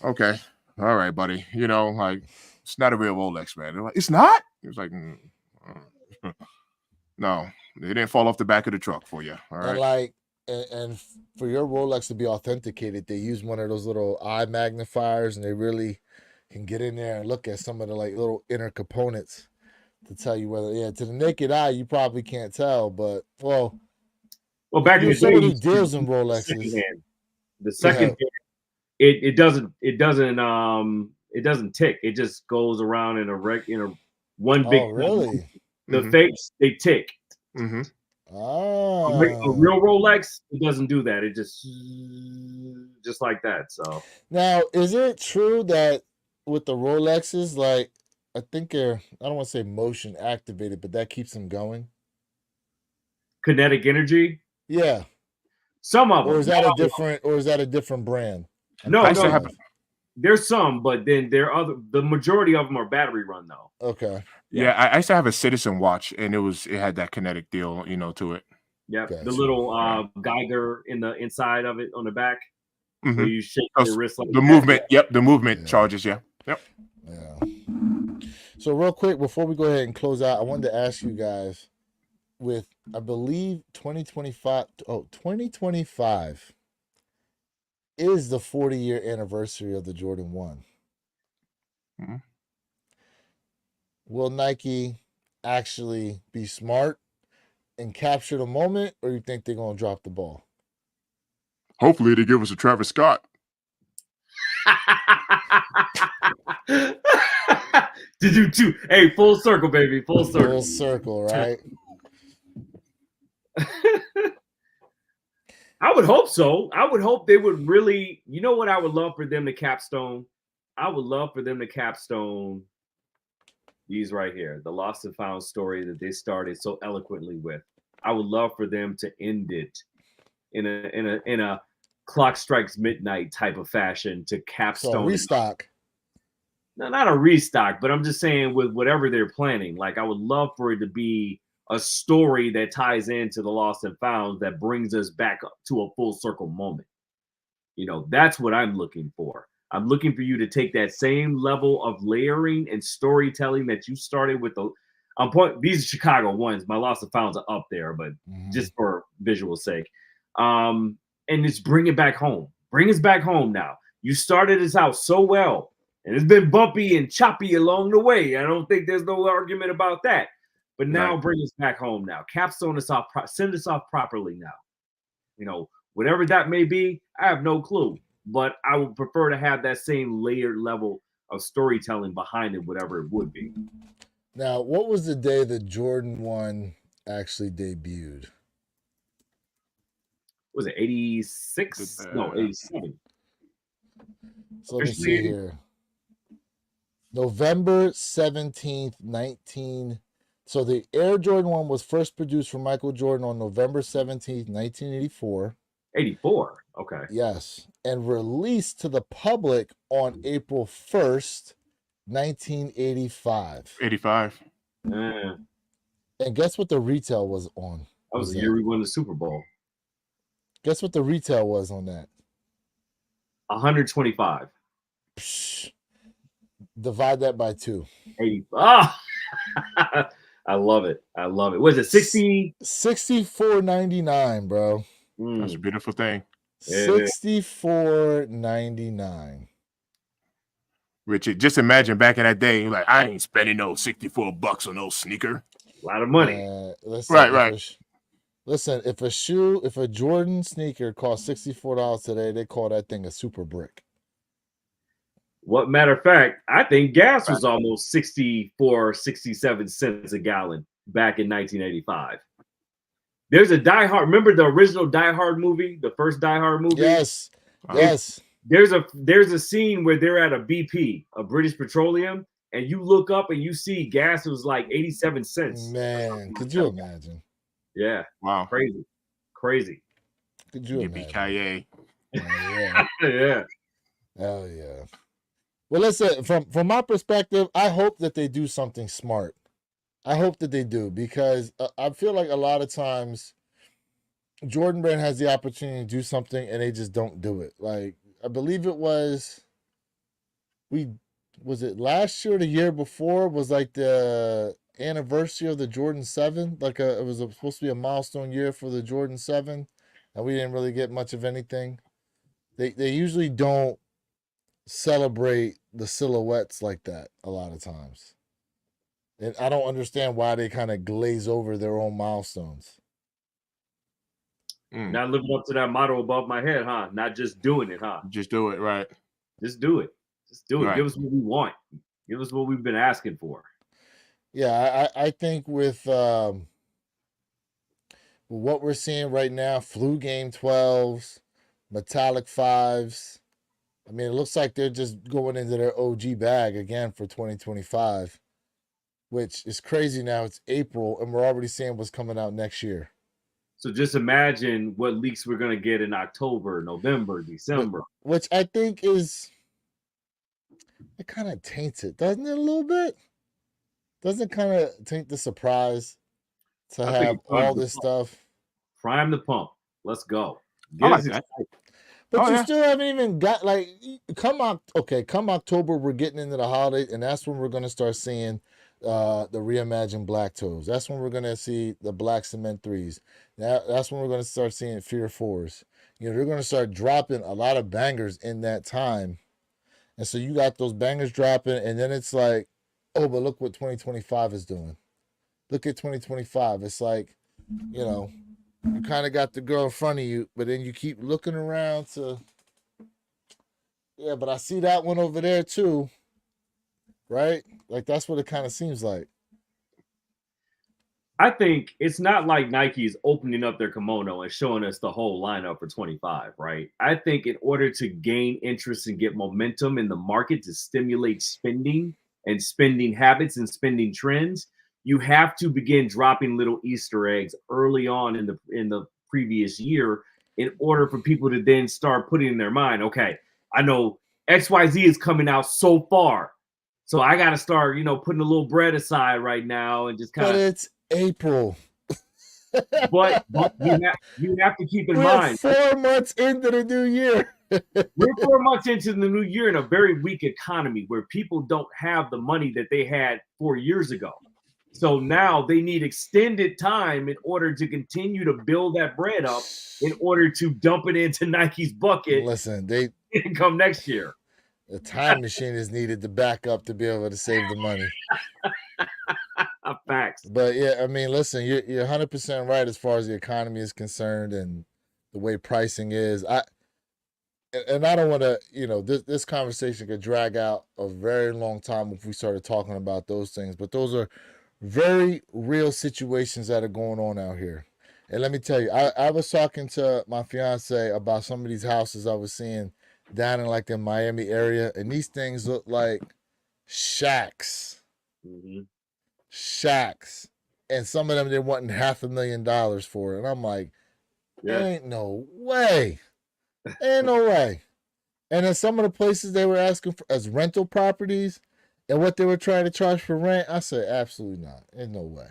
Okay, all right, buddy. You know, like it's not a real Rolex, man. They're like, it's not. It's like, no, they didn't fall off the back of the truck for you. All right, and like, and for your Rolex to be authenticated, they use one of those little eye magnifiers, and they really can get in there and look at some of the like little inner components to tell you whether, to the naked eye, you probably can't tell, but well, back in the day, who deals in Rolexes, the second, it doesn't tick. It just goes around in a one big. Oh, really? The fakes, they tick. Mm-hmm. Oh. A real Rolex, it doesn't do that. It just like that. So now, is it true that with the Rolexes, like I think they're, I don't want to say motion activated, but that keeps them going? Kinetic energy? Yeah. Some of them. Or is that a different brand? No, there's some, but then the majority of them are battery run though. Okay. Yeah, I used to have a Citizen watch, and it had that kinetic deal, you know, to it. Yeah, gotcha. The little Geiger in the inside of it on the back. Mm-hmm. Where you shake your wrist like the movement. Yep, the movement charges. Yeah. Yep. Yeah. So real quick before we go ahead and close out, I wanted to ask you guys, with I believe 2025 is the 40-year anniversary of the Jordan 1. Mm-hmm. Will Nike actually be smart and capture the moment, or you think they're going to drop the ball? Hopefully they give us a Travis Scott. Did you too? Hey, full circle, baby. Full circle. Full circle, right? I would hope so. I would hope they would really, you know what I would love for them to capstone? I would love for them to capstone these right here, the lost and found story that they started so eloquently with. I would love for them to end it in a clock strikes midnight type of fashion to capstone. So restock. No, not a restock, but I'm just saying with whatever they're planning. Like I would love for it to be a story that ties into the lost and found that brings us back to a full circle moment. You know, that's what I'm looking for. I'm looking for you to take that same level of layering and storytelling that you started with these are Chicago ones. My lost and founds are up there, but just for visual sake. And just bring it back home. Bring us back home now. You started us out so well, and it's been bumpy and choppy along the way. I don't think there's no argument about that. But now bring us back home now. Capstone us off, send us off properly now. You know, whatever that may be, I have no clue. But I would prefer to have that same layered level of storytelling behind it, whatever it would be. Now, what was the day that Jordan 1 actually debuted? Was it 86? No, 87. So let me see here. November 17th, 19. So the Air Jordan 1 was first produced for Michael Jordan on November 17th, 1984. 84. Okay. Yes. And released to the public on April 1st, 1985. 85. And guess what the retail was on? That was the year we won the Super Bowl. Guess what the retail was on that? 125. Divide that by 2. 80. Oh! I love it. I love it. Was it 60? $64.99, bro. That's a beautiful thing. $64.99. Richard, just imagine back in that day, you're like, I ain't spending no $64 on no sneaker. A lot of money. Listen, Right. If a Jordan sneaker costs $64 today, they call that thing a super brick. What matter of fact, I think gas was almost 64, 67 cents a gallon back in 1985. There's a Die Hard. Remember the original Die Hard movie, the first Die Hard movie? Yes. Yes. There's a scene where they're at a BP, a British Petroleum, and you look up and you see gas was like 87 cents. Man, could you imagine? Yeah. Wow. Crazy. Could you imagine? Yeah. Yeah. Oh yeah. Well, listen, from my perspective, I hope that they do something smart. I hope that they do, because I feel like a lot of times Jordan Brand has the opportunity to do something and they just don't do it. Like, I believe it was it last year or the year before was like the anniversary of the Jordan 7. Like it was supposed to be a milestone year for the Jordan 7, and we didn't really get much of anything. They usually don't celebrate the silhouettes like that a lot of times. And I don't understand why they kind of glaze over their own milestones. Not living up to that motto above my head, huh? Not just doing it, huh? Just do it, right? Just do it. Just do it. Right. Give us what we want. Give us what we've been asking for. Yeah, I think with what we're seeing right now, flu game 12s, metallic 5s. I mean, it looks like they're just going into their OG bag again for 2025, which is crazy now. It's April, and we're already seeing what's coming out next year. So just imagine what leaks we're going to get in October, November, December. Which I think it kind of taints it, doesn't it, a little bit? Doesn't kind of taint the surprise to have all this stuff? Prime the pump. Let's go. I like that. But you still haven't even got, like, come October, we're getting into the holidays, and that's when we're going to start seeing the reimagined Black Toes. That's when we're going to see the Black Cement 3s. That's when we're going to start seeing Fear 4s. You know, they're going to start dropping a lot of bangers in that time. And so you got those bangers dropping, and then it's like, oh, but look what 2025 is doing. Look at 2025. It's like, you know, you kind of got the girl in front of you, but then you keep looking around to, yeah, but I see that one over there too, right? Like, that's what it kind of seems like. I think it's not like Nike's opening up their kimono and showing us the whole lineup for 25, right? I think in order to gain interest and get momentum in the market to stimulate spending and spending habits and spending trends, you have to begin dropping little Easter eggs early on in the previous year in order for people to then start putting in their mind, okay, I know XYZ is coming out so far, so I got to start, putting a little bread aside right now and just kind of. But it's April. but you have to keep in mind, 4 months into the new year. We're 4 months into the new year in a very weak economy where people don't have the money that they had 4 years ago. So now they need extended time in order to continue to build that bread up in order to dump it into Nike's bucket. Listen, come next year. The time machine is needed to back up to be able to save the money. Facts. But yeah, I mean, listen, you're 100% right as far as the economy is concerned and the way pricing is. I don't want to, this conversation could drag out a very long time if we started talking about those things. But those are very real situations that are going on out here. And let me tell you, I was talking to my fiance about some of these houses I was seeing down in like the Miami area, and these things look like shacks. Mm-hmm. Shacks. And some of them they're wanting $500,000 for it. And I'm like, ain't no way. Ain't no way. And then some of the places they were asking for as rental properties and what they were trying to charge for rent, I said, absolutely not. Ain't no way.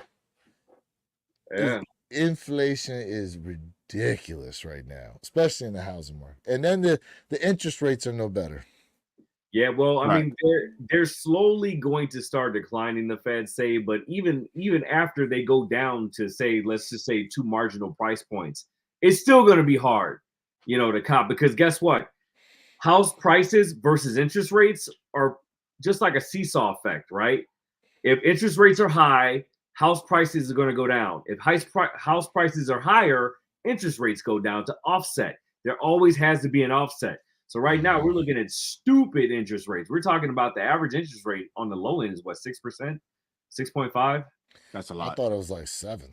Yeah. Inflation is ridiculous right now, especially in the housing market. And then the interest rates are no better. Yeah, well, I mean, they're slowly going to start declining, the Feds say, but even after they go down to say, let's just say 2 marginal price points, it's still going to be hard, to comp, because guess what? House prices versus interest rates are just like a seesaw effect, right? If interest rates are high, house prices are going to go down. If house prices are higher, interest rates go down to offset. There always has to be an offset. So right now we're looking at stupid interest rates. We're talking about the average interest rate on the low end is what, 6%, 6.5. That's a I lot. thought it was like 7.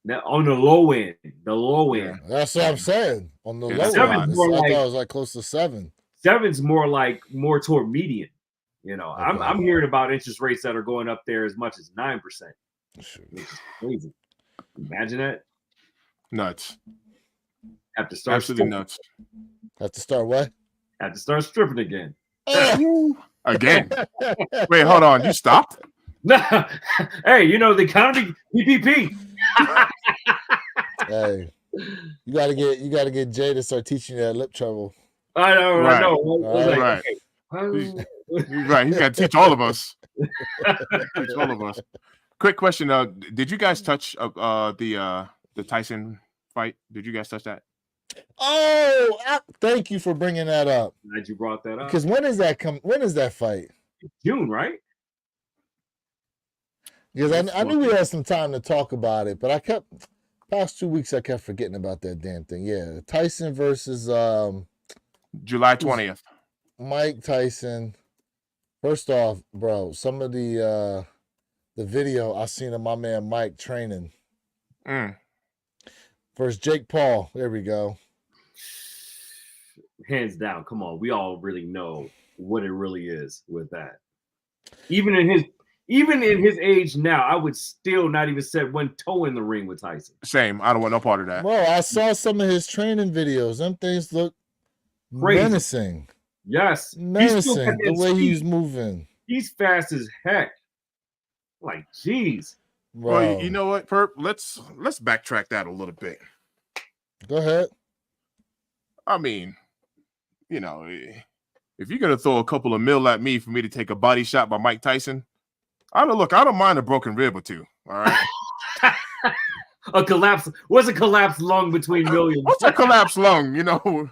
Now on the low end, That's what I'm saying. On the Yeah, low that's a end, lot. I thought it was like close to 7. 7's more toward median. You know, Okay. I'm hearing about interest rates that are going up there as much as 9%. Shoot. Which is crazy. Imagine that. Nuts. Have to start Absolutely stripping. nuts. Have to start what? Have to start stripping again. Again. Wait, hold on. You stopped? No, hey, you know the economy, PPP. Hey, you gotta get Jay to start teaching you that lip trouble. I know, Right. I know. I was like, Right. okay. You're right. He's got to teach all of us. Teach all of us. Quick question. Did you guys touch the Tyson fight? Did you guys touch that? Oh, thank you for bringing that up. Glad you brought that up. Because when is that fight? June, right? Because I knew we had some time to talk about it, but past 2 weeks I kept forgetting about that damn thing. Yeah, Tyson versus July 20th. Mike Tyson. First off, bro, some of the video I seen of my man Mike training. Versus Jake Paul. There we go. Hands down. Come on. We all really know what it really is with that. Even in his age now, I would still not even set one toe in the ring with Tyson. Same. I don't want no part of that. Bro, I saw some of his training videos. Them things look Crazy. menacing. Yes. Menacing. The way he's moving. He's fast as heck. Like, geez. Bro. Well, you know what, Perp? Let's backtrack that a little bit. Go ahead. I mean, you know, if you're gonna throw a couple of mil at me for me to take a body shot by Mike Tyson, I don't mind a broken rib or two. All right. A collapse. What's a collapsed lung between millions? What's a collapsed lung? You know.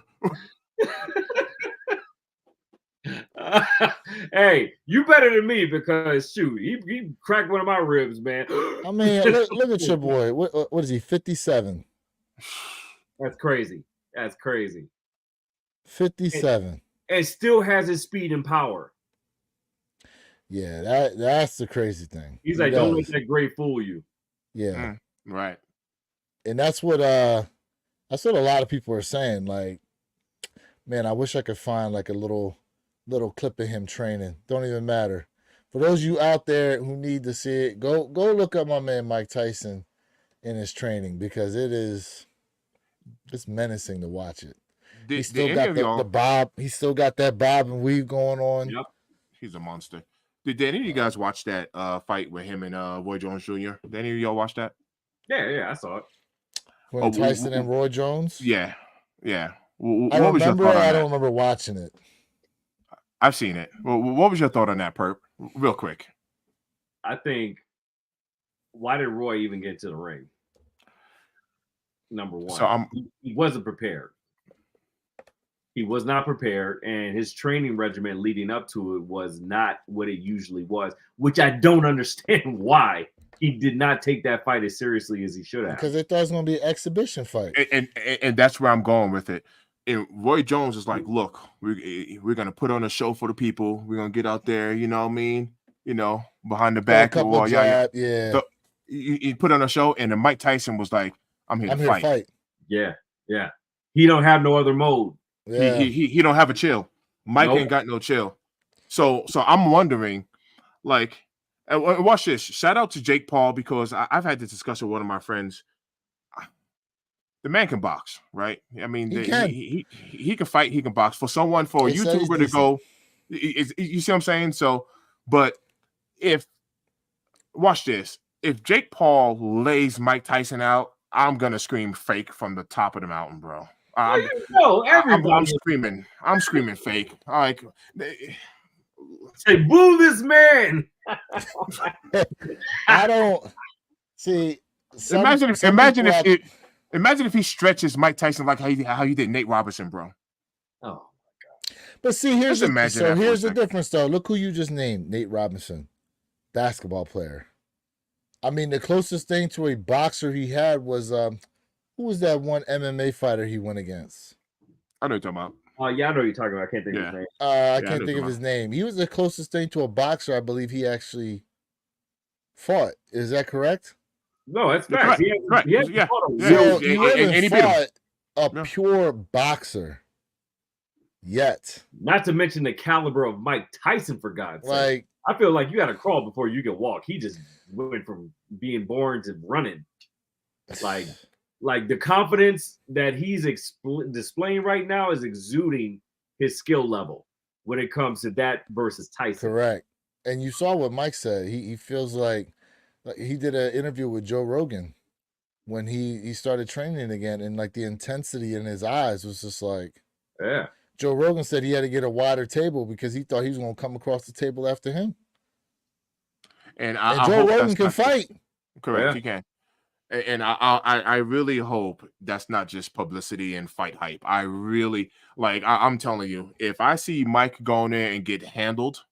Hey, you better than me because shoot, he cracked one of my ribs, man. I mean, look at your boy. What is he? 57. That's crazy. That's crazy. 57. And still has his speed and power. Yeah, that's the crazy thing. He's like, don't let that gray fool you. Yeah. Right. And that's what a lot of people are saying. Like, man, I wish I could find like a little clip of him training. Don't even matter. For those of you out there who need to see it, go look up my man Mike Tyson in his training because it's menacing to watch it. He still got the bob. He still got that bob and weave going on. Yep. He's a monster. Did any of you guys watch that fight with him and Roy Jones Jr.? Did any of y'all watch that? Yeah, I saw it. When Tyson and Roy Jones? Yeah. I don't remember watching it. I've seen it. Well, what was your thought on that, Perp? Real quick. I think, why did Roy even get to the ring? Number one. So he wasn't prepared. He was not prepared, and his training regimen leading up to it was not what it usually was, which I don't understand why he did not take that fight as seriously as he should have. Because they thought it was going to be an exhibition fight. And that's where I'm going with it. And Roy Jones is like, look, we're going to put on a show for the people. We're going to get out there, you know what I mean? You know, behind the back. Yeah. So he put on a show, and then Mike Tyson was like, I'm here to fight. Yeah. He don't have no other mode. Yeah. He don't have a chill. Mike ain't got no chill. So I'm wondering, like, watch this. Shout out to Jake Paul because I've had this discussion with one of my friends. The man can box, right? I mean, he can fight, he can box. For a YouTuber to go, you see what I'm saying? So, but watch this. If Jake Paul lays Mike Tyson out, I'm gonna scream fake from the top of the mountain, bro. I'm screaming fake. Like, say, boo this man. I don't see. Imagine if he stretches Mike Tyson like how he did Nate Robinson, bro. Oh my God! But see, here's Just imagine that for a here's the second. difference, though. Look who you just named, Nate Robinson, basketball player. I mean, the closest thing to a boxer he had was who was that one MMA fighter he went against? I know what you're talking about. Yeah, I know what you're talking about. I can't think of his name. I can't think of his name. He was the closest thing to a boxer I believe he actually fought. Is that correct? No, that's facts. He hasn't fought a pure boxer yet. Not to mention the caliber of Mike Tyson, for God's sake. I feel like you got to crawl before you can walk. He just went from being born to running. Like the confidence that he's displaying right now is exuding his skill level when it comes to that versus Tyson. Correct. And you saw what Mike said. He feels like he did an interview with Joe Rogan when he started training again, and like the intensity in his eyes was just like, yeah. Joe Rogan said he had to get a wider table because he thought he was going to come across the table after him. And Joe Rogan can fight. Correct, he can. And I really hope that's not just publicity and fight hype. I really I'm telling you, if I see Mike going there and get handled,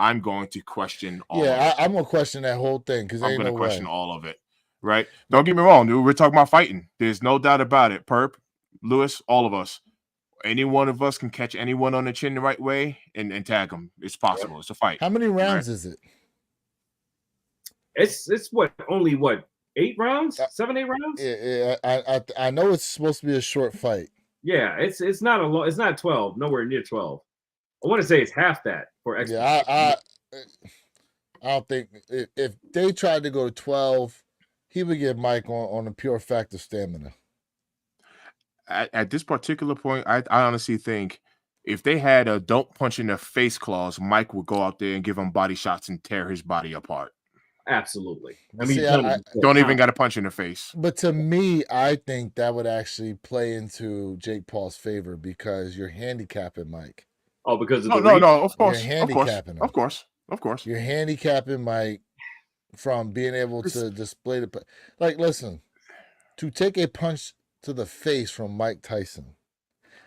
I'm going to question all of it. I'm going to question that whole thing because I'm going to question all of it. Right? Don't get me wrong, dude. We're talking about fighting. There's no doubt about it. Perp, Lewis, all of us. Any one of us can catch anyone on the chin the right way and tag them. It's possible. It's a fight. How many rounds is it? It's only 8 rounds? 7, 8 rounds? Yeah, I know it's supposed to be a short fight. Yeah, it's not it's not 12, nowhere near 12. I want to say it's half that for X. Yeah, I don't think if they tried to go to 12, he would get Mike on a pure fact of stamina. At this particular point, I honestly think if they had a don't punch in the face clause, Mike would go out there and give him body shots and tear his body apart. Absolutely. I mean, don't even got a punch in the face. But to me, I think that would actually play into Jake Paul's favor because you're handicapping Mike. Oh, because of no, of course, you're handicapping him. Of course, you're handicapping Mike from being able to display the listen, to take a punch to the face from Mike Tyson.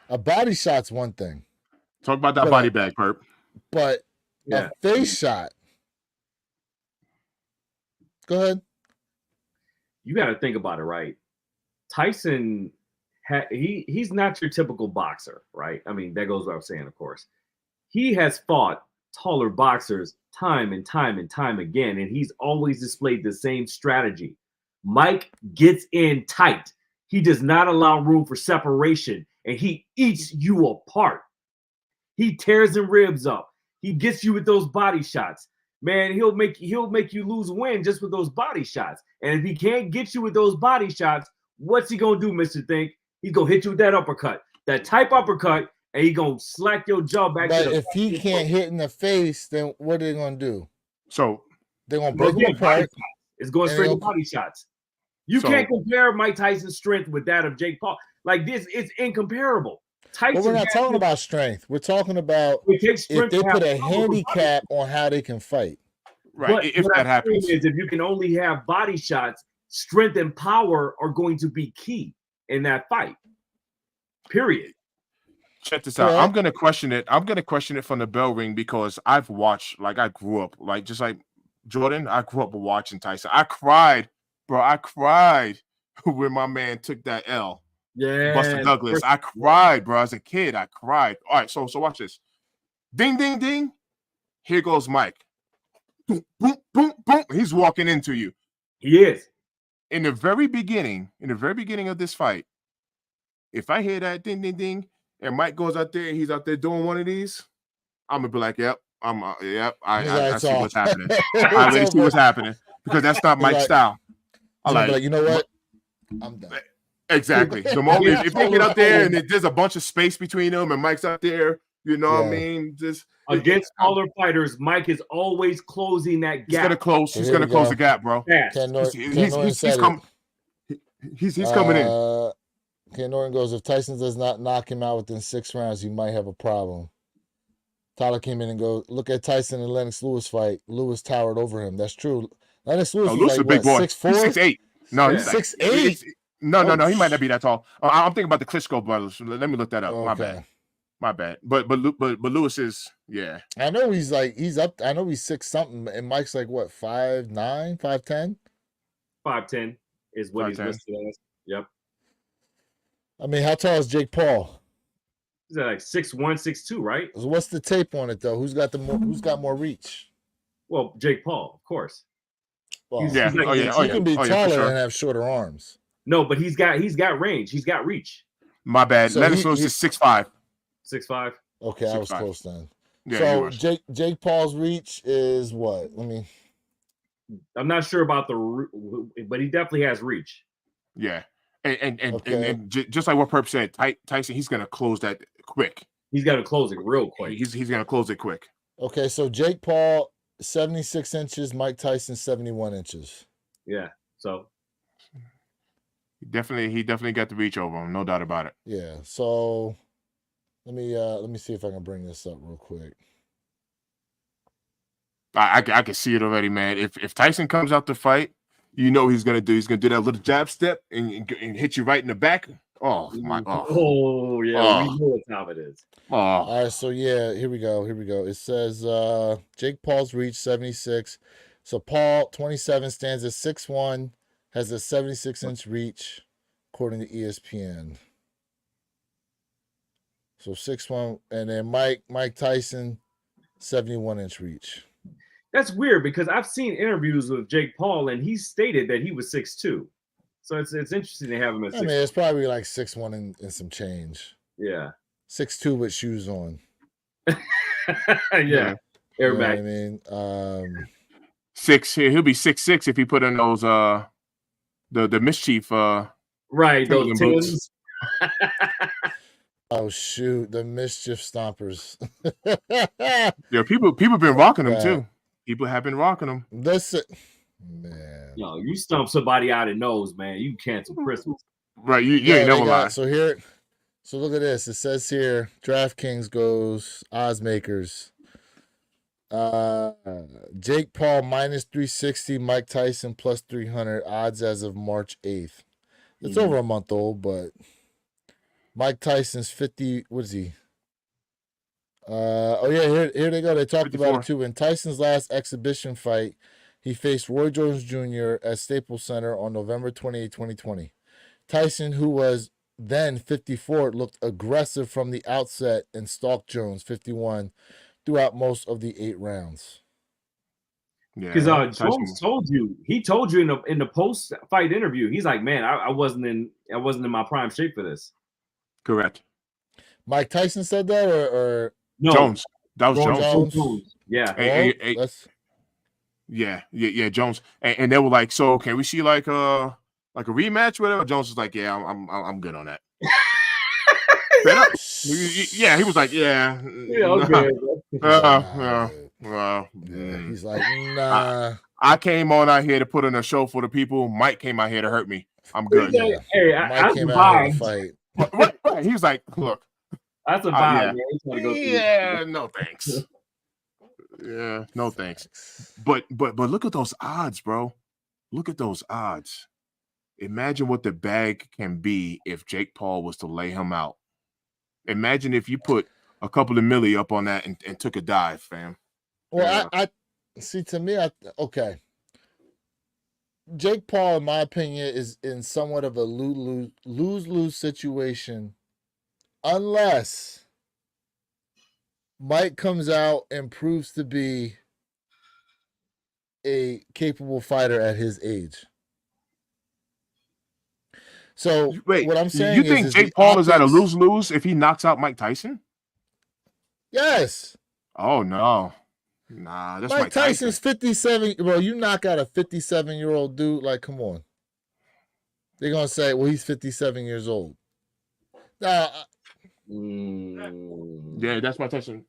A body shot's one thing. Talk about that body bag, Perp. But a face shot. Go ahead. You got to think about it, right? Tyson, he's not your typical boxer, right? I mean, that goes without saying, of course. He has fought taller boxers time and time and time again, and he's always displayed the same strategy. Mike gets in tight. He does not allow room for separation, and he eats you apart. He tears the ribs up. He gets you with those body shots. Man, he'll make you lose win just with those body shots. And if he can't get you with those body shots, what's he gonna do, Mr. Think? He's gonna hit you with that uppercut, that type uppercut, and he's gonna slack your jaw back. But if he can't hit in the face, then what are they gonna do? So they're gonna break him apart. It's going straight to body shots. You can't compare Mike Tyson's strength with that of Jake Paul. Like this, it's incomparable. But we're not talking about strength. We're talking about if they put a handicap on how they can fight. Right. But if that happens, is if you can only have body shots, strength and power are going to be key in that fight. Period. Check this out. I'm gonna question it. I'm gonna question it from the bell ring because I've watched, I grew up, just like Jordan, I grew up watching Tyson. I cried, bro. I cried when my man took that L. Yeah, Buster Douglas. I cried, bro. As a kid, I cried. All right, so watch this. Ding, ding, ding. Here goes Mike. Boom, boom, boom, boom. He's walking into you. He is. In the very beginning of this fight, if I hear that ding, ding, ding, and Mike goes out there, he's out there doing one of these, I'm gonna be like, yep, I see what's happening. I really see what's happening because that's not Mike's style. I'm like, you know what? I'm done. Exactly. The moment if they get up there and there's a bunch of space between them and Mike's out there, you know what I mean? Just against smaller fighters, Mike is always closing that gap. He's gonna close. He's gonna close the gap, bro. He's coming in. Ken Norton goes, if Tyson does not knock him out within 6 rounds, he might have a problem. Tyler came in and goes, look at Tyson and Lennox Lewis fight. Lewis towered over him. That's true. Lennox Lewis is a big boy. 6'4"? 6'8". No, he's 6'8". No, he might not be that tall. I'm thinking about the Klitschko brothers. Let me look that up. Okay. My bad. But Lewis is I know he's up. I know he's 6 something, and Mike's like what 5'9", 5'10". 5'10" is what he's 5'10". listed as. Yep. I mean, how tall is Jake Paul? He's like 6'1", 6'2", right? So what's the tape on it though? Who's got more reach? Well, Jake Paul, of course. Well, He's like- he can be for taller sure. and have shorter arms. No, but he's got range. He's got reach. My bad. So Lennox Lewis is 6'5". 6'5". Okay, I was 6'5". close then. Yeah, so Jake Paul's reach is what? I'm not sure about but he definitely has reach. Yeah. And Okay. just like what Perp said, Tyson, he's gonna close that quick. He's got to close it real quick. He's gonna close it quick. Okay, so Jake Paul 76 inches, Mike Tyson 71 inches. Yeah. So He definitely got the reach over him, no doubt about it. Yeah. So let me see if I can bring this up real quick. I can see it already, man. If Tyson comes out to fight, you know he's gonna do that little jab step and hit you right in the back. Oh my! Oh yeah, we know what time it is. All right, so yeah, here we go. It says Jake Paul's reach 76. So Paul 27 stands at 6'1", has a 76-inch reach, according to ESPN. So 6'1", and then Mike Tyson 71-inch reach. That's weird because I've seen interviews with Jake Paul and he stated that he was 6'2". So it's interesting to have him at 6'2". I mean, it's probably like 6'1" and some change. Yeah. 6'2" with shoes on. Yeah. Everybody. You know what I mean? 6 here. He'll be 6'6" if he put in those the mischief right, those boots. Oh shoot, the mischief stompers. Yeah, people been rocking them too. People have been rocking them. Listen, man. No, you stump somebody out of nose, man. You cancel Christmas. Right, you ain't never lie. So look at this. It says here, DraftKings goes odds makers. Jake Paul minus 360, Mike Tyson plus 300 odds as of March 8th. It's over a month old, but Mike Tyson's 50. What is he? Here they go. They talked 54. about it too. In Tyson's last exhibition fight, he faced Roy Jones Jr. at Staples Center on November 28, 2020. Tyson, who was then 54, looked aggressive from the outset and stalked Jones, 51, throughout most of the 8 rounds. Yeah, because Jones told you in the post fight interview, he's like, man, I wasn't in my prime shape for this. Correct. Mike Tyson said that, or no? Jones. That was Jones. Yeah. Yeah, Jones. And they were like, so can we see like a rematch, whatever? Jones was like, yeah, I'm good on that. Yeah, he was like, yeah, okay. He's like, nah. I came on out here to put on a show for the people. Mike came out here to hurt me. I'm good. Yeah. Hey, Mike came out here to fight. Right. He was like, look. That's a vibe, yeah, no thanks. Yeah, no thanks. But look at those odds, bro. Look at those odds. Imagine what the bag can be if Jake Paul was to lay him out. Imagine if you put a couple of milli up on that and took a dive, fam. Well, I see. To me, okay. Jake Paul, in my opinion, is in somewhat of a lose-lose situation, unless Mike comes out and proves to be a capable fighter at his age. So wait, what I'm saying you think Jake Paul is at a lose-lose if he knocks out Mike Tyson? Yes. Oh no. Nah, that's Mike Tyson's 57. Bro, you knock out a 57-year-old dude, like, come on. They're gonna say, well, he's 57 years old. Nah, yeah, that's Mike Tyson.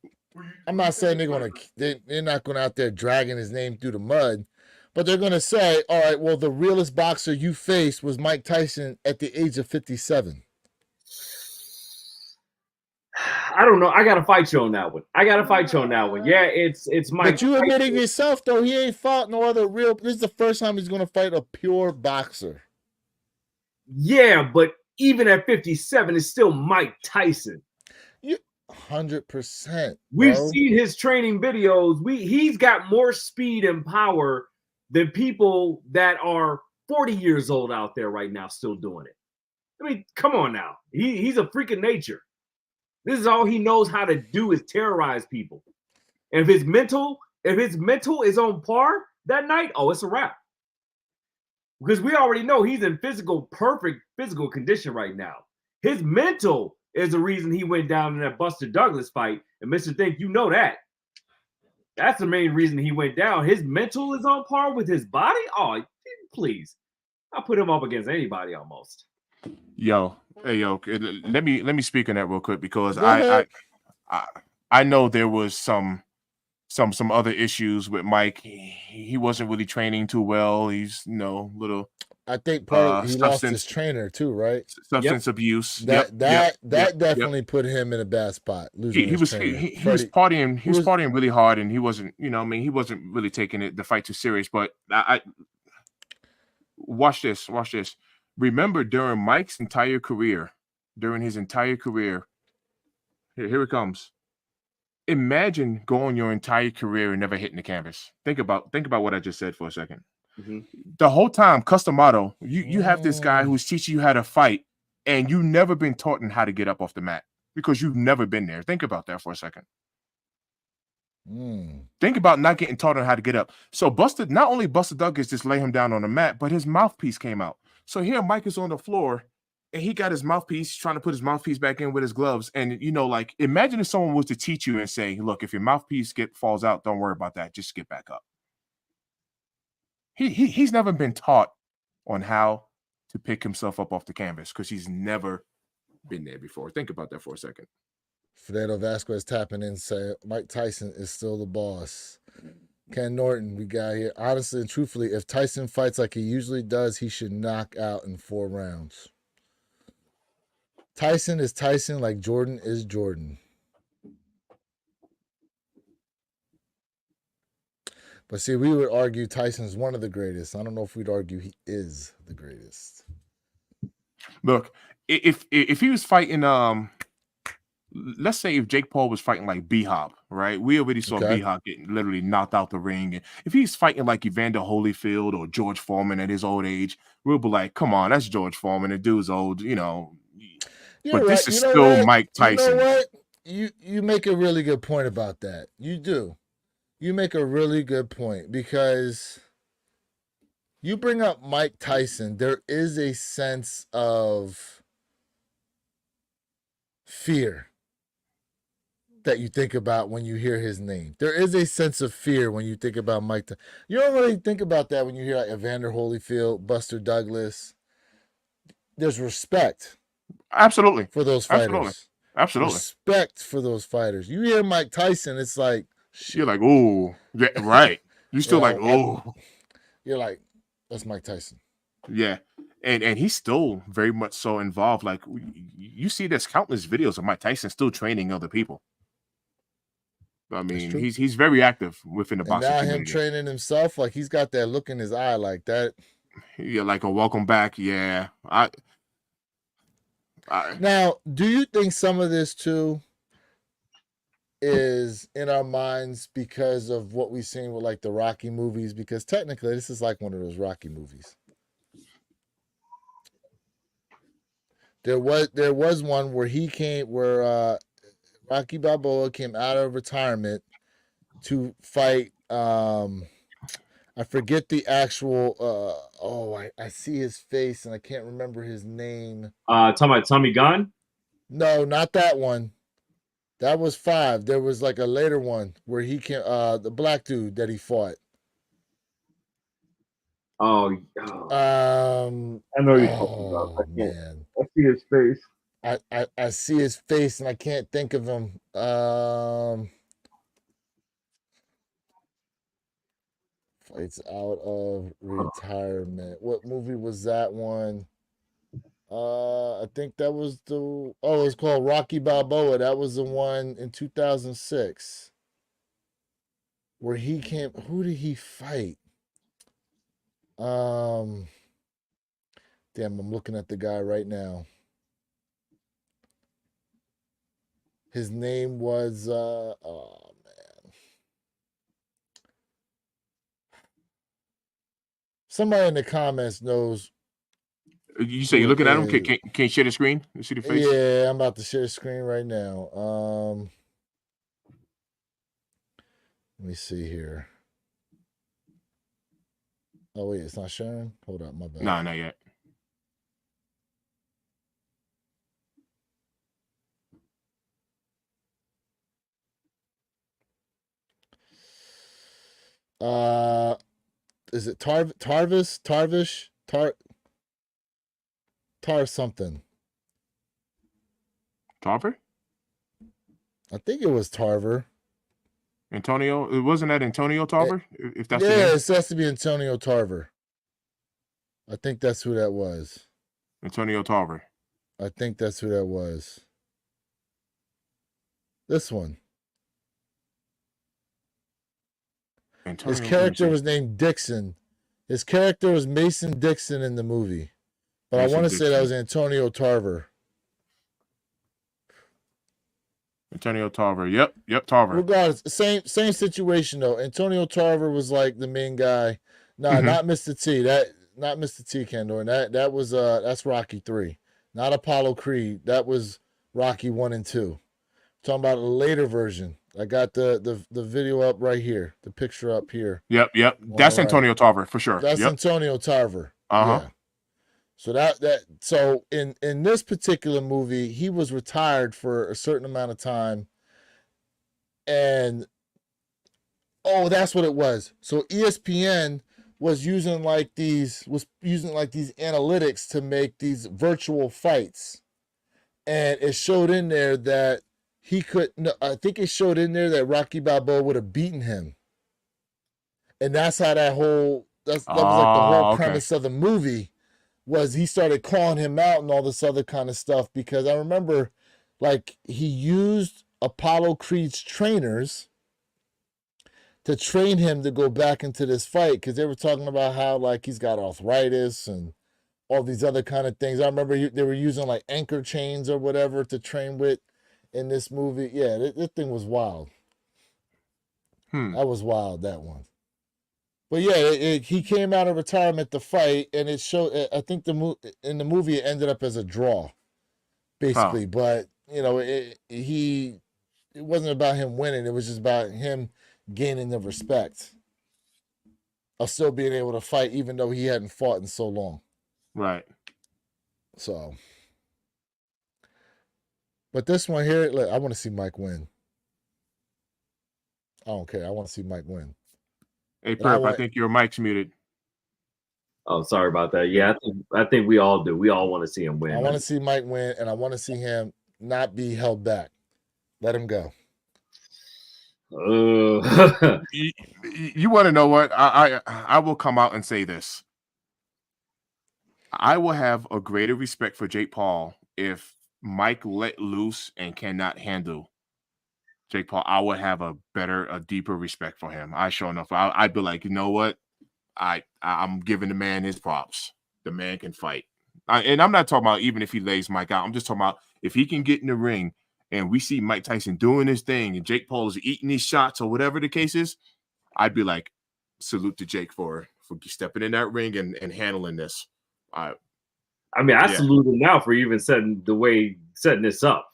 I'm not saying they're not going out there dragging his name through the mud, but they're gonna say, all right, well, the realest boxer you faced was Mike Tyson at the age of 57. I don't know. I got to fight you on that one. Yeah, it's Mike. But you admitting yourself, though, he ain't fought no other real. This is the first time he's going to fight a pure boxer. Yeah, but even at 57, it's still Mike Tyson. 100%, We've bro. seen his training videos. He's got more speed and power than people that are 40 years old out there right now still doing it. I mean, come on now. He's a freak of nature. This is all he knows how to do is terrorize people. And if his mental is on par that night, oh, it's a wrap. Because we already know he's in perfect physical condition right now. His mental is the reason he went down in that Buster Douglas fight. And Mr. Think, you know that. That's the main reason he went down. His mental is on par with his body. Oh, please. I'll put him up against anybody almost. Yo, hey, yo, let me speak on that real quick because I know there was some other issues with Mike. He wasn't really training too well. He's little. I think part he lost his trainer too, right? Substance abuse. That definitely put him in a bad spot. Losing he was partying. He was partying really hard, and he wasn't. He wasn't really taking the fight too serious. But I watch this. Remember, during Mike's entire career, here it comes. Imagine going your entire career and never hitting the canvas. Think about what I just said for a second. Mm-hmm. The whole time, Customato, you have this guy who's teaching you how to fight, and you've never been taught how to get up off the mat because you've never been there. Think about that for a second. Think about not getting taught on how to get up. So not only Buster Douglas just lay him down on the mat, but his mouthpiece came out. So here Mike is on the floor, and he got his mouthpiece, trying to put his mouthpiece back in with his gloves. And, like, imagine if someone was to teach you and say, look, if your mouthpiece falls out, don't worry about that. Just get back up. He's never been taught on how to pick himself up off the canvas because he's never been there before. Think about that for a second. Fredo Vasquez tapping in, say Mike Tyson is still the boss. Ken Norton, we got here. Honestly and truthfully, if Tyson fights like he usually does, he should knock out in 4 rounds. Tyson is Tyson like Jordan is Jordan. But see, we would argue Tyson's one of the greatest. I don't know if we'd argue he is the greatest. Look, if he was fighting, let's say if Jake Paul was fighting like B-Hop, right? We already saw B-Hop getting literally knocked out the ring. And if he's fighting like Evander Holyfield or George Foreman at his old age, we'll be like, come on, that's George Foreman. The dude's old, But this is still Mike Tyson. You know what? You make a really good point about that. You do. You make a really good point because you bring up Mike Tyson. There is a sense of fear that you think about when you hear his name. There is a sense of fear when you think about Mike Tyson. You don't really think about that when you hear like Evander Holyfield, Buster Douglas. There's respect. Absolutely. For those fighters. Absolutely. Respect for those fighters. You hear Mike Tyson, it's like, shit. You're like, oh, yeah, right. You're still like, oh. You're like, that's Mike Tyson. Yeah. And he's still very much so involved. Like, you see there's countless videos of Mike Tyson still training other people. I mean, he's very active within the boxing community. Him training himself, like he's got that look in his eye like that. Yeah, like a welcome back. Yeah. Now, do you think some of this too is in our minds because of what we've seen with like the Rocky movies? Because technically this is like one of those Rocky movies. There was one where Rocky Balboa came out of retirement to fight I forget the actual I see his face and I can't remember his name. Talking about Tommy Gunn? No, not that one. That was 5. There was like a later one where he came the black dude that he fought. I know you're talking about. Man. I see his face. I see his face and I can't think of him. Fights out of retirement. What movie was that one? I think that was it's called Rocky Balboa. That was the one in 2006 where he came. Who did he fight? Damn, I'm looking at the guy right now. His name was oh man. Somebody in the comments knows. You say you're looking at him? Can you share the screen? You see the face? Yeah, I'm about to share the screen right now. Let me see here. Oh wait, it's not sharing? Hold up, my bad. No, not yet. Is it Tar something? Tarver? I think it was Tarver. Antonio? It wasn't that Antonio Tarver? If that's the name? Yeah, it has to be Antonio Tarver. I think that's who that was. Antonio Tarver. I think that's who that was. This one. His character was named Dixon. His character was Mason Dixon in the movie. But I want to say that was Antonio Tarver. Antonio Tarver. Yep, Tarver. Regardless, same situation though. Antonio Tarver was like the main guy. No, not Mr. T. Not Mr. T. Kendall. That was that's Rocky 3. Not Apollo Creed. That was Rocky 1 and 2. Talking about a later version. I got the video up right here. The picture up here. Yep. That's Antonio Tarver for sure. That's Antonio Tarver. Yeah. So so in this particular movie, he was retired for a certain amount of time. And that's what it was. So ESPN was using like these analytics to make these virtual fights. And it showed in there that I think it showed in there that Rocky Balboa would have beaten him. And that's how that was like the whole premise of the movie, was he started calling him out and all this other kind of stuff. Because I remember like he used Apollo Creed's trainers to train him to go back into this fight, because they were talking about how like he's got arthritis and all these other kind of things. I remember they were using like anchor chains or whatever to train with in this movie. Yeah, this thing was wild. That was wild, that one. But yeah, he came out of retirement to fight, and it showed. I think in the movie it ended up as a draw, basically. But you know, it wasn't about him winning. It was just about him gaining the respect of still being able to fight, even though he hadn't fought in so long. Right. So, but this one here, look, I want to see Mike win. I don't care. I want to see Mike win. Hey, Perp, I think your mic's muted. Oh, sorry about that. Yeah, I think we all do. We all want to see him win. I want to see Mike win, and I want to see him not be held back. Let him go. You want to know what? I will come out and say this. I will have a greater respect for Jake Paul if Mike let loose and cannot handle Jake Paul. I would have a deeper respect for him. Sure enough, I'd be like, you know what? I'm giving the man his props. The man can fight. And I'm not talking about even if he lays Mike out. I'm just talking about if he can get in the ring and we see Mike Tyson doing his thing and Jake Paul is eating these shots or whatever the case is, I'd be like, salute to Jake for stepping in that ring and handling this. I salute him now for even setting this up.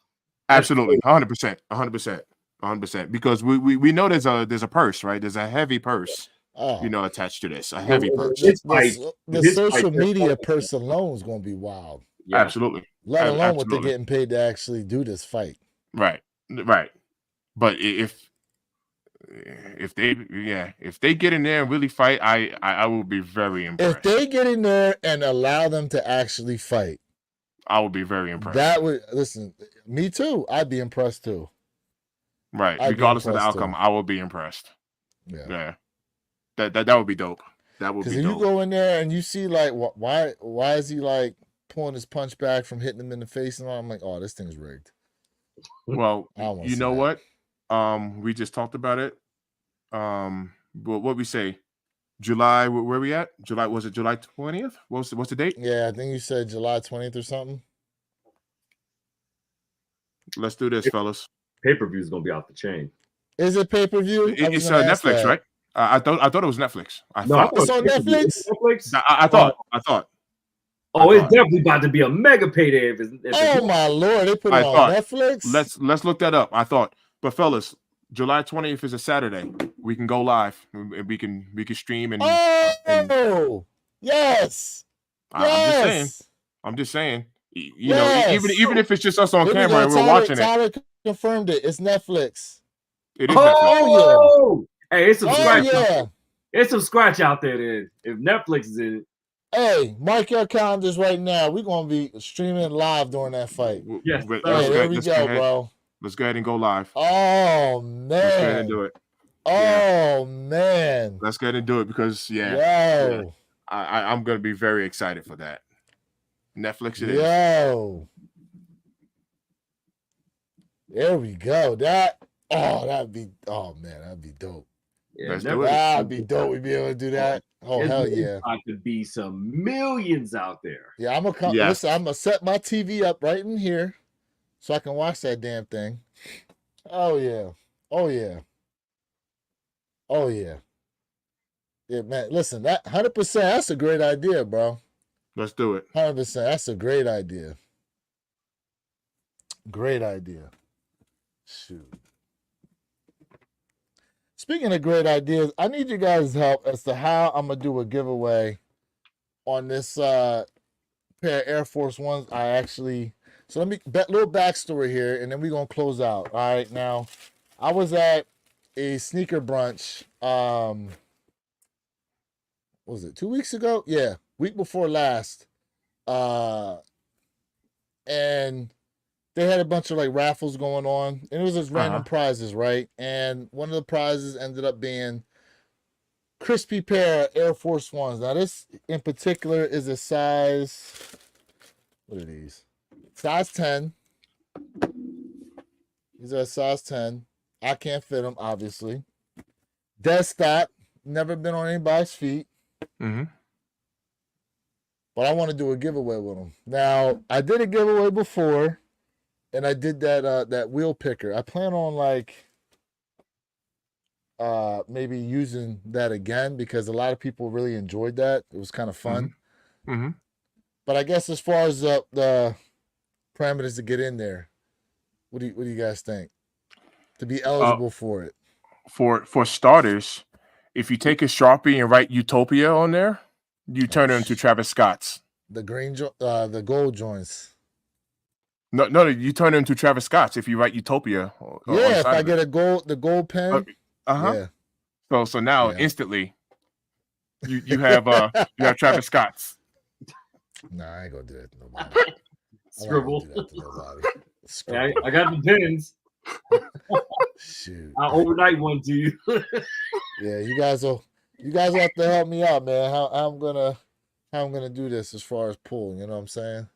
Absolutely, 100%. Because we know there's a purse, right? There's a heavy purse, attached to this. A heavy purse. The social media purse alone is going to be wild. Yeah. Absolutely. Let alone what they're getting paid to actually do this fight. Right. But if they get in there and really fight, I will be very impressed. If they get in there and allow them to actually fight, I would be very impressed. Listen, me too. I'd be impressed too. Right. Regardless of the outcome, I will be impressed. Yeah. That would be dope. That would be dope. Because if you go in there and you see like why is he like pulling his punch back from hitting him in the face and all, I'm like, oh, this thing's rigged. Well, you know what? We just talked about it. What we say? July, where we at? July, was it July 20th? What's the date? Yeah, I think you said July 20th or something. Let's do this, fellas. Pay-per-view is gonna be off the chain. Is it pay-per-view? It's Netflix, right? I thought it was Netflix. I thought it's on Netflix. I thought. Oh, it's definitely about to be a mega payday. Oh my lord, they put it on Netflix. Let's look that up. I thought, but fellas, July 20th is a Saturday. We can go live. We can stream and. Yes. I'm just saying. You know, even if it's just us on camera and we're watching Tyler confirmed it. It's Netflix. It is Netflix. Oh yeah. Hey, it's some scratch. Yeah. It's some scratch out there. Then if Netflix is in it. Hey, mark your calendars right now. We're gonna be streaming live during that fight. Yes. Hey, there we go, bro. Let's go ahead and go live. Oh man. Let's go ahead and do it. Oh man. Let's go ahead and do it because I'm gonna be very excited for that. Netflix it is. There we go. That'd be dope. Yeah, let's do it. That'd be dope. We'd be able to do that. Oh, hell yeah. Could be some millions out there. Yeah, I'm gonna come. Yeah. Listen, I'm gonna set my TV up right in here so I can watch that damn thing. Oh yeah. Oh yeah. Oh yeah. Yeah, man. Listen, that 100%. That's a great idea, bro. Let's do it. 100%. That's a great idea. Great idea. Shoot. Speaking of great ideas, I need you guys' help as to how I'm gonna do a giveaway on this pair of Air Force Ones. So let me little backstory here, and then we're gonna close out. All right, now I was at a sneaker brunch. What was it 2 weeks ago? Yeah, week before last. And they had a bunch of like raffles going on, and it was just random prizes, right? And one of the prizes ended up being crispy pair of Air Force Ones. Now this in particular is a size, what are these? Size 10. These are a size 10. I can't fit them, obviously. Dead stock, never been on anybody's feet. Mm-hmm. But I want to do a giveaway with them. Now, I did a giveaway before, and I did that wheel picker. I plan on maybe using that again because a lot of people really enjoyed that. It was kind of fun. Mm-hmm. But I guess as far as the parameters to get in there, what do you guys think? To be eligible for it. For starters, if you take a Sharpie and write Utopia on there, you turn it into Travis Scott's. The the gold joints. No, you turn it into Travis Scott's if you write Utopia. If I get the gold pen. Yeah. So now instantly, you have Travis Scott's. Nah, I ain't gonna do that to nobody. Scribble. I got the pens. Shoot. I'll overnight one to you. Yeah, you guys will have to help me out, man. How I'm gonna do this as far as pull, you know what I'm saying?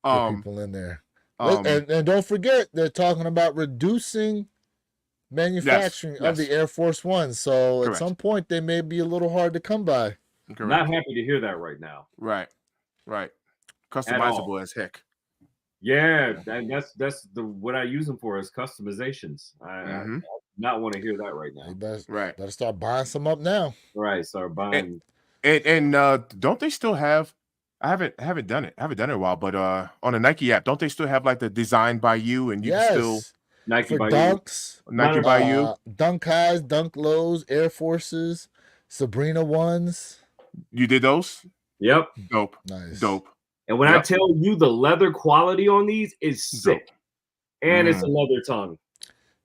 Get people in there. And don't forget, they're talking about reducing manufacturing of the Air Force One. So at some point they may be a little hard to come by. Correct. Not happy to hear that right now. Right. Customizable as heck. Yeah, that's what I use them for is customizations. I do not want to hear that right now. You better start buying some up now. Right, start buying. And don't they still have? I haven't done it. I haven't done it in a while, but on the Nike app, don't they still have like the design by you and you can still Nike for by dunks, you. Nike by you, Dunk Highs, Dunk Lows, Air Forces, Sabrina ones. You did those? Yep. Dope. Nice. Dope. And when I tell you the leather quality on these is sick, and it's a leather tongue.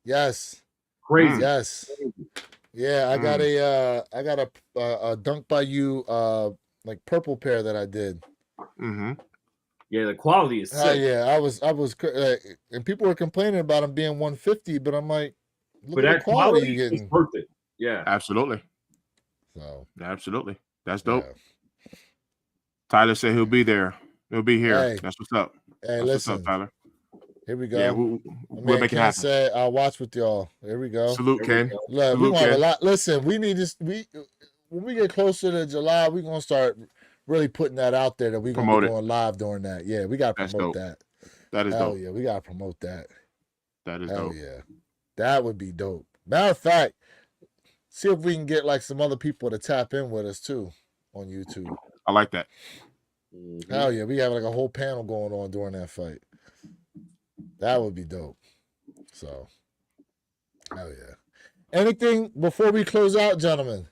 Yes. Crazy. Yes. Yeah, I got a Dunk by You like purple pair that I did. Mm-hmm. Yeah, the quality is sick. Yeah, I was, and people were complaining about them being 150, but I'm like, look at the quality you're getting. Is worth it. Yeah, absolutely. So absolutely, that's dope. Yeah. Tyler said he'll be there. He'll be here. Hey, that's what's up. Hey, that's listen, what's up, Tyler. Here we go. Yeah, we'll make it happen. Say, I'll watch with y'all. Here we go. Salute, Ken. Look, we want a lot. Listen, we need this. When we get closer to July, we're gonna start really putting that out there that we're gonna be going live during that. Yeah, we gotta promote that. That is dope. Yeah, we gotta promote that. That is Hell dope. yeah. That would be dope. Matter of fact, see if we can get like some other people to tap in with us too on YouTube. I like that. Mhm. Hell yeah, we have like a whole panel going on during that fight. That would be dope. So, hell yeah. Anything before we close out, gentlemen?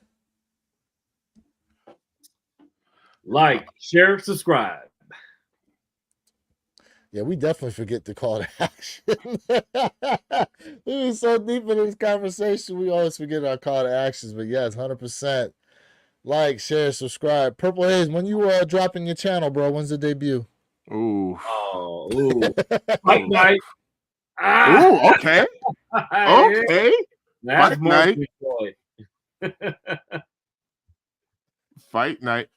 Like, share, subscribe. Yeah, we definitely forget to call to action. We were so deep in this conversation, we always forget our call to actions. But yes, 100%. Like, share, subscribe. Purple Haze, when you dropping your channel, bro? When's the debut? Ooh. Oh, ooh. Fight night. Ooh, okay. Okay. That's Fight more night. joy. Fight night.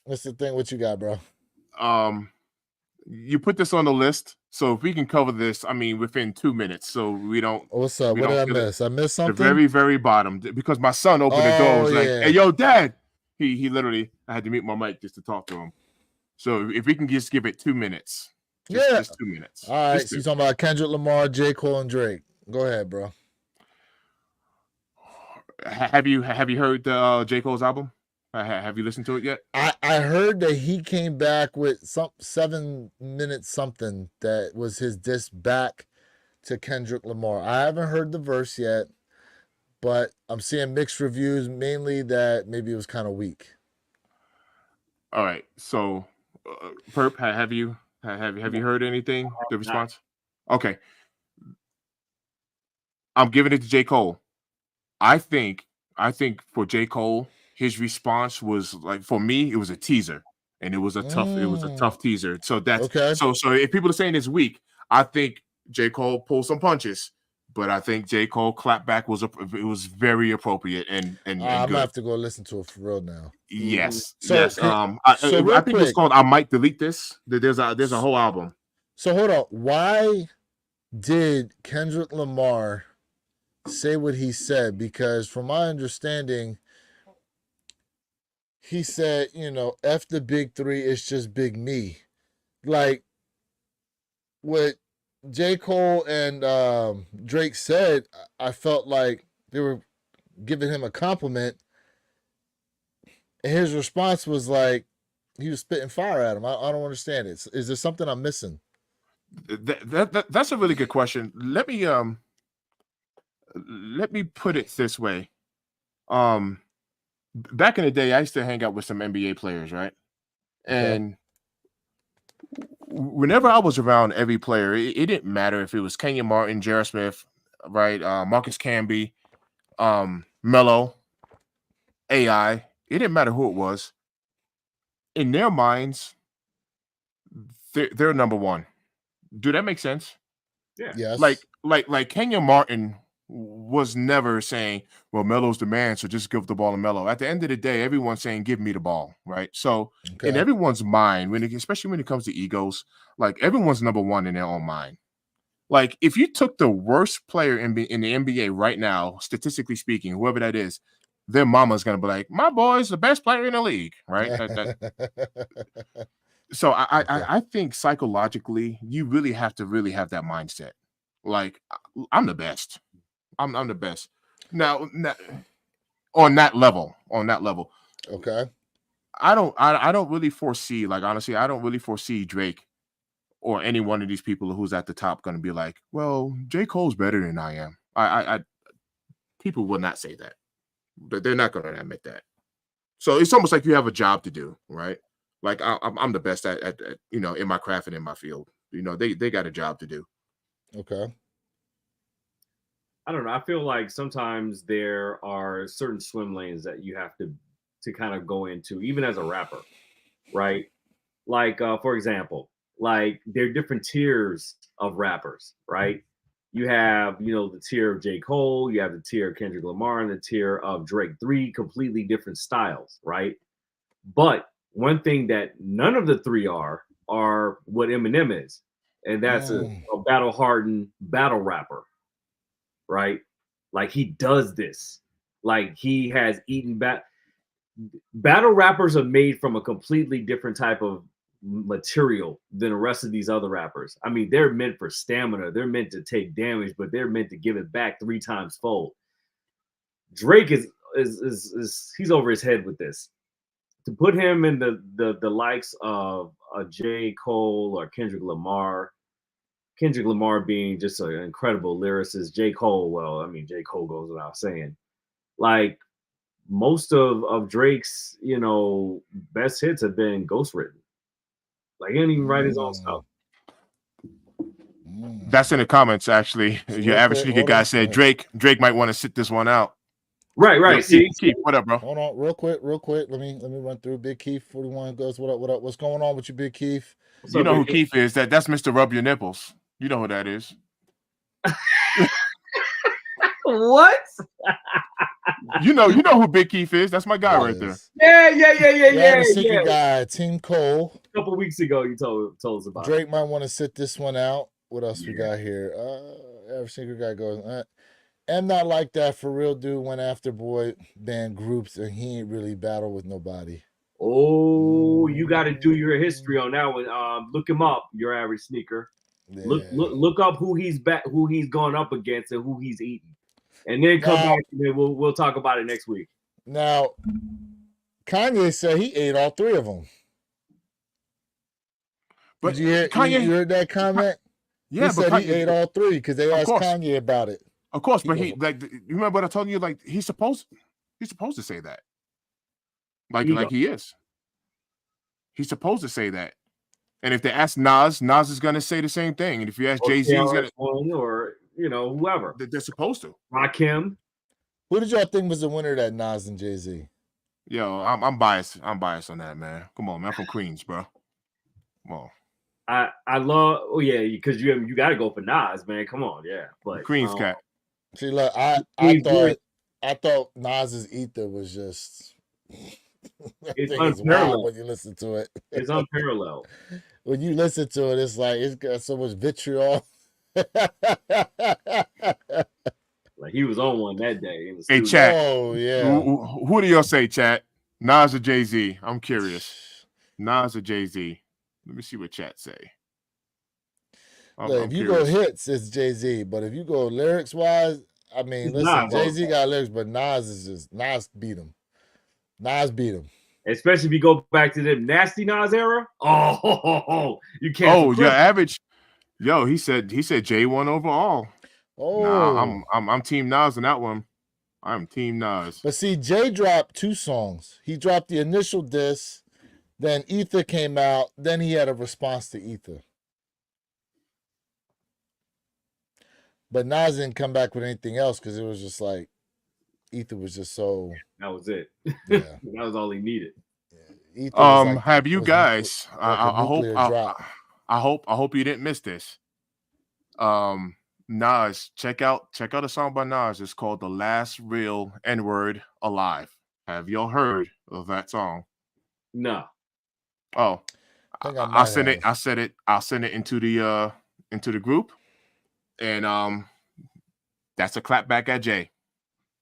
What's the thing? What you got, bro? You put this on the list, so if we can cover this, I mean, within 2 minutes, so we don't. What's up? What did I miss? I missed The something. very, very bottom, because my son opened the door. Was like, "Hey, yo, Dad." He literally, I had to mute my mic just to talk to him. So if we can just give it 2 minutes, just 2 minutes. All right. So you're talking about Kendrick Lamar, J. Cole, and Drake. Go ahead, bro. Have you heard the J. Cole's album? Have you listened to it yet? I heard that he came back with some 7 minutes something that was his diss back to Kendrick Lamar. I haven't heard the verse yet, but I'm seeing mixed reviews, mainly that maybe it was kind of weak. All right, so Perp, have you heard anything? The response? Okay, I'm giving it to J. Cole. I think for J. Cole, his response was like, for me, it was a teaser, and it was a tough teaser. So that's okay. So if people are saying it's weak, I think J. Cole pulled some punches, but I think J. Cole clap back was very appropriate and I'm good. gonna have to go listen to it for real now. Yes, so, yes. I think it's called "I Might Delete This." There's a whole album. So hold on, why did Kendrick Lamar say what he said? Because from my understanding, he said, F the big three, it's just big me. Like what J. Cole and Drake said, I felt like they were giving him a compliment. And his response was like, he was spitting fire at him. I don't understand it. Is there something I'm missing? That's a really good question. Let me put it this way. Back in the day, I used to hang out with some NBA players, right? And whenever I was around every player, it didn't matter if it was Kenyon Martin, J.R. Smith, right? Marcus Camby, Melo, AI. It didn't matter who it was. In their minds, they're number one. Do that make sense? Yeah. Yes. Like Kenyon Martin was never saying, well, Melo's the man, so just give the ball to Melo. At the end of the day, everyone's saying, give me the ball, right? So in everyone's mind, especially when it comes to egos, like everyone's number one in their own mind. Like if you took the worst player in the NBA right now, statistically speaking, whoever that is, their mama's going to be like, my boy's the best player in the league, right? So I think psychologically, you really have to have that mindset. Like, I'm the best. I'm the best. Now, on that level. Okay. I don't really foresee, like, honestly, I don't really foresee Drake or any one of these people who's at the top going to be like, well, J. Cole's better than I am. I people will not say that. They're not going to admit that. So it's almost like you have a job to do, right? Like I'm the best at in my craft and in my field. They got a job to do. Okay. I don't know. I feel like sometimes there are certain swim lanes that you have to kind of go into, even as a rapper, right? Like, for example, like there are different tiers of rappers, right? You have, the tier of J. Cole, you have the tier of Kendrick Lamar, and the tier of Drake. 3 completely different styles, right? But one thing that none of the 3 are what Eminem is, and that's a battle-hardened battle rapper, right? Like he does this. Like he has eaten battle rappers are made from a completely different type of material than the rest of these other rappers. I mean, they're meant for stamina. They're meant to take damage, but they're meant to give it back 3 times fold. Drake is he's over his head with this. To put him in the likes of a J. Cole or Kendrick Lamar being just an incredible lyricist. J. Cole, well, I mean, J. Cole goes without saying. Like, most of Drake's, best hits have been ghostwritten. Like, he didn't even write his own stuff. That's in the comments, actually. Your average sneaker guy said Drake might want to sit this one out. Right. Yo, See, Keith, what up, bro? Hold on, real quick. Let me run through. Big Keith 41 goes. What up? What's going on with you, Big Keith? You know who Keith is? That's Mr. Rub Your Nipples. You know who that is. What? You know who Big Keith is. That's my guy right there. Yeah. Secret guy, Team Cole. A couple weeks ago, you told us about Drake might want to sit this one out. What else we got here? Every secret guy goes. I'm not like that for real, dude. Went after boy band groups and he ain't really battled with nobody. Oh, you got to do your history on that one. Look him up. Your average sneaker. Yeah. Look up who he's gone up against and who he's eaten, and then come back and then we'll talk about it next week. Now, Kanye said he ate all 3 of them. But did you hear? Kanye, you heard that comment? Yeah, he said Kanye, he ate all 3 because they asked Kanye about it. Of course, but you remember what I told you? Like he's supposed to say that. Like he is. He's supposed to say that. And if they ask Nas is gonna say the same thing. And if you ask Jay-Z, he's gonna or whoever. They're supposed to. Rakim. Who did y'all think was the winner, that Nas and Jay-Z? Yo, I'm biased. I'm biased on that, man. Come on, man. I'm from Queens, bro. Come on. I love because you got to go for Nas, man. Come on, yeah. But Queens cat. See, look, I thought Nas's Ether was just it's unparalleled when you listen to it. It's unparalleled. When you listen to it, it's like it's got so much vitriol. Like he was on one that day. In the hey, studio. chat. Oh yeah. Who do y'all say, chat? Nas or Jay-Z? I'm curious. Nas or Jay-Z? Let me see what chat say. Look, if you go hits, it's Jay-Z. But if you go lyrics wise, I mean, listen, Jay-Z got lyrics, but Nas beat him. Nas beat him. Especially if you go back to the nasty Nas era. Oh, you can't. Oh, your average. Yo, he said J1 overall. Oh, nah, I'm Team Nas on that one. I'm Team Nas. But see, Jay dropped 2 songs. He dropped the initial diss, then Ether came out, then he had a response to Ether. But Nas didn't come back with anything else because it was just like Ether was just so. That was it. Yeah, that was all he needed. Yeah. Have you guys? I hope you didn't miss this. Nas, check out a song by Nas. It's called "The Last Real N-Word Alive." Have y'all heard of that song? No. Oh, I'll send it. I'll send it into the group, and that's a clap back at Jay.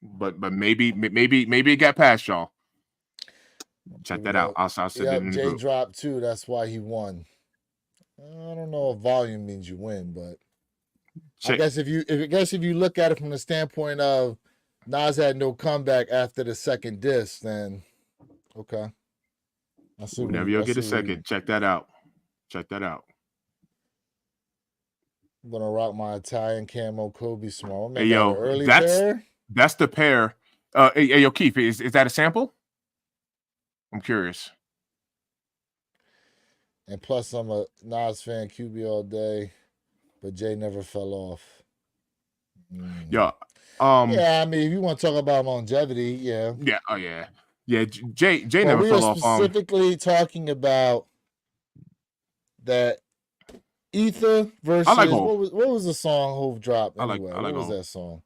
But maybe it got past y'all. Check that out. I'll send it in the Jay group. dropped 2. That's why he won. I don't know if volume means you win, but I guess if you look at it from the standpoint of Nas had no comeback after the second diss, then okay. Whenever you'll get a second, check that out. I'm gonna rock my Italian camo Kobe Small. Hey yo, that's the pair. Hey yo, Keith, is that a sample? I'm curious. And plus, I'm a Nas fan, QB all day, but Jay never fell off. Yeah. Yeah, I mean, if you want to talk about longevity, yeah. Yeah. Oh yeah. Yeah. Jay never fell off. Specifically talking about that Ether versus what was the song Hove dropped anyway? What was that song?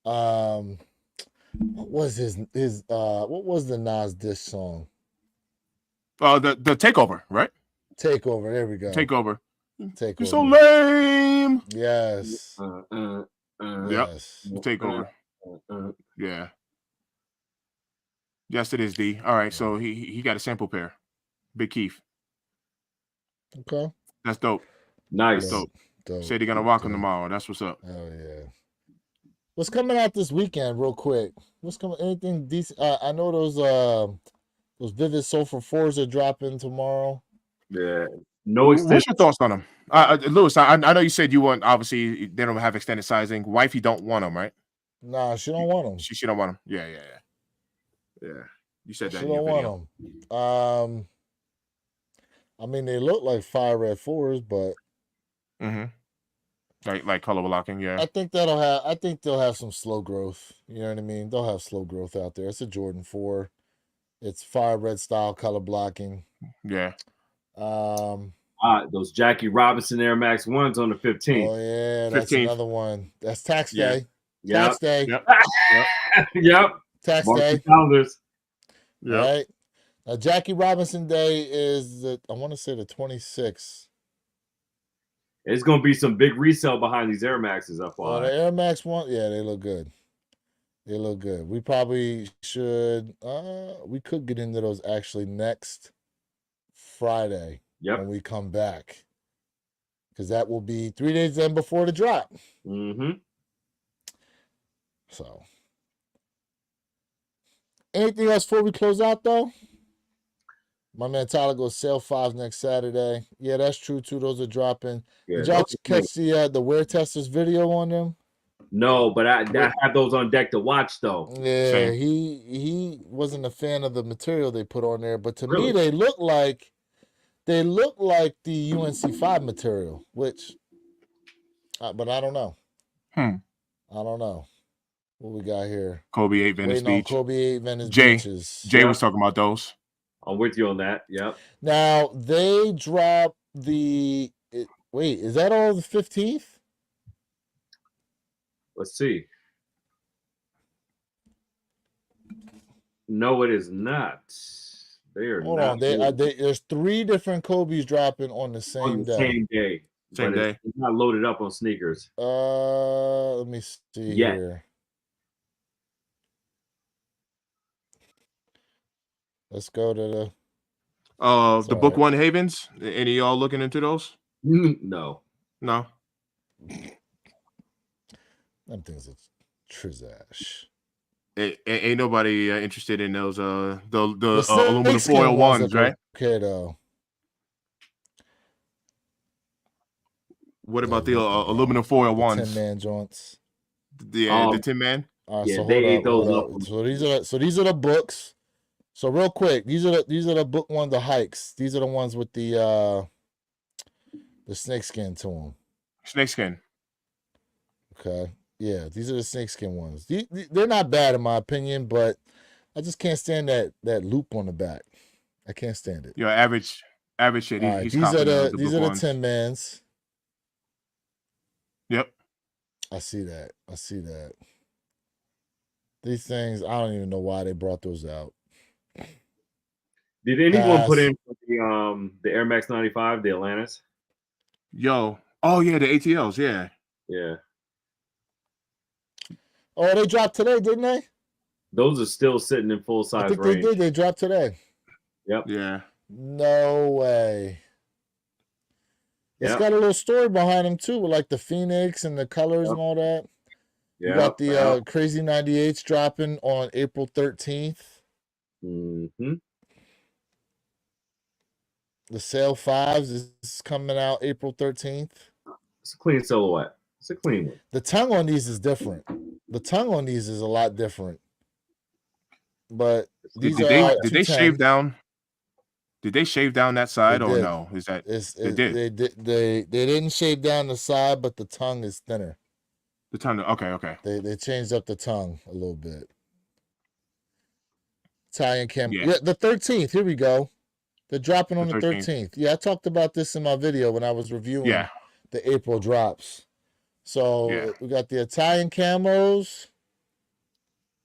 What was what was the Nas diss song? The Takeover, right? Takeover. There we go. Takeover. You're so lame. Yes. Yes. Takeover. Yeah. Yes, it is D. All right, so he got a sample pair. Big Keith. Okay. That's dope. Nice. Dope. Dope. Say they're gonna rock them tomorrow. That's what's up. Oh yeah. What's coming out this weekend, real quick? What's coming? Anything decent? I know those Vivid Sulfur 4s are dropping tomorrow. Yeah. No What's extension. your thoughts on them, Lewis? I know you said you want. Obviously, they don't have extended sizing. Wifey don't want them, right? Nah, she don't want them. She don't want them. Yeah. You said that. She in your don't video. want them. I mean, they look like Fire Red 4s, but like color blocking. Yeah. I think they'll have some slow growth. You know what I mean? They'll have slow growth out there. It's a Jordan 4. It's Fire Red style color blocking. Yeah. Those Jackie Robinson Air Max 1s on the 15th. Oh yeah, that's 15th. another one. That's tax day. Yep. Tax day. Yep. Tax Mark day. the calendars. Yep. Right. Now, Jackie Robinson Day is I want to say the 26th. It's gonna be some big resale behind these Air Maxes up Oh, the Air Max 1, yeah, they look good. They look good. We probably should. We could get into those actually next Friday when we come back, because that will be 3 days then before the drop. So, anything else before we close out though? My man Tyler goes sale 5 next Saturday. Yeah, that's true too. Those are dropping. Yeah, Did y'all catch the Wear Testers video on them? No, but I have those on deck to watch though. Yeah, Same. he wasn't a fan of the material they put on there, but to me they look like the UNC5 material, which, but I don't know. I don't know what we got here. Kobe 8 Venice Waiting on Beach. Kobe 8 Venice Jay Beaches. Jay was talking about those. I'm with you on that. Yep. Now they dropped the. Wait, is that all the 15th? Let's see. No, it is not. They are Hold not. on. There's 3 different Kobe's dropping on the same day. Same day. Same day. It's not loaded up on sneakers. Let me see here. Let's go to the Book One Havens. Any of y'all looking into those? No. Them things are trizash. Ain't nobody interested in those the aluminum foil ones, right? Okay, though. What about the aluminum foil ones? 10-man joints. The 10-man. Yeah, they ate those up. So these are the books. So real quick, these are the book one, the hikes. These are the ones with the snakeskin to them. Snakeskin. Okay. Yeah, these are the snakeskin ones. They're not bad in my opinion, but I just can't stand that loop on the back. I can't stand it. Your average shit. He's these are the 10-mans. Yep. I see that. These things, I don't even know why they brought those out. Did anyone put in the Air Max 95, the Atlantis? Yo. Oh yeah, the ATLs, yeah. Yeah. Oh, they dropped today, didn't they? Those are still sitting in full size range. They did. They dropped today. Yep. Yeah. No way. It's got a little story behind them too, with like the Phoenix and the colors and all that. You got the Crazy 98s dropping on April 13th. The Sail 5s is coming out April 13th. It's a clean silhouette. It's a clean one. The tongue on these is different. The tongue on these is a lot different. But these did they shave down? Did they shave down that side or no? Is that they did? They didn't shave down the side, but the tongue is thinner. The tongue, okay. They changed up the tongue a little bit. Italian cam. Yeah, the 13th. Here we go. They're dropping on the 13th. Yeah, I talked about this in my video when I was reviewing the April drops. So we got the Italian camos,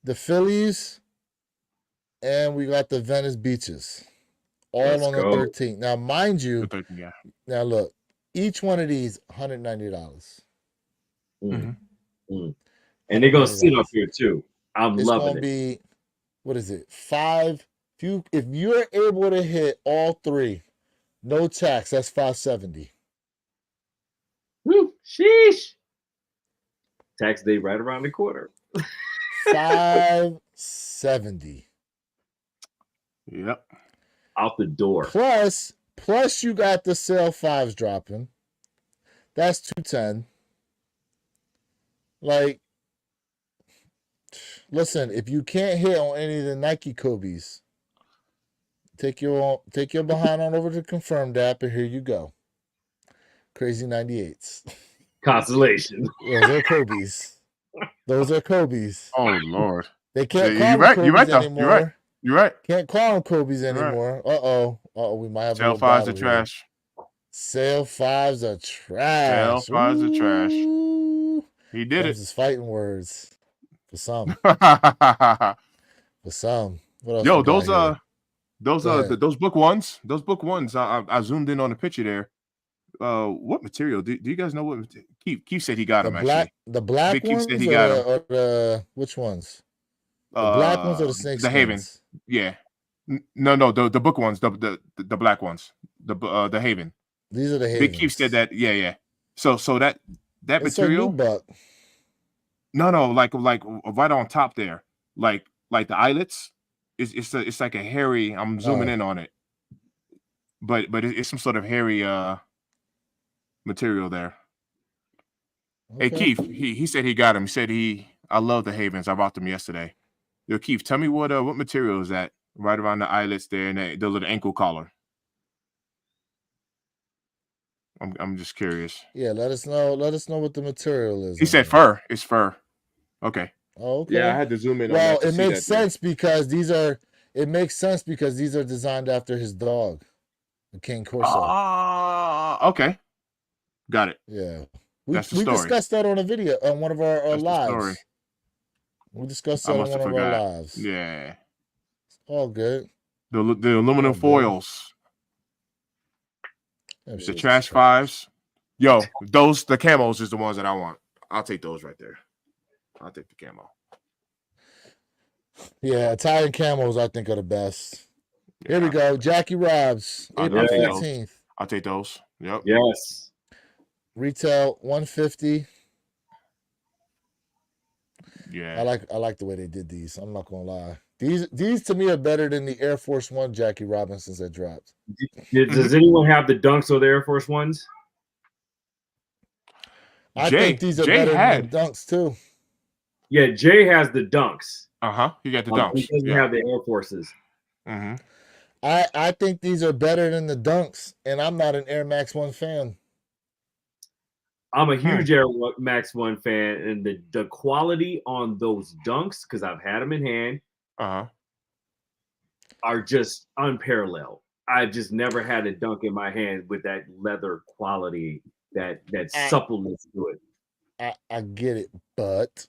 the Phillies, and we got the Venice Beaches. All on the 13th. Now, mind you, now look, each one of these $190. And they're gonna sit up here too. It's loving it. Be, what is it? 5. If you're able to hit all 3 No tax. That's $570. Woo, sheesh. Tax day right around the corner. $570. Yep. Out the door. Plus you got the sale 5s dropping. That's $210. Like, listen, if you can't hit on any of the Nike Kobe's, take your behind on over to Confirmed app, and here you go. Crazy 98s. Consolation. Those are Kobe's. Those are Kobe's. Oh Lord. They can't Yeah, call them Kobe's you're right, though. anymore. You're right. Can't call them Kobe's You're right. anymore. Uh-oh. We might have Sale a little 5s are battle here. trash. Sale 5s are trash. Sale 5s are trash. Ooh. He did Those is fighting words for some. it. For some. What else Yo, we got here? those Go ahead. those book ones. Those book ones. I zoomed in on the picture there. What material? Do you guys know what? Keith said he got them actually. The black Big Keith ones said he got 'em. or the which ones? The black ones or the snake The Haven. skins? Yeah. No, the book ones, the black ones, the Haven. These are the Havens. Big Keith said that. Yeah. So that It's material. a new buck. No, like right on top there, like the eyelets. It's like a hairy. I'm zooming in on it, but it's some sort of hairy material there. Okay. Hey Keith, he said he got him. He said I love the Havens. I bought them yesterday. Yo, Keith, tell me what material is that right around the eyelets there and the little ankle collar. I'm just curious. Yeah, let us know what the material is. He said fur. It's fur. Okay. Oh, okay. Yeah, I had to zoom in. Well, on that it makes sense because these are designed after his dog, the King Corso. Okay. Got it. Yeah. That's the we story. discussed that on a video on one of our That's the lives. story. We discussed I that on must one have of our forgot. lives. Yeah. All good. The aluminum Oh, good. foils. Them The shits trash is fives. Yo, the camos is the ones that I want. I'll take those right there. I'll take the camo. Yeah, Italian camos I think are the best. Yeah, Here we go. Jackie Robs, I'll April take those. 15th. I'll take those. Yep. Yes. Retail $150. Yeah. I like the way they did these. I'm not gonna lie. These to me are better than the Air Force One Jackie Robinsons that dropped. Does anyone have the Dunks or the Air Force Ones? I think these are better than the Dunks too. Yeah, Jay has the Dunks. He got the He Dunks. doesn't Yeah. have the Air Forces. Mm-hmm. I think these are better than the Dunks, and I'm not an Air Max 1 fan. I'm a huge Air Max 1 fan, and the quality on those Dunks, because I've had them in hand, are just unparalleled. I just never had a Dunk in my hand with that leather quality, that suppleness to it. I get it, but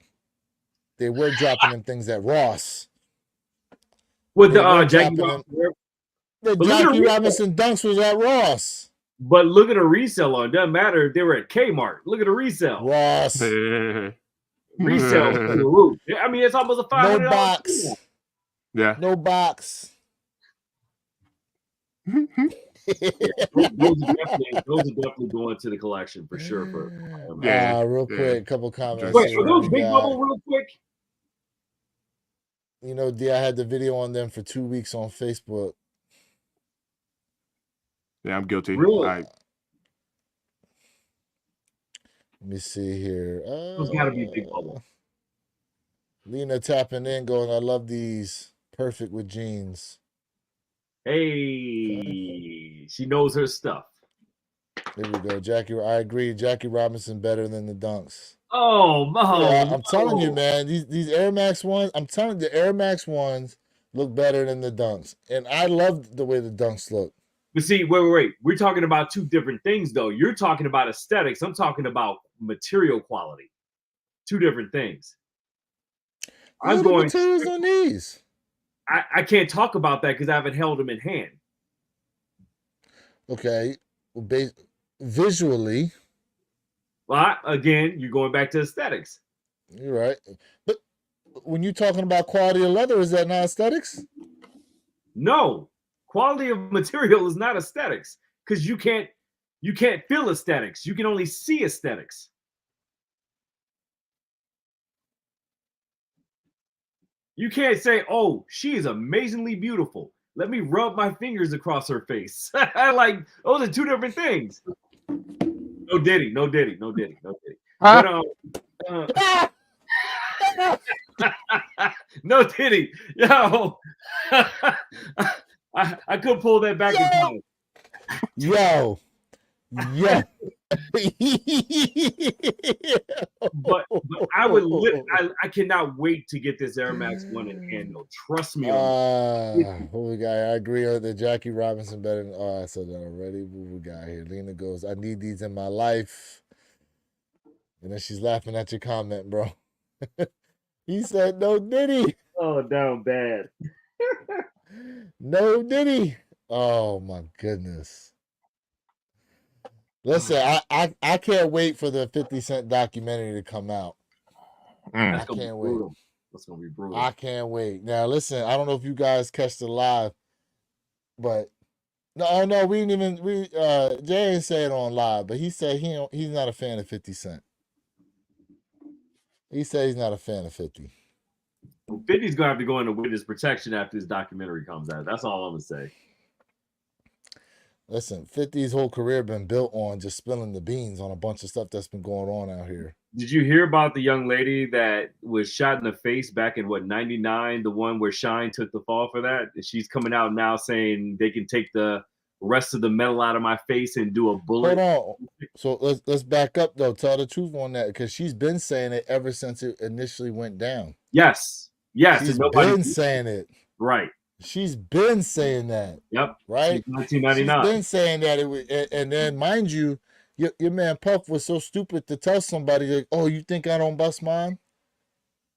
they were dropping them things at Ross. With the Jackie Robinson Dunks was at Ross. But look at the resale on. Doesn't matter. They were at Kmart. Look at the resale. Ross. Resale through the roof. I mean, it's almost a $500. No box. Yeah. No box. Those are definitely going to the collection for sure. Real quick, couple comments. Wait, are those Big Bubble real quick? You know, I had the video on them for 2 weeks on Facebook. Yeah, I'm guilty. Really? Let me see here. Those got to be Big Bubble. Lena tapping in, going, I love these. Perfect with jeans. Hey, she knows her stuff. There we go. Jackie, I agree. Jackie Robinson better than the Dunks. Oh, yeah, I'm telling you, man. These Air Max ones, I'm telling you, the Air Max ones look better than the Dunks. And I love the way the Dunks look. But see, wait. We're talking about two different things, though. You're talking about aesthetics. I'm talking about material quality. Two different things. I'm going materials on these. I can't talk about that because I haven't held them in hand. Okay. Well, visually. Well, again, you're going back to aesthetics. You're right. But when you're talking about quality of leather, is that not aesthetics? No. Quality of material is not aesthetics. because you can't feel aesthetics. You can only see aesthetics. You can't say, "Oh, she is amazingly beautiful. Let me rub my fingers across her face." Like, those are two different things. No Diddy, no Diddy, no Diddy, no Diddy. But no Diddy, yo. I could pull that back in time. Yo. Yeah. but I would I cannot wait to get this Air Max 1 in hand, though. Trust me on that. What we got? I agree with the Jackie Robinson better than I said that already. What we got here? Lena goes, I need these in my life. And then she's laughing at your comment, bro. He said, no Diddy. Oh, down bad. No Diddy. Oh my goodness. Listen, I can't wait for the 50 Cent documentary to come out. I can't wait. That's gonna be brutal. I can't wait. Now listen, I don't know if you guys catch the live, but no, we didn't even Jay didn't say it on live, but he said he's not a fan of 50 Cent. He said he's not a fan of 50. 50's gonna have to go into witness protection after this documentary comes out. That's all I'm gonna say. Listen, 50's whole career been built on just spilling the beans on a bunch of stuff that's been going on out here. Did you hear about the young lady that was shot in the face back in 99? The one where Shine took the fall for that? She's coming out now saying they can take the rest of the metal out of my face and do a bullet. Hold on. So let's back up though. Tell the truth on that, because she's been saying it ever since it initially went down. Yes. She's been saying it. Right. She's been saying that. Yep. Right. 1999. She's been saying that. And then, mind you, your man Puff was so stupid to tell somebody, like, "Oh, you think I don't bust mine?"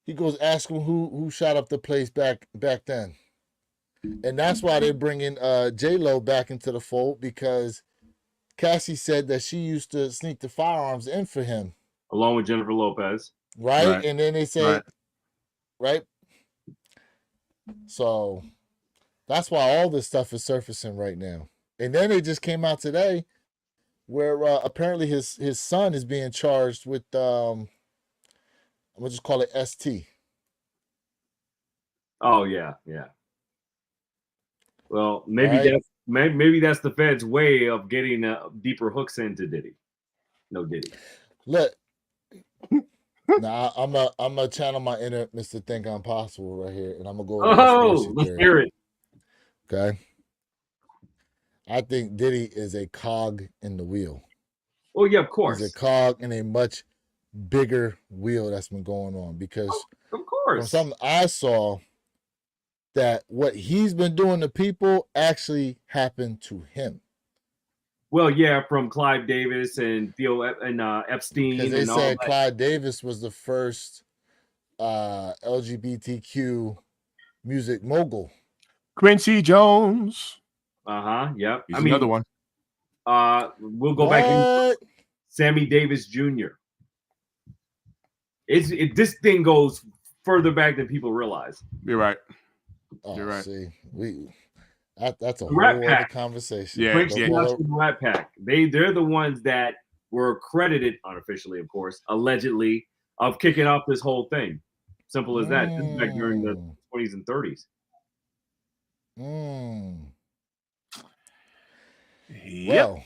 He goes, "Ask him who shot up the place back then." And that's why they're bringing J-Lo back into the fold, because Cassie said that she used to sneak the firearms in for him, along with Jennifer Lopez. Right. And then they said, right. So that's why all this stuff is surfacing right now. And then it just came out today where apparently his son is being charged with I'm gonna just call it ST. Oh yeah. Well, maybe that's the Fed's way of getting deeper hooks into Diddy. No Diddy. Look, now I'm gonna channel my inner Mr. Think I'm Possible right here, and I'm gonna go. Let's hear it. Okay. I think Diddy is a cog in the wheel. Oh yeah, of course. He's a cog in a much bigger wheel that's been going on, because of course, from something I saw, that what he's been doing to people actually happened to him. Well, yeah, from Clive Davis and Theo and Epstein. Because they said Clive Davis was the first LGBTQ music mogul. Quincy Jones. Yep. He's another one. We'll go back in. Sammy Davis Jr. This thing goes further back than people realize. You're right. You're right. See, that's a whole other conversation. Yeah. The Rat Pack. They're the ones that were credited unofficially, of course, allegedly, of kicking off this whole thing. Simple as that. This is back during the 20s and 30s. Well,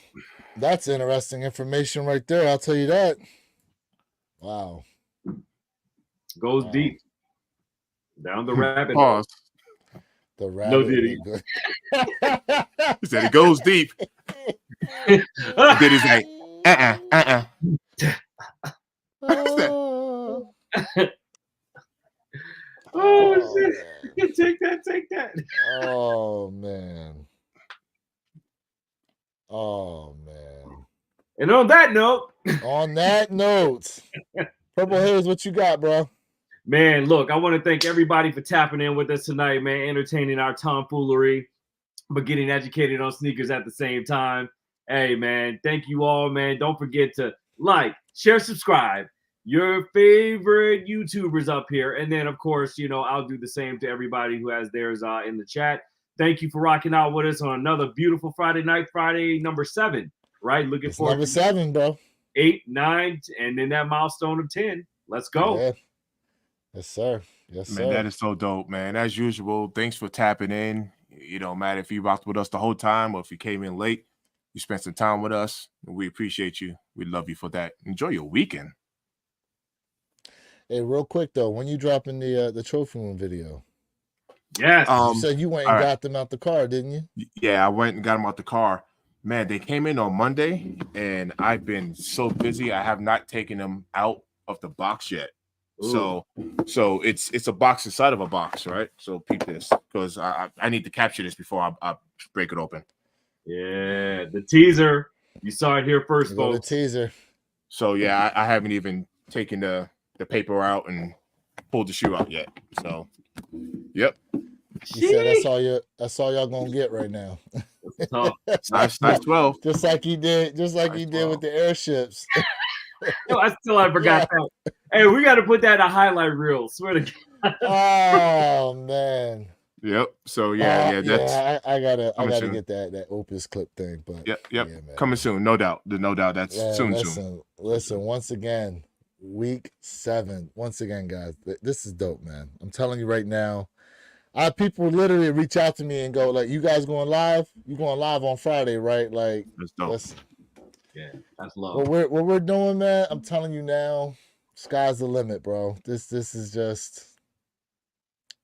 that's interesting information right there. I'll tell you that. Wow. Goes deep. Down the rabbit hole. The rabbit. No Diddy. He said it goes deep. Diddy's like, Oh shit! Take that. Oh man. And on that note, Purple Haze, what you got, bro? Man, look, I want to thank everybody for tapping in with us tonight, man, entertaining our tomfoolery, but getting educated on sneakers at the same time. Hey, man, thank you all, man. Don't forget to like, share, subscribe. Your favorite YouTubers up here. And then, of course, I'll do the same to everybody who has theirs in the chat. Thank you for rocking out with us on another beautiful Friday night, Friday number 7. Right, looking It's forward number to 7, bro. 8, 9, and then that milestone of 10. Let's go. Yeah. Yes, sir. Yes, Man, sir. that is so dope, man. As usual, thanks for tapping in. You know, Matt, if you rocked with us the whole time or if you came in late, you spent some time with us. We appreciate you. We love you for that. Enjoy your weekend. Hey, real quick though, when you dropping the trophy room video? Yes. You said you went and all right. got them out the car, didn't you? Yeah, I went and got them out the car. Man, they came in on Monday, and I've been so busy. I have not taken them out of the box yet. Ooh. So it's a box inside of a box, right? So peep this, because I need to capture this before I break it open. Yeah, the teaser. You saw it here first, Go the folks. teaser. So yeah, I haven't even taken the paper out and pulled the shoe out yet. So, yep. You said that's all y'all gonna get right now. Tough. Size 12. Just like he did with the airships. I still forgot that. Hey, we got to put that in a highlight reel. Swear to God. Oh man. Yep. So yeah, that's I gotta soon. get that Opus clip thing. But yep. Yeah, man. Coming soon, no doubt. That's soon. Listen, once again, week 7. Once again, guys, this is dope, man. I'm telling you right now. I have people literally reach out to me and go, like, you guys going live? You going live on Friday, right? Like, that's dope. Yeah, that's love. What we're doing, man, I'm telling you now, sky's the limit, bro. This is just,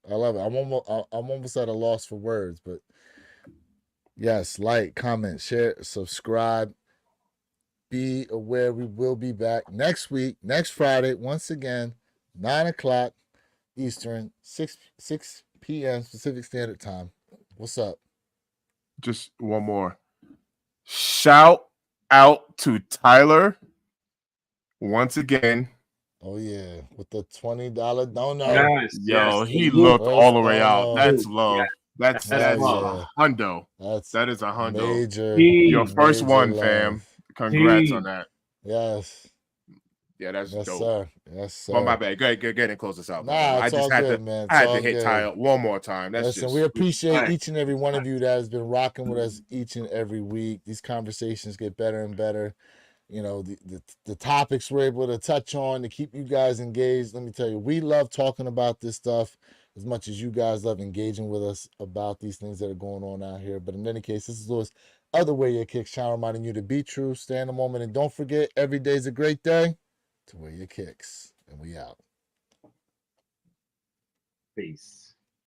I love it. I'm almost at a loss for words, but yes, like, comment, share, subscribe. Be aware we will be back next week, next Friday, once again, 9 o'clock Eastern, 6 p.m. Pacific Standard Time. What's up? Just one more. Shout out to Tyler once again. Oh yeah, with the $20 no. Yes, Yo, yes. he looked all the way out. no. That's love. Yeah. That's love. a hundo. That is a hundo. Your first one, love. fam. Congrats on that. Yes. Yeah, that's yes, dope. Sir. Yes, sir. Well, my bad. Go ahead and close this out. Nah, I just had good, to, man. I had to hit Tyler one more time. Listen, we appreciate each and every one of you that has been rocking with us each and every week. These conversations get better and better. You know, the topics we're able to touch on to keep you guys engaged. Let me tell you, we love talking about this stuff as much as you guys love engaging with us about these things that are going on out here. But in any case, this is Louis, other Wear Your Kicks, channel reminding you to be true, stay in the moment, and don't forget, every day's a great day to wear your kicks. And we out. Peace.